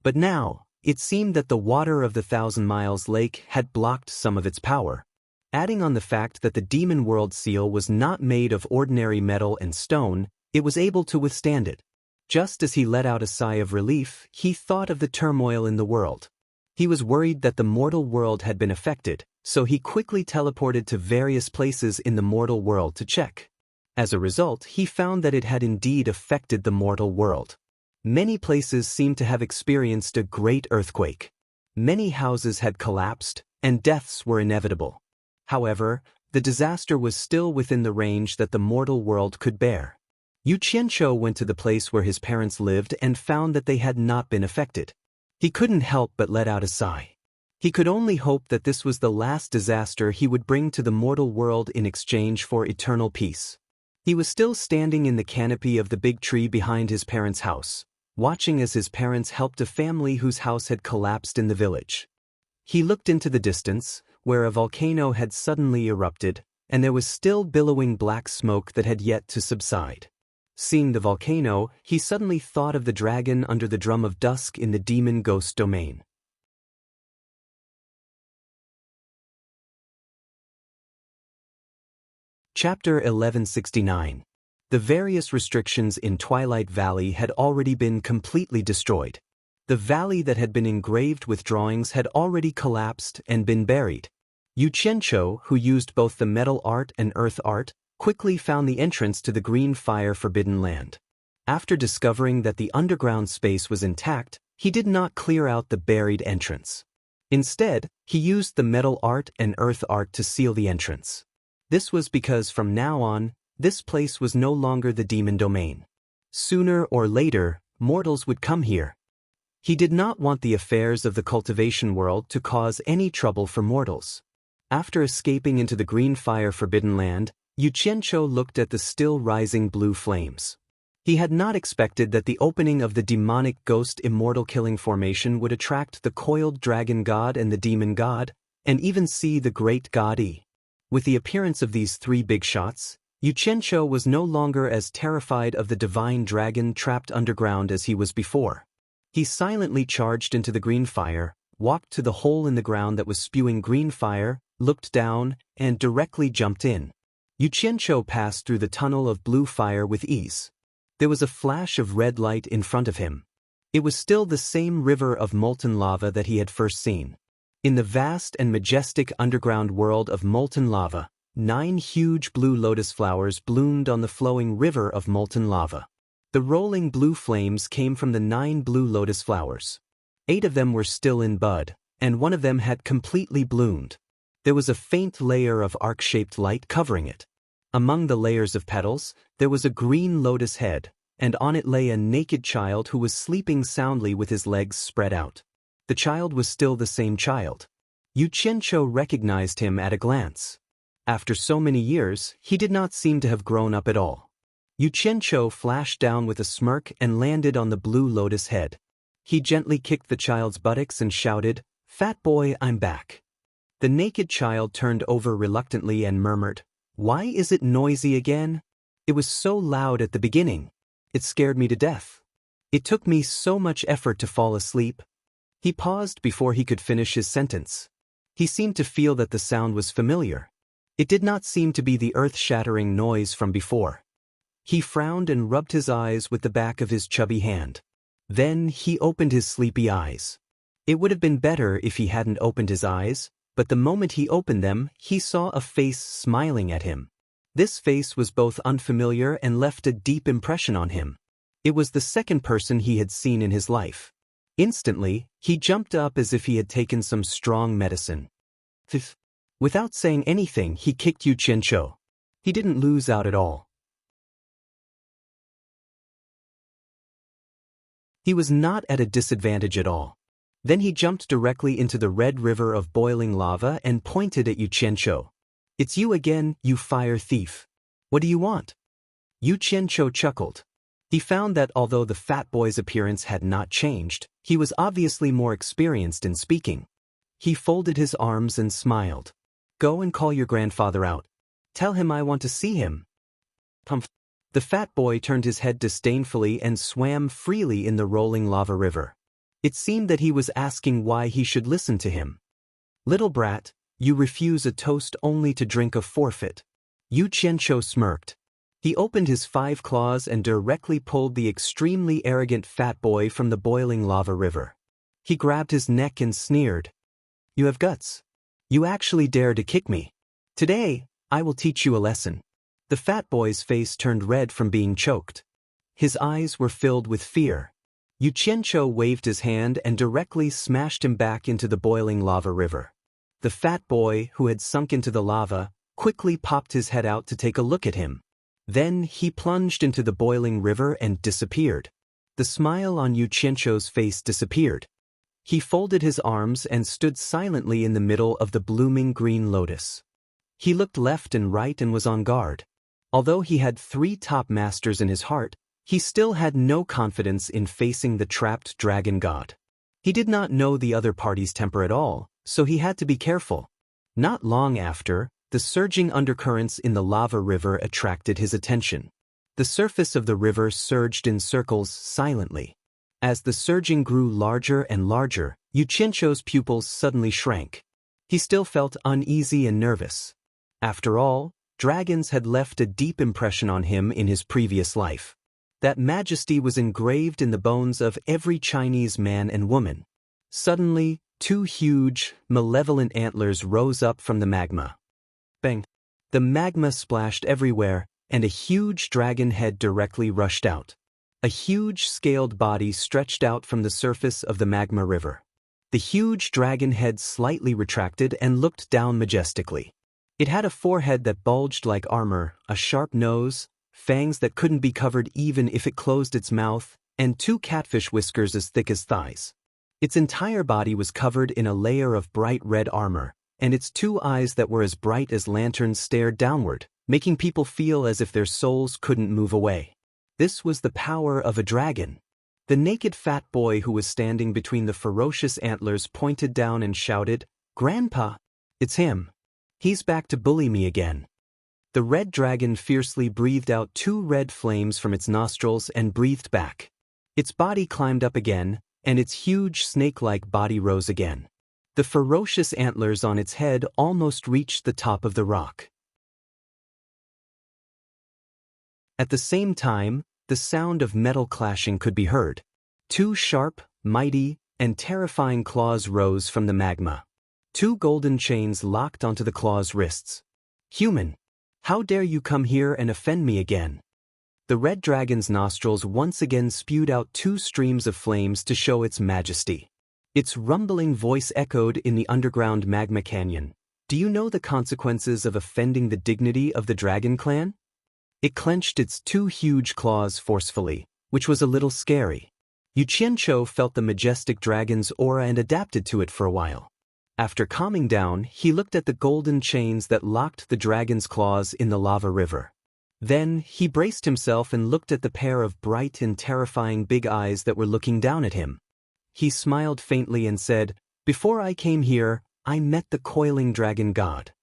But now, it seemed that the water of the 1,000 miles lake had blocked some of its power. Adding on the fact that the demon world seal was not made of ordinary metal and stone, it was able to withstand it. Just as he let out a sigh of relief, he thought of the turmoil in the world. He was worried that the mortal world had been affected, so he quickly teleported to various places in the mortal world to check. As a result, he found that it had indeed affected the mortal world. Many places seemed to have experienced a great earthquake. Many houses had collapsed, and deaths were inevitable. However, the disaster was still within the range that the mortal world could bear. Yu Qianqiu went to the place where his parents lived and found that they had not been affected. He couldn't help but let out a sigh. He could only hope that this was the last disaster he would bring to the mortal world in exchange for eternal peace. He was still standing in the canopy of the big tree behind his parents' house, watching as his parents helped a family whose house had collapsed in the village. He looked into the distance, where a volcano had suddenly erupted, and there was still billowing black smoke that had yet to subside. Seeing the volcano, he suddenly thought of the dragon under the drum of dusk in the demon ghost domain. Chapter 1169. The various restrictions in Twilight Valley had already been completely destroyed. The valley that had been engraved with drawings had already collapsed and been buried. Yu Qianqiu, who used both the metal art and earth art, quickly found the entrance to the Green Fire Forbidden Land. After discovering that the underground space was intact, he did not clear out the buried entrance. Instead, he used the metal art and earth art to seal the entrance. This was because from now on, this place was no longer the demon domain. Sooner or later, mortals would come here. He did not want the affairs of the cultivation world to cause any trouble for mortals. After escaping into the Green Fire Forbidden Land, Yu Qianqiu looked at the still rising blue flames. He had not expected that the opening of the demonic ghost immortal killing formation would attract the coiled dragon god and the demon god, and even see the great god Yi. With the appearance of these three big shots, Yu Qianqiu was no longer as terrified of the divine dragon trapped underground as he was before. He silently charged into the green fire, walked to the hole in the ground that was spewing green fire, looked down, and directly jumped in. Yu Qianqiu passed through the tunnel of blue fire with ease. There was a flash of red light in front of him. It was still the same river of molten lava that he had first seen. In the vast and majestic underground world of molten lava, 9 huge blue lotus flowers bloomed on the flowing river of molten lava. The rolling blue flames came from the 9 blue lotus flowers. 8 of them were still in bud, and 1 of them had completely bloomed. There was a faint layer of arc-shaped light covering it. Among the layers of petals, there was a green lotus head, and on it lay a naked child who was sleeping soundly with his legs spread out. The child was still the same child. Yu Qianqiu recognized him at a glance. After so many years, he did not seem to have grown up at all. Yu Qianqiu flashed down with a smirk and landed on the blue lotus head. He gently kicked the child's buttocks and shouted, "Fat boy, I'm back." The naked child turned over reluctantly and murmured, "Why is it noisy again? It was so loud at the beginning. It scared me to death. It took me so much effort to fall asleep." He paused before he could finish his sentence. He seemed to feel that the sound was familiar. It did not seem to be the earth-shattering noise from before. He frowned and rubbed his eyes with the back of his chubby hand. Then he opened his sleepy eyes. It would have been better if he hadn't opened his eyes, but the moment he opened them, he saw a face smiling at him. This face was both unfamiliar and left a deep impression on him. It was the second person he had seen in his life. Instantly, he jumped up as if he had taken some strong medicine. Without saying anything, he kicked Yu Qianqiu. He didn't lose out at all. He was not at a disadvantage at all. Then he jumped directly into the red river of boiling lava and pointed at Yu Qianqiu. "It's you again, you fire thief. What do you want?" Yu Qianqiu chuckled. He found that although the fat boy's appearance had not changed, he was obviously more experienced in speaking. He folded his arms and smiled. "Go and call your grandfather out. Tell him I want to see him." Pumph. The fat boy turned his head disdainfully and swam freely in the rolling lava river. It seemed that he was asking why he should listen to him. "Little brat, you refuse a toast only to drink a forfeit." Yu Qianqiu smirked. He opened his 5 claws and directly pulled the extremely arrogant fat boy from the boiling lava river. He grabbed his neck and sneered. "You have guts. You actually dare to kick me. Today, I will teach you a lesson." The fat boy's face turned red from being choked. His eyes were filled with fear. Yu Qianqiu waved his hand and directly smashed him back into the boiling lava river. The fat boy, who had sunk into the lava, quickly popped his head out to take a look at him. Then he plunged into the boiling river and disappeared. The smile on Yu Qianzhou's face disappeared. He folded his arms and stood silently in the middle of the blooming green lotus. He looked left and right and was on guard. Although he had 3 top masters in his heart, he still had no confidence in facing the trapped dragon god. He did not know the other party's temper at all, so he had to be careful. Not long after, the surging undercurrents in the lava river attracted his attention. The surface of the river surged in circles silently. As the surging grew larger and larger, Yu Qianzhou's pupils suddenly shrank. He still felt uneasy and nervous. After all, dragons had left a deep impression on him in his previous life. That majesty was engraved in the bones of every Chinese man and woman. Suddenly, 2 huge, malevolent antlers rose up from the magma. Bang! The magma splashed everywhere, and a huge dragon head directly rushed out. A huge scaled body stretched out from the surface of the magma river. The huge dragon head slightly retracted and looked down majestically. It had a forehead that bulged like armor, a sharp nose, fangs that couldn't be covered even if it closed its mouth, and 2 catfish whiskers as thick as thighs. Its entire body was covered in a layer of bright red armor, and its 2 eyes that were as bright as lanterns stared downward, making people feel as if their souls couldn't move away. This was the power of a dragon. The naked fat boy who was standing between the ferocious antlers pointed down and shouted, "Grandpa! It's him. He's back to bully me again." The red dragon fiercely breathed out 2 red flames from its nostrils and breathed back. Its body climbed up again, and its huge snake-like body rose again. The ferocious antlers on its head almost reached the top of the rock. At the same time, the sound of metal clashing could be heard. 2 sharp, mighty, and terrifying claws rose from the magma. 2 golden chains locked onto the claws' wrists. "Human! How dare you come here and offend me again?" The red dragon's nostrils once again spewed out 2 streams of flames to show its majesty. Its rumbling voice echoed in the underground magma canyon. "Do you know the consequences of offending the dignity of the dragon clan?" It clenched its 2 huge claws forcefully, which was a little scary. Yu Qianzhou felt the majestic dragon's aura and adapted to it for a while. After calming down, he looked at the golden chains that locked the dragon's claws in the lava river. Then, he braced himself and looked at the pair of bright and terrifying big eyes that were looking down at him. He smiled faintly and said, "Before I came here, I met the coiling dragon god."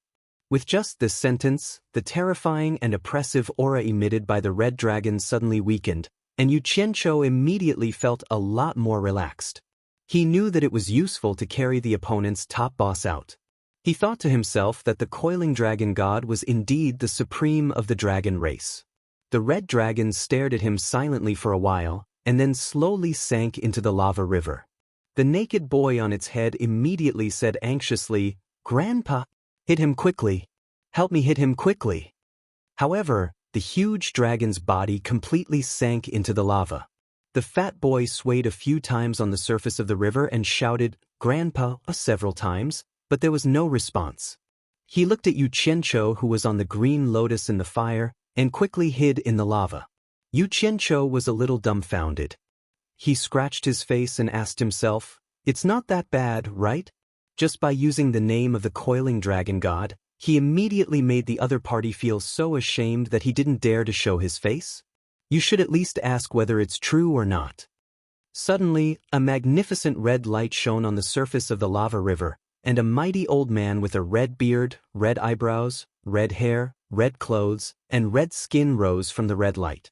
With just this sentence, the terrifying and oppressive aura emitted by the red dragon suddenly weakened, and Yu Qianzhou immediately felt a lot more relaxed. He knew that it was useful to carry the opponent's top boss out. He thought to himself that the coiling dragon god was indeed the supreme of the dragon race. The red dragon stared at him silently for a while, and then slowly sank into the lava river. The naked boy on its head immediately said anxiously, "Grandpa, hit him quickly. Help me hit him quickly." However, the huge dragon's body completely sank into the lava. The fat boy swayed a few times on the surface of the river and shouted, "Grandpa," several times, but there was no response. He looked at Yu Qianzhou, who was on the green lotus in the fire, and quickly hid in the lava. Yu Qianzhou was a little dumbfounded. He scratched his face and asked himself, "It's not that bad, right?" Just by using the name of the coiling dragon god, he immediately made the other party feel so ashamed that he didn't dare to show his face. You should at least ask whether it's true or not. Suddenly, a magnificent red light shone on the surface of the lava river, and a mighty old man with a red beard, red eyebrows, red hair, red clothes, and red skin rose from the red light.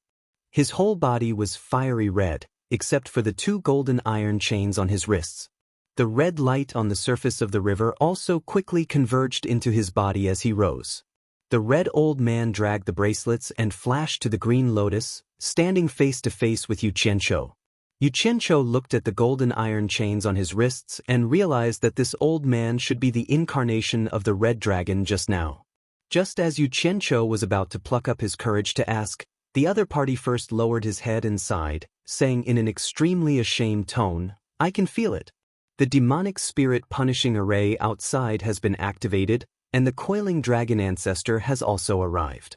His whole body was fiery red, except for the 2 golden iron chains on his wrists. The red light on the surface of the river also quickly converged into his body as he rose. The red old man dragged the bracelets and flashed to the green lotus, standing face to face with Yu Qianzhou. Yu Qianzhou looked at the golden iron chains on his wrists and realized that this old man should be the incarnation of the red dragon just now. Just as Yu Qianzhou was about to pluck up his courage to ask, the other party first lowered his head and sighed, saying in an extremely ashamed tone, "I can feel it. The demonic spirit punishing array outside has been activated, and the coiling dragon ancestor has also arrived."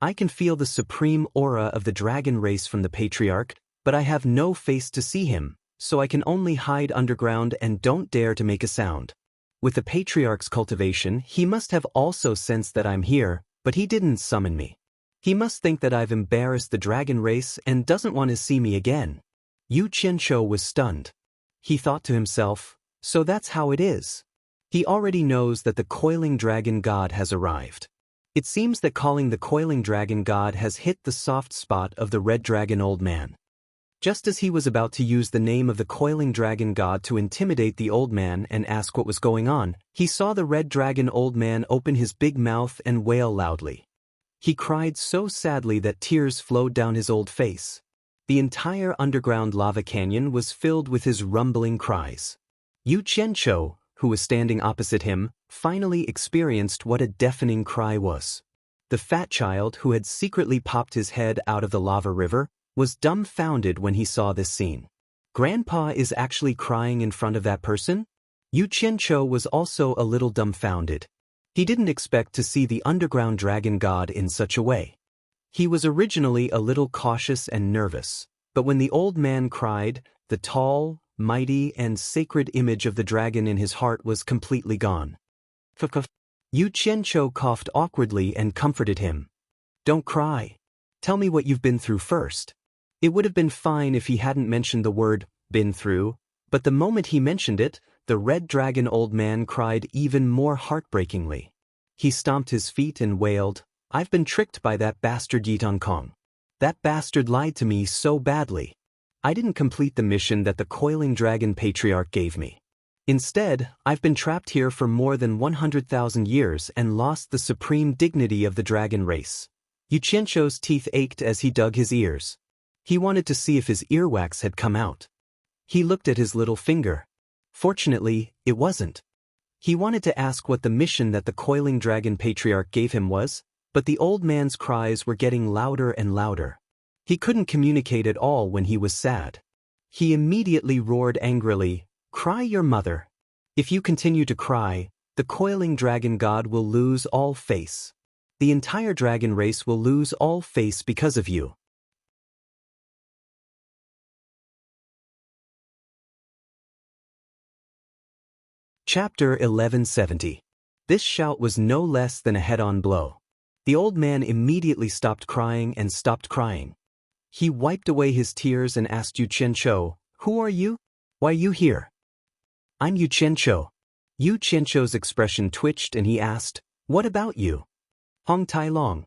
I can feel the supreme aura of the dragon race from the patriarch, but I have no face to see him, so I can only hide underground and don't dare to make a sound. With the patriarch's cultivation, he must have also sensed that I'm here, but he didn't summon me. He must think that I've embarrassed the dragon race and doesn't want to see me again. Yu Qianqiu was stunned. He thought to himself, so that's how it is. He already knows that the coiling dragon god has arrived. It seems that calling the coiling dragon god has hit the soft spot of the red dragon old man. Just as he was about to use the name of the coiling dragon god to intimidate the old man and ask what was going on, he saw the red dragon old man open his big mouth and wail loudly. He cried so sadly that tears flowed down his old face. The entire underground lava canyon was filled with his rumbling cries. Yu Qianqiu, who was standing opposite him, finally experienced what a deafening cry was. The fat child who had secretly popped his head out of the lava river was dumbfounded when he saw this scene. Grandpa is actually crying in front of that person? Yu Qianqiu was also a little dumbfounded. He didn't expect to see the underground dragon god in such a way. He was originally a little cautious and nervous, but when the old man cried, the tall, mighty, and sacred image of the dragon in his heart was completely gone. Yu Qianqiu coughed awkwardly and comforted him. Don't cry. Tell me what you've been through first. It would have been fine if he hadn't mentioned the word, been through, but the moment he mentioned it, the red dragon old man cried even more heartbreakingly. He stomped his feet and wailed, I've been tricked by that bastard Enchanting. That bastard lied to me so badly. I didn't complete the mission that the coiling dragon patriarch gave me. Instead, I've been trapped here for more than 100,000 years and lost the supreme dignity of the dragon race. Yu Qianqiu's teeth ached as he dug his ears. He wanted to see if his earwax had come out. He looked at his little finger. Fortunately, it wasn't. He wanted to ask what the mission that the coiling dragon patriarch gave him was, but the old man's cries were getting louder and louder. He couldn't communicate at all when he was sad. He immediately roared angrily, Cry your mother. If you continue to cry, the coiling dragon god will lose all face. The entire dragon race will lose all face because of you. Chapter 1170. This shout was no less than a head-on blow. The old man immediately stopped crying and stopped crying. He wiped away his tears and asked Yu Qianqiu, Who are you? Why are you here? I'm Yu Qianqiu. Yu Qianqiu's expression twitched and he asked, What about you? Hong Tai Long.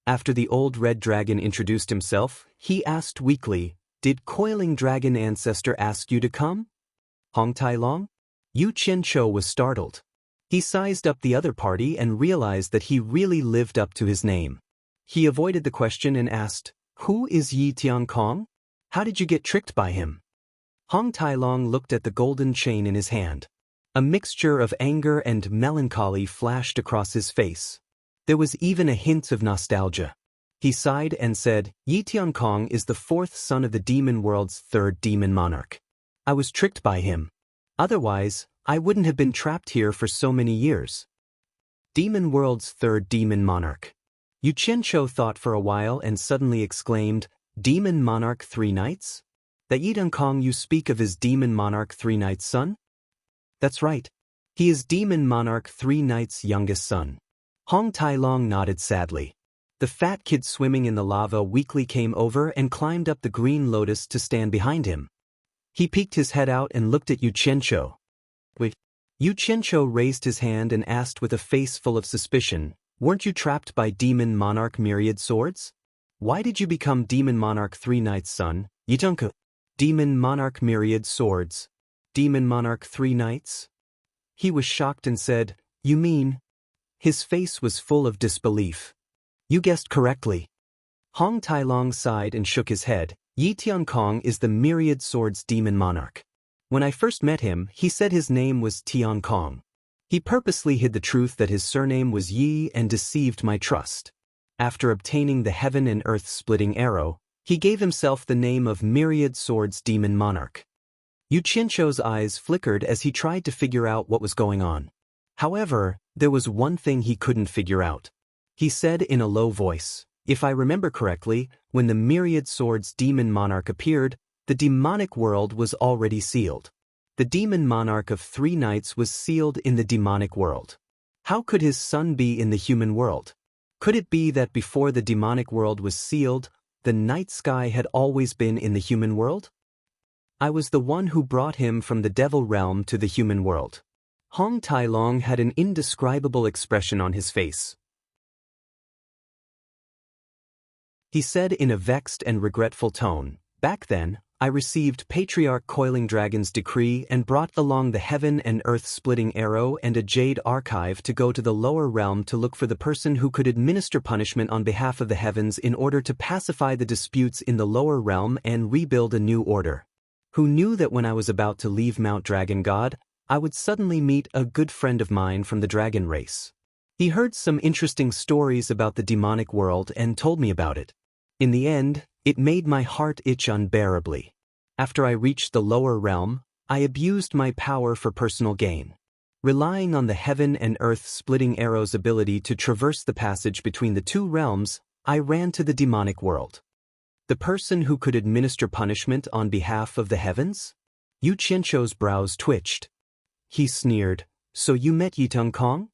After the old red dragon introduced himself, he asked weakly, Did coiling dragon ancestor ask you to come? Hong Tai Long? Yu Qianqiu was startled. He sized up the other party and realized that he really lived up to his name. He avoided the question and asked, Who is Yi Tiankong? How did you get tricked by him? Hong Tai Long looked at the golden chain in his hand. A mixture of anger and melancholy flashed across his face. There was even a hint of nostalgia. He sighed and said, Yi Tiankong is the fourth son of the demon world's third demon monarch. I was tricked by him. Otherwise, I wouldn't have been trapped here for so many years. Demon world's third demon monarch. Yu Qianqiu thought for a while and suddenly exclaimed, Demon monarch 3 nights? That Yi Tiankong you speak of is demon monarch 3 nights' son? That's right. He is demon monarch 3 nights' youngest son. Hong Tai Long nodded sadly. The fat kid swimming in the lava weakly came over and climbed up the green lotus to stand behind him. He peeked his head out and looked at Yu Qianqiu. Wait. Yu Qianqiu raised his hand and asked with a face full of suspicion, Weren't you trapped by Demon Monarch Myriad Swords? Why did you become Demon Monarch 3 nights' son, Yi Tiankong? Demon Monarch Myriad Swords. Demon Monarch 3 nights? He was shocked and said, You mean? His face was full of disbelief. You guessed correctly. Hong Tai Long sighed and shook his head. Yi Tiankong is the Myriad Swords Demon Monarch. When I first met him, he said his name was Tiankong. He purposely hid the truth that his surname was Yi and deceived my trust. After obtaining the heaven and earth splitting arrow, he gave himself the name of Myriad Swords Demon Monarch. Yu Qianqiu's eyes flickered as he tried to figure out what was going on. However, there was one thing he couldn't figure out. He said in a low voice, If I remember correctly, when the myriad swords demon monarch appeared, the demonic world was already sealed. The demon monarch of 3 nights was sealed in the demonic world. How could his son be in the human world? Could it be that before the demonic world was sealed, the night sky had always been in the human world? I was the one who brought him from the devil realm to the human world. Hong Tai-long had an indescribable expression on his face. He said in a vexed and regretful tone, "Back then, I received Patriarch Coiling Dragon's decree and brought along the heaven and earth splitting arrow and a jade archive to go to the lower realm to look for the person who could administer punishment on behalf of the heavens in order to pacify the disputes in the lower realm and rebuild a new order. Who knew that when I was about to leave Mount Dragon God, I would suddenly meet a good friend of mine from the dragon race. He heard some interesting stories about the demonic world and told me about it. In the end, it made my heart itch unbearably. After I reached the lower realm, I abused my power for personal gain. Relying on the heaven and earth splitting arrow's ability to traverse the passage between the 2 realms, I ran to the demonic world. The person who could administer punishment on behalf of the heavens? Yu Qianzhou's brows twitched. He sneered, "So you met Yitong Kong?"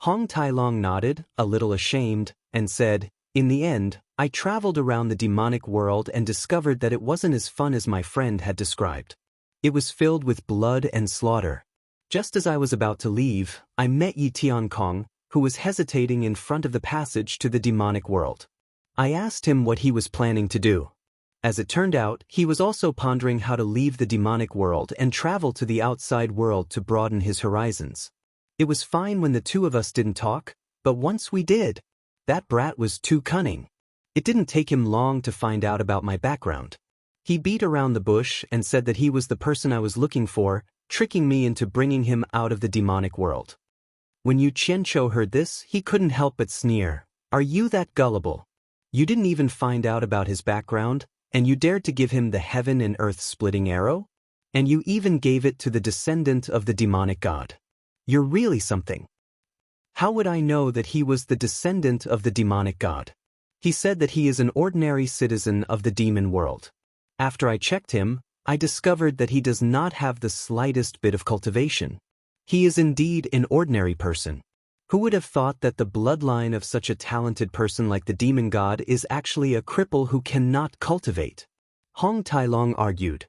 Hong Tai-long nodded, a little ashamed, and said, "In the end, I traveled around the demonic world and discovered that it wasn't as fun as my friend had described. It was filled with blood and slaughter. Just as I was about to leave, I met Yi Tiankong, who was hesitating in front of the passage to the demonic world. I asked him what he was planning to do. As it turned out, he was also pondering how to leave the demonic world and travel to the outside world to broaden his horizons. It was fine when the 2 of us didn't talk, but once we did, that brat was too cunning. It didn't take him long to find out about my background. He beat around the bush and said that he was the person I was looking for, tricking me into bringing him out of the demonic world." When Yu Qianzhou heard this, he couldn't help but sneer. "Are you that gullible? You didn't even find out about his background, and you dared to give him the heaven and earth splitting arrow? And you even gave it to the descendant of the demonic god. You're really something." "How would I know that he was the descendant of the demonic god? He said that he is an ordinary citizen of the demon world. After I checked him, I discovered that he does not have the slightest bit of cultivation. He is indeed an ordinary person. Who would have thought that the bloodline of such a talented person like the demon god is actually a cripple who cannot cultivate?" Hong Tai-long argued.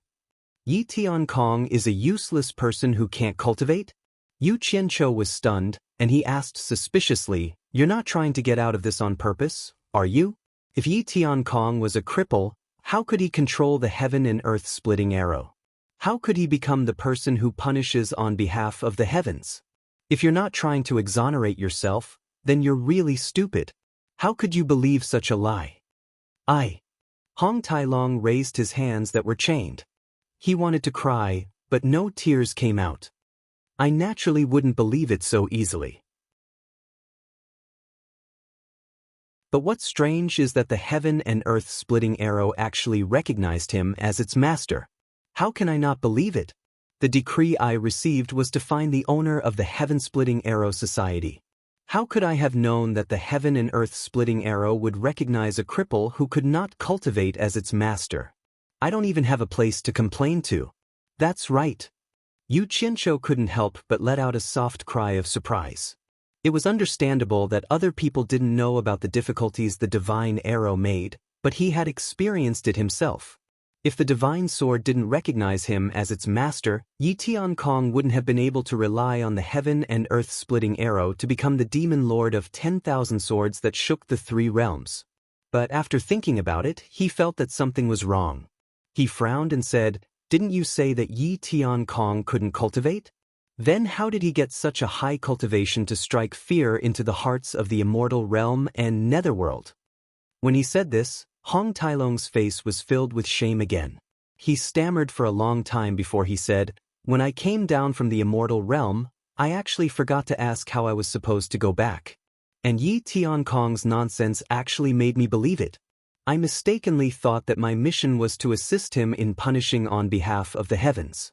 "Yi Tiankong is a useless person who can't cultivate?" Yu Qianzhou was stunned, and he asked suspiciously, "You're not trying to get out of this on purpose, are you? If Yi Tiankong was a cripple, how could he control the heaven and earth splitting arrow? How could he become the person who punishes on behalf of the heavens? If you're not trying to exonerate yourself, then you're really stupid. How could you believe such a lie?" Hong Tai-long raised his hands that were chained. He wanted to cry, but no tears came out. "I naturally wouldn't believe it so easily. But what's strange is that the heaven and earth splitting arrow actually recognized him as its master. How can I not believe it? The decree I received was to find the owner of the heaven splitting arrow society. How could I have known that the heaven and earth splitting arrow would recognize a cripple who could not cultivate as its master? I don't even have a place to complain to." "That's right." Yu Qianzhou couldn't help but let out a soft cry of surprise. It was understandable that other people didn't know about the difficulties the divine arrow made, but he had experienced it himself. If the divine sword didn't recognize him as its master, Yi Tiankong wouldn't have been able to rely on the heaven and earth splitting arrow to become the demon lord of 10,000 swords that shook the 3 realms. But after thinking about it, he felt that something was wrong. He frowned and said, "Didn't you say that Yi Tiankong couldn't cultivate? Then how did he get such a high cultivation to strike fear into the hearts of the immortal realm and netherworld?" When he said this, Hong Tai-long's face was filled with shame again. He stammered for a long time before he said, "When I came down from the immortal realm, I actually forgot to ask how I was supposed to go back. And Yi Tiankong's nonsense actually made me believe it. I mistakenly thought that my mission was to assist him in punishing on behalf of the heavens.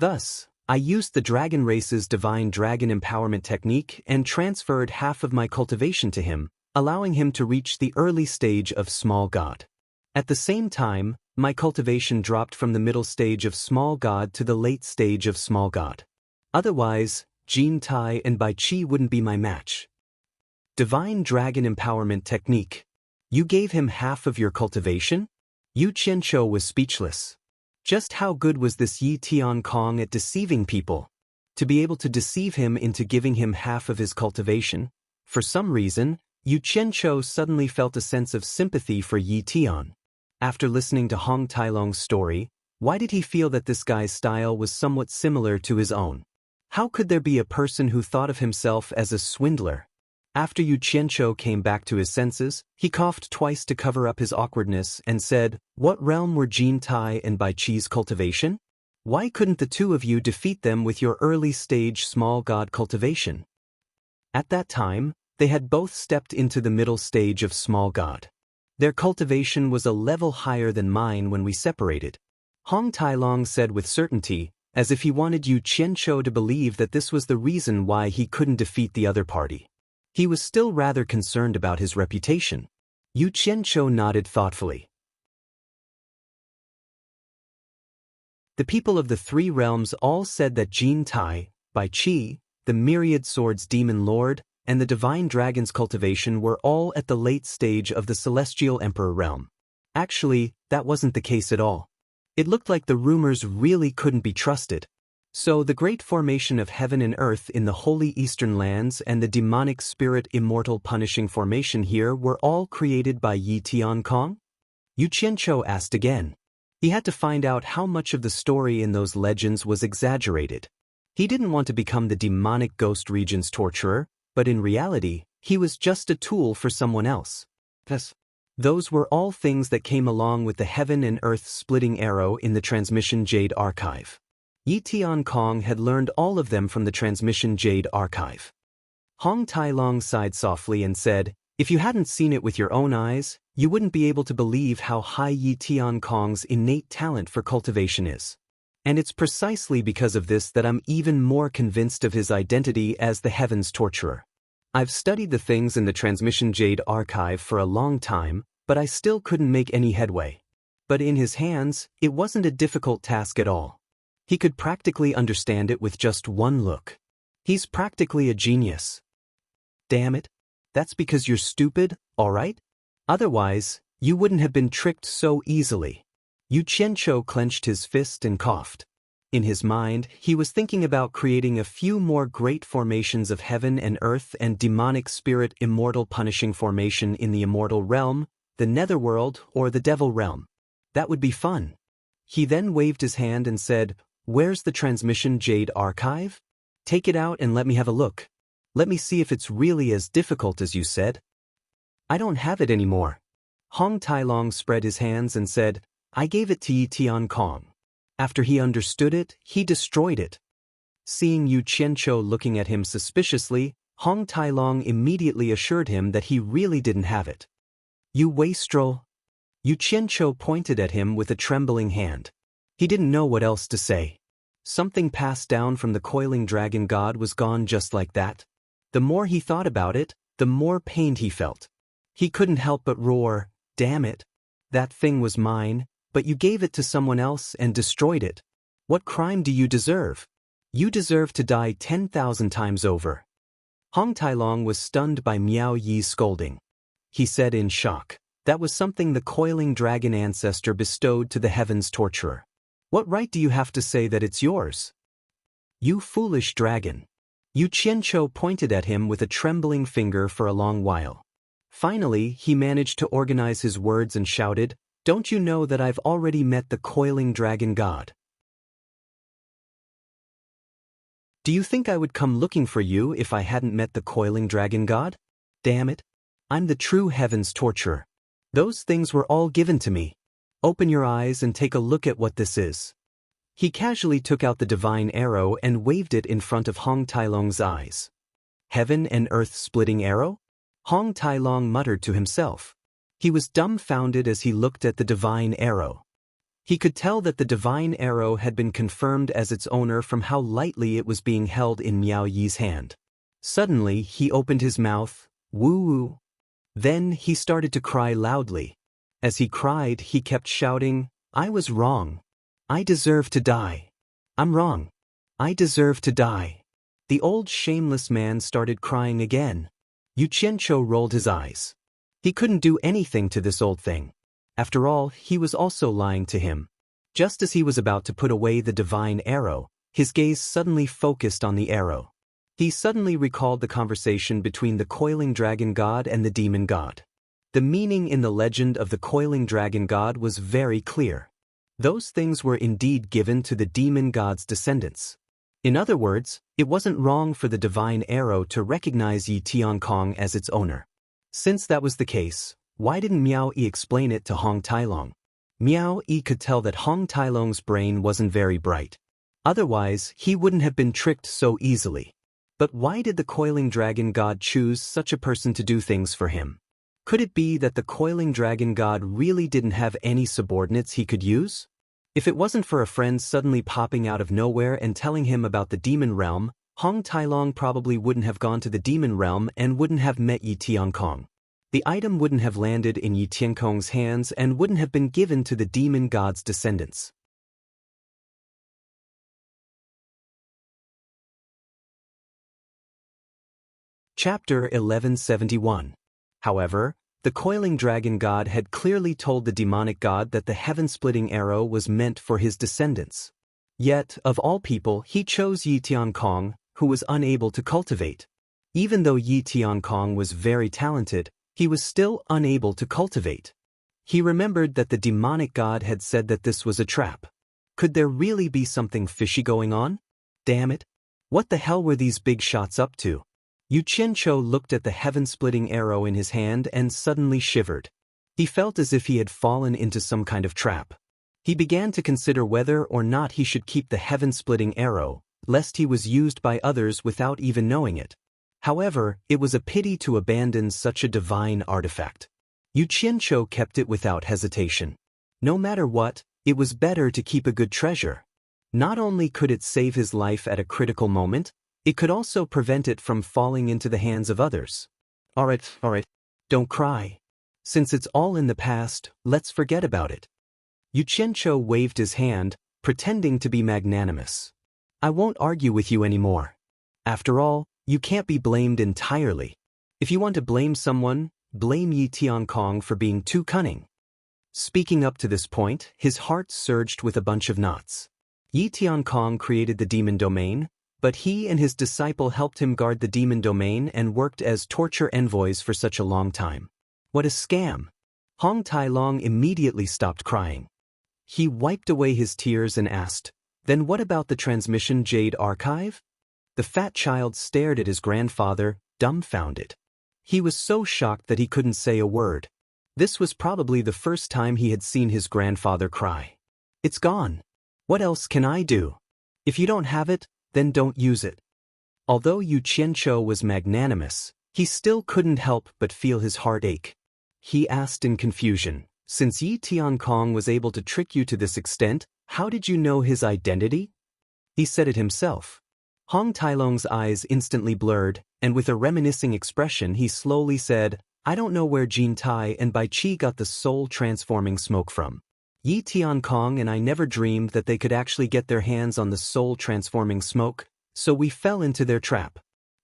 Thus, I used the dragon race's divine dragon empowerment technique and transferred half of my cultivation to him, allowing him to reach the early stage of small god. At the same time, my cultivation dropped from the middle stage of small god to the late stage of small god. Otherwise, Jin Tai and Bai Chi wouldn't be my match. Divine Dragon Empowerment Technique. You gave him half of your cultivation? Yu Qianqiu was speechless. Just how good was this Yi Tiankong at deceiving people? To be able to deceive him into giving him half of his cultivation? For some reason, Yu Qianqiu suddenly felt a sense of sympathy for Yi Tian. After listening to Hong Tailong's story, why did he feel that this guy's style was somewhat similar to his own? How could there be a person who thought of himself as a swindler? After Yu Qianqiu came back to his senses, he coughed twice to cover up his awkwardness and said, "What realm were Jin Tai and Bai Chi's cultivation? Why couldn't the two of you defeat them with your early stage small god cultivation?" At that time, they had both stepped into the middle stage of small god. Their cultivation was a level higher than mine when we separated. Hong Tailong said with certainty, as if he wanted Yu Qianqiu to believe that this was the reason why he couldn't defeat the other party. He was still rather concerned about his reputation. Yu Qianqiu nodded thoughtfully. The people of the three realms all said that Jin Tai, Bai Chi, the Myriad Swords Demon Lord, and the Divine Dragon's cultivation were all at the late stage of the Celestial Emperor realm. Actually, that wasn't the case at all. It looked like the rumors really couldn't be trusted. So the great formation of heaven and earth in the holy eastern lands and the demonic spirit immortal punishing formation here were all created by Yi Tiankong? Yu Qianqiu asked again. He had to find out how much of the story in those legends was exaggerated. He didn't want to become the demonic ghost region's torturer, but in reality, he was just a tool for someone else. Those were all things that came along with the heaven and earth splitting arrow in the Transmission Jade Archive. Yi Tiankong had learned all of them from the Transmission Jade Archive. Hong Tailong sighed softly and said, "If you hadn't seen it with your own eyes, you wouldn't be able to believe how high Yi Tiankong's innate talent for cultivation is. And it's precisely because of this that I'm even more convinced of his identity as the Heaven's Torturer. I've studied the things in the Transmission Jade Archive for a long time, but I still couldn't make any headway. But in his hands, it wasn't a difficult task at all. He could practically understand it with just one look. He's practically a genius." "Damn it. That's because you're stupid, alright? Otherwise, you wouldn't have been tricked so easily." Yu Qianqiu clenched his fist and coughed. In his mind, he was thinking about creating a few more great formations of heaven and earth and demonic spirit immortal punishing formation in the immortal realm, the netherworld, or the devil realm. That would be fun. He then waved his hand and said, "Where's the Transmission Jade Archive? Take it out and let me have a look. Let me see if it's really as difficult as you said." "I don't have it anymore." Hong Tailong spread his hands and said, "I gave it to Yi Tiankong. After he understood it, he destroyed it." Seeing Yu Qianqiu looking at him suspiciously, Hong Tailong immediately assured him that he really didn't have it. "You wastrel." Yu Qianqiu pointed at him with a trembling hand. He didn't know what else to say. Something passed down from the coiling dragon god was gone just like that. The more he thought about it, the more pained he felt. He couldn't help but roar, "Damn it. That thing was mine, but you gave it to someone else and destroyed it. What crime do you deserve? You deserve to die 10,000 times over." Hong Tailong was stunned by Miao Yi's scolding. He said in shock, "That was something the coiling dragon ancestor bestowed to the heaven's torturer. What right do you have to say that it's yours? You foolish dragon." Yu Qianqiu pointed at him with a trembling finger for a long while. Finally, he managed to organize his words and shouted, "Don't you know that I've already met the coiling dragon god? Do you think I would come looking for you if I hadn't met the coiling dragon god? Damn it. I'm the true heaven's torturer. Those things were all given to me. Open your eyes and take a look at what this is." He casually took out the divine arrow and waved it in front of Hong Tailong's eyes. "Heaven and earth splitting arrow?" Hong Tailong muttered to himself. He was dumbfounded as he looked at the divine arrow. He could tell that the divine arrow had been confirmed as its owner from how lightly it was being held in Miao Yi's hand. Suddenly, he opened his mouth, "Woo-woo." Then he started to cry loudly. As he cried, he kept shouting, "I was wrong. I deserve to die. I'm wrong. I deserve to die." The old shameless man started crying again. Yu Qianqiu rolled his eyes. He couldn't do anything to this old thing. After all, he was also lying to him. Just as he was about to put away the divine arrow, his gaze suddenly focused on the arrow. He suddenly recalled the conversation between the coiling dragon god and the demon god. The meaning in the legend of the coiling dragon god was very clear. Those things were indeed given to the demon god's descendants. In other words, it wasn't wrong for the divine arrow to recognize Yi Tiankong as its owner. Since that was the case, why didn't Miao Yi explain it to Hong Tailong? Miao Yi could tell that Hong Tailong's brain wasn't very bright. Otherwise, he wouldn't have been tricked so easily. But why did the coiling dragon god choose such a person to do things for him? Could it be that the coiling dragon god really didn't have any subordinates he could use? If it wasn't for a friend suddenly popping out of nowhere and telling him about the demon realm, Hong Tailong probably wouldn't have gone to the demon realm and wouldn't have met Yi Tiankong. The item wouldn't have landed in Yi Tiankong's hands and wouldn't have been given to the demon god's descendants. Chapter 1171. However, the coiling dragon god had clearly told the demonic god that the heaven-splitting arrow was meant for his descendants. Yet, of all people, he chose Yi Tiankong, who was unable to cultivate. Even though Yi Tiankong was very talented, he was still unable to cultivate. He remembered that the demonic god had said that this was a trap. Could there really be something fishy going on? Damn it! What the hell were these big shots up to? Yu Qianqiu looked at the heaven-splitting arrow in his hand and suddenly shivered. He felt as if he had fallen into some kind of trap. He began to consider whether or not he should keep the heaven-splitting arrow, lest he was used by others without even knowing it. However, it was a pity to abandon such a divine artifact. Yu Qianqiu kept it without hesitation. No matter what, it was better to keep a good treasure. Not only could it save his life at a critical moment, it could also prevent it from falling into the hands of others. Alright, don't cry. Since it's all in the past, let's forget about it. Yu Qianqiu waved his hand, pretending to be magnanimous. I won't argue with you anymore. After all, you can't be blamed entirely. If you want to blame someone, blame Yi Tiankong for being too cunning. Speaking up to this point, his heart surged with a bunch of knots. Yi Tiankong created the demon domain, but he and his disciple helped him guard the demon domain and worked as torture envoys for such a long time. What a scam! Hong Tailong immediately stopped crying. He wiped away his tears and asked, "Then what about the transmission Jade Archive?" The fat child stared at his grandfather, dumbfounded. He was so shocked that he couldn't say a word. This was probably the first time he had seen his grandfather cry. "It's gone. What else can I do? If you don't have it, then don't use it." Although Yu Qianqiu was magnanimous, he still couldn't help but feel his heart ache. He asked in confusion, "Since Yi Tiankong was able to trick you to this extent, how did you know his identity?" He said it himself. Hong Tailong's eyes instantly blurred, and with a reminiscing expression he slowly said, "I don't know where Jin Tai and Bai Qi got the soul-transforming smoke from. Yi Tiankong and I never dreamed that they could actually get their hands on the soul-transforming smoke, so we fell into their trap.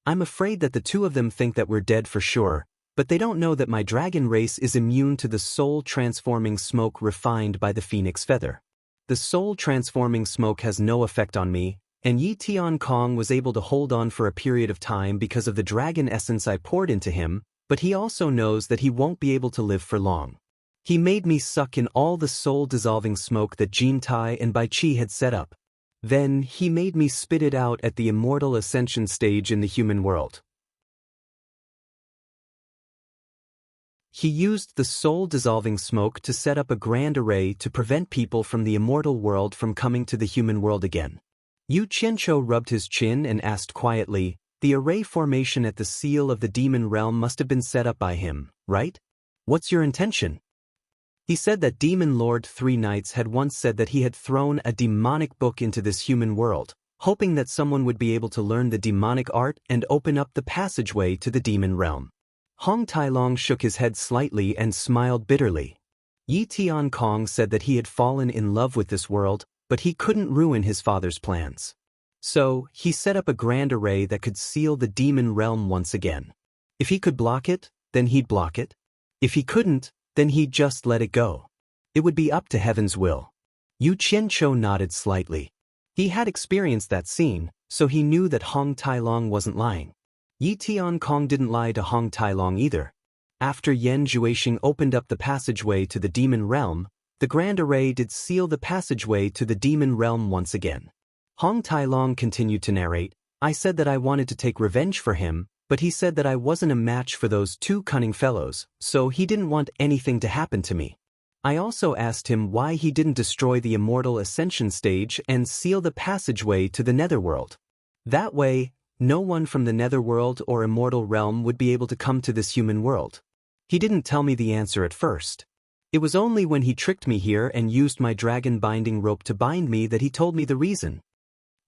I'm afraid that the two of them think that we're dead for sure, but they don't know that my dragon race is immune to the soul-transforming smoke refined by the phoenix feather. The soul-transforming smoke has no effect on me, and Yi Tiankong was able to hold on for a period of time because of the dragon essence I poured into him, but he also knows that he won't be able to live for long. He made me suck in all the soul-dissolving smoke that Jin Tai and Bai Qi had set up. Then he made me spit it out at the immortal ascension stage in the human world. He used the soul-dissolving smoke to set up a grand array to prevent people from the immortal world from coming to the human world again." Yu Qianqiu rubbed his chin and asked quietly, "The array formation at the seal of the demon realm must have been set up by him, right? What's your intention?" He said that Demon Lord Three Knights had once said that he had thrown a demonic book into this human world, hoping that someone would be able to learn the demonic art and open up the passageway to the demon realm. Hong Tailong shook his head slightly and smiled bitterly. Yi Tiankong said that he had fallen in love with this world, but he couldn't ruin his father's plans. So, he set up a grand array that could seal the demon realm once again. If he could block it, then he'd block it. If he couldn't, then he'd just let it go. It would be up to heaven's will. Yu Qianqiu nodded slightly. He had experienced that scene, so he knew that Hong Tailong wasn't lying. Yi Tiankong didn't lie to Hong Tailong either. After Yan Juexing opened up the passageway to the demon realm, the grand array did seal the passageway to the demon realm once again. Hong Tailong continued to narrate, I said that I wanted to take revenge for him, but he said that I wasn't a match for those two cunning fellows, so he didn't want anything to happen to me. I also asked him why he didn't destroy the immortal ascension stage and seal the passageway to the netherworld. That way, no one from the netherworld or immortal realm would be able to come to this human world. He didn't tell me the answer at first. It was only when he tricked me here and used my dragon binding rope to bind me that he told me the reason.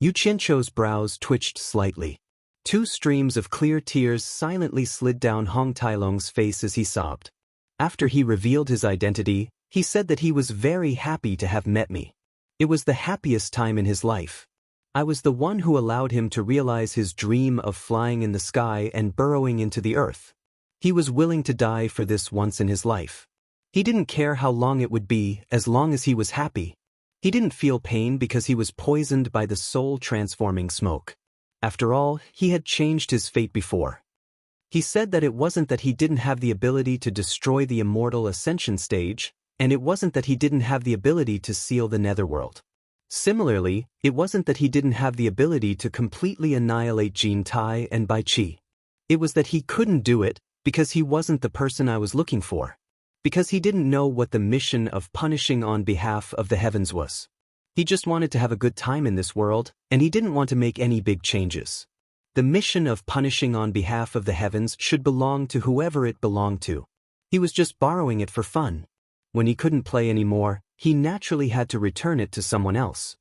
Yu Qianqiu's brows twitched slightly. Two streams of clear tears silently slid down Hong Tailong's face as he sobbed. After he revealed his identity, he said that he was very happy to have met me. It was the happiest time in his life. I was the one who allowed him to realize his dream of flying in the sky and burrowing into the earth. He was willing to die for this once in his life. He didn't care how long it would be, as long as he was happy. He didn't feel pain because he was poisoned by the soul-transforming smoke. After all, he had changed his fate before. He said that it wasn't that he didn't have the ability to destroy the immortal ascension stage, and it wasn't that he didn't have the ability to seal the netherworld. Similarly, it wasn't that he didn't have the ability to completely annihilate Jin Tai and Bai Qi. It was that he couldn't do it because he wasn't the person I was looking for. Because he didn't know what the mission of punishing on behalf of the heavens was. He just wanted to have a good time in this world, and he didn't want to make any big changes. The mission of punishing on behalf of the heavens should belong to whoever it belonged to. He was just borrowing it for fun. When he couldn't play anymore, he naturally had to return it to someone else.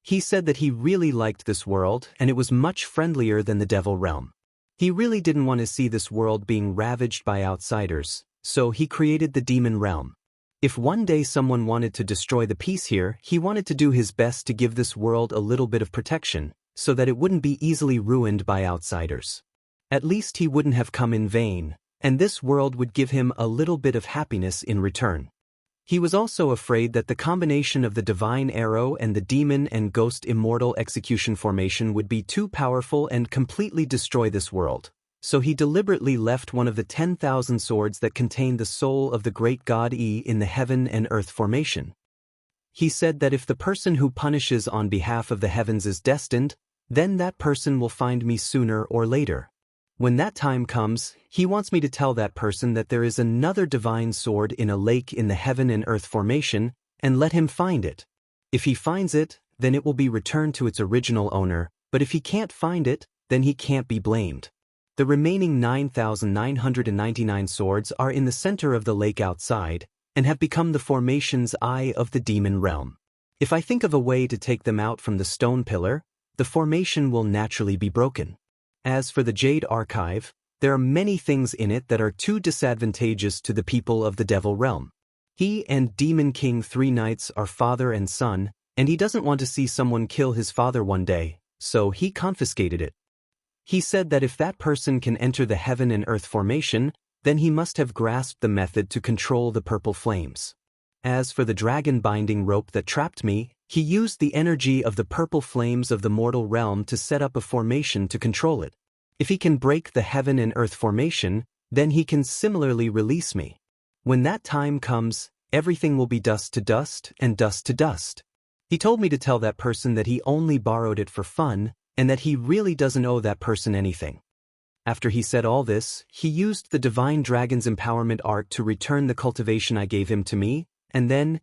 He said that he really liked this world and it was much friendlier than the Devil Realm. He really didn't want to see this world being ravaged by outsiders, so he created the Demon Realm. If one day someone wanted to destroy the peace here, he wanted to do his best to give this world a little bit of protection, so that it wouldn't be easily ruined by outsiders. At least he wouldn't have come in vain, and this world would give him a little bit of happiness in return. He was also afraid that the combination of the Divine Arrow and the Demon and Ghost Immortal Execution Formation would be too powerful and completely destroy this world, so he deliberately left one of the 10,000 swords that contained the soul of the great god Yi in the Heaven and Earth Formation. He said that if the person who punishes on behalf of the heavens is destined, then that person will find me sooner or later. When that time comes, he wants me to tell that person that there is another divine sword in a lake in the Heaven and Earth Formation, and let him find it. If he finds it, then it will be returned to its original owner, but if he can't find it, then he can't be blamed. The remaining 9,999 swords are in the center of the lake outside, and have become the formation's eye of the demon realm. If I think of a way to take them out from the stone pillar, the formation will naturally be broken. As for the Jade Archive, there are many things in it that are too disadvantageous to the people of the Devil Realm. He and Demon King Three Knights are father and son, and he doesn't want to see someone kill his father one day, so he confiscated it. He said that if that person can enter the Heaven and Earth Formation, then he must have grasped the method to control the purple flames. As for the dragon binding rope that trapped me, he used the energy of the purple flames of the mortal realm to set up a formation to control it. If he can break the Heaven and Earth Formation, then he can similarly release me. When that time comes, everything will be dust to dust and dust to dust. He told me to tell that person that he only borrowed it for fun, and that he really doesn't owe that person anything. After he said all this, he used the Divine Dragon's empowerment art to return the cultivation I gave him to me, and then,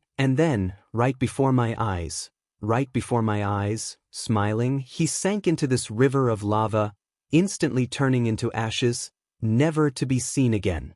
right before my eyes, smiling, he sank into this river of lava, instantly turning into ashes, never to be seen again.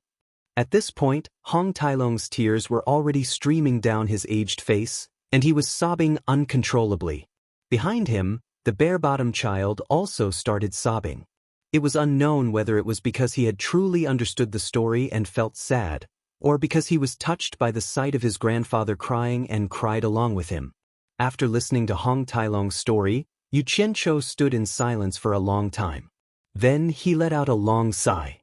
At this point, Hong Tailong's tears were already streaming down his aged face, and he was sobbing uncontrollably. Behind him, the bare-bottom child also started sobbing. It was unknown whether it was because he had truly understood the story and felt sad, or because he was touched by the sight of his grandfather crying and cried along with him. After listening to Hong Tailong's story, Yu Qianqiu stood in silence for a long time. Then he let out a long sigh.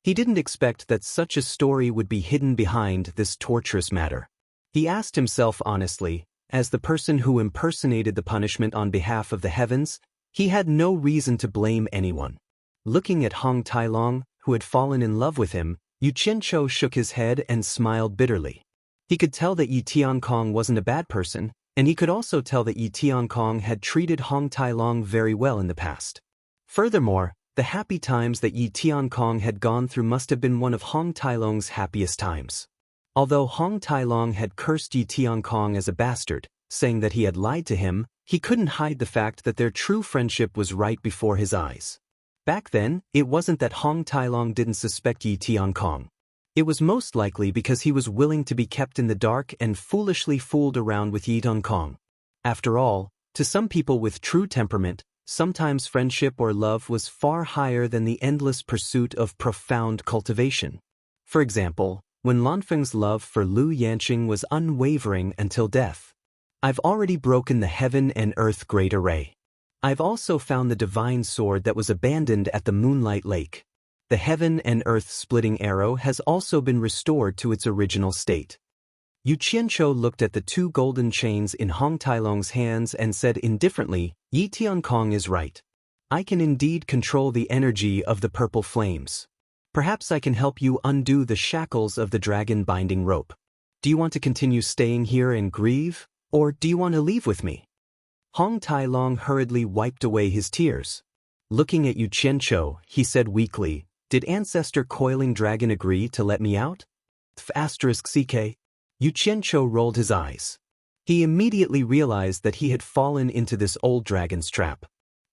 He didn't expect that such a story would be hidden behind this torturous matter. He asked himself honestly, as the person who impersonated the punishment on behalf of the heavens, he had no reason to blame anyone. Looking at Hong Tailong, who had fallen in love with him, Yu Qianqiu shook his head and smiled bitterly. He could tell that Yi Tiankong wasn't a bad person, and he could also tell that Yi Tiankong had treated Hong Tailong very well in the past. Furthermore, the happy times that Yi Tiankong had gone through must have been one of Hong Tailong's happiest times. Although Hong Tailong had cursed Yi Tiankong as a bastard, saying that he had lied to him, he couldn't hide the fact that their true friendship was right before his eyes. Back then, it wasn't that Hong Tailong didn't suspect Yi Tiankong. It was most likely because he was willing to be kept in the dark and foolishly fooled around with Yi Tiankong. After all, to some people with true temperament, sometimes friendship or love was far higher than the endless pursuit of profound cultivation. For example, when Lanfeng's love for Lu Yanqing was unwavering until death. I've already broken the heaven and earth great array. I've also found the divine sword that was abandoned at the Moonlight Lake. The heaven and earth splitting arrow has also been restored to its original state. Yu Qianqiu looked at the two golden chains in Hong Tailong's hands and said indifferently, Yi Tiankong is right. I can indeed control the energy of the purple flames. Perhaps I can help you undo the shackles of the dragon binding rope. Do you want to continue staying here and grieve, or do you want to leave with me? Hong Tailong hurriedly wiped away his tears. Looking at Yu Qianqiu, he said weakly, Did Ancestor Coiling Dragon agree to let me out? *CK. Yu Qianqiu rolled his eyes. He immediately realized that he had fallen into this old dragon's trap.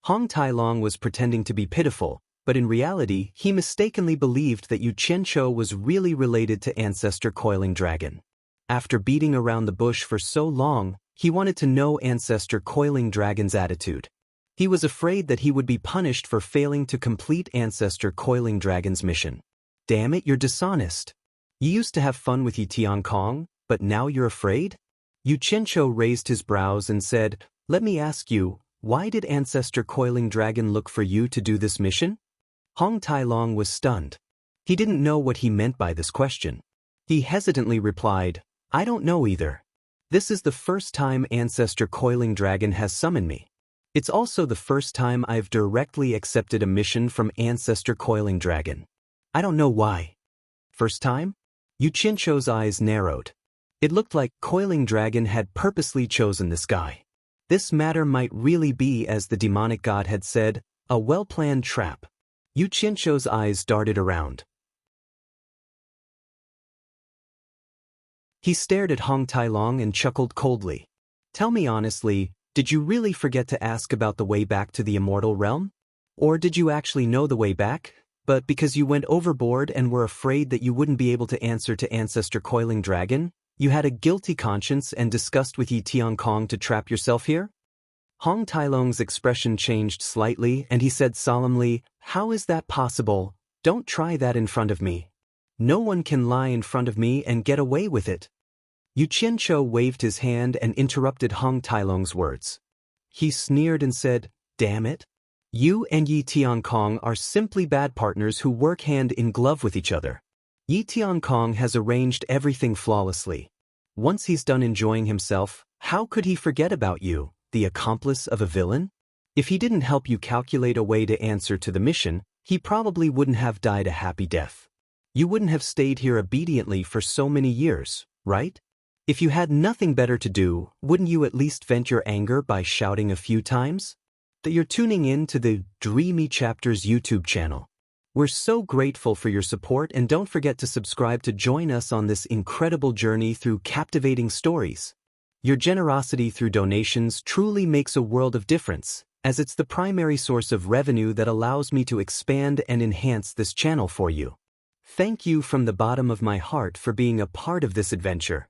Hong Tailong was pretending to be pitiful, but in reality he mistakenly believed that Yu Qianqiu was really related to Ancestor Coiling Dragon. After beating around the bush for so long, he wanted to know Ancestor Coiling Dragon's attitude. He was afraid that he would be punished for failing to complete Ancestor Coiling Dragon's mission. Damn it, you're dishonest. You used to have fun with Yi Tiankong, but now you're afraid? Yu Qianqiu raised his brows and said, Let me ask you, why did Ancestor Coiling Dragon look for you to do this mission? Hong Tailong was stunned. He didn't know what he meant by this question. He hesitantly replied, I don't know either. This is the first time Ancestor Coiling Dragon has summoned me. It's also the first time I've directly accepted a mission from Ancestor Coiling Dragon. I don't know why. First time? Yu Qianqiu's eyes narrowed. It looked like Coiling Dragon had purposely chosen this guy. This matter might really be, as the demonic god had said, a well-planned trap. Yu Qianqiu's eyes darted around. He stared at Hong Tailong and chuckled coldly. Tell me honestly, did you really forget to ask about the way back to the immortal realm? Or did you actually know the way back, but because you went overboard and were afraid that you wouldn't be able to answer to Ancestor Coiling Dragon, you had a guilty conscience and discussed with Yi Tiankong to trap yourself here? Hong Tailong's expression changed slightly and he said solemnly, How is that possible? Don't try that in front of me. No one can lie in front of me and get away with it. Yu Qianqiu waved his hand and interrupted Hong Tailong's words. He sneered and said, Damn it. You and Yi Tiankong are simply bad partners who work hand in glove with each other. Yi Tiankong has arranged everything flawlessly. Once he's done enjoying himself, how could he forget about you, the accomplice of a villain? If he didn't help you calculate a way to answer to the mission, he probably wouldn't have died a happy death. You wouldn't have stayed here obediently for so many years, right? If you had nothing better to do, wouldn't you at least vent your anger by shouting a few times? That you're tuning in to the Dreamy Chapters YouTube channel. We're so grateful for your support, and don't forget to subscribe to join us on this incredible journey through captivating stories. Your generosity through donations truly makes a world of difference, as it's the primary source of revenue that allows me to expand and enhance this channel for you. Thank you from the bottom of my heart for being a part of this adventure.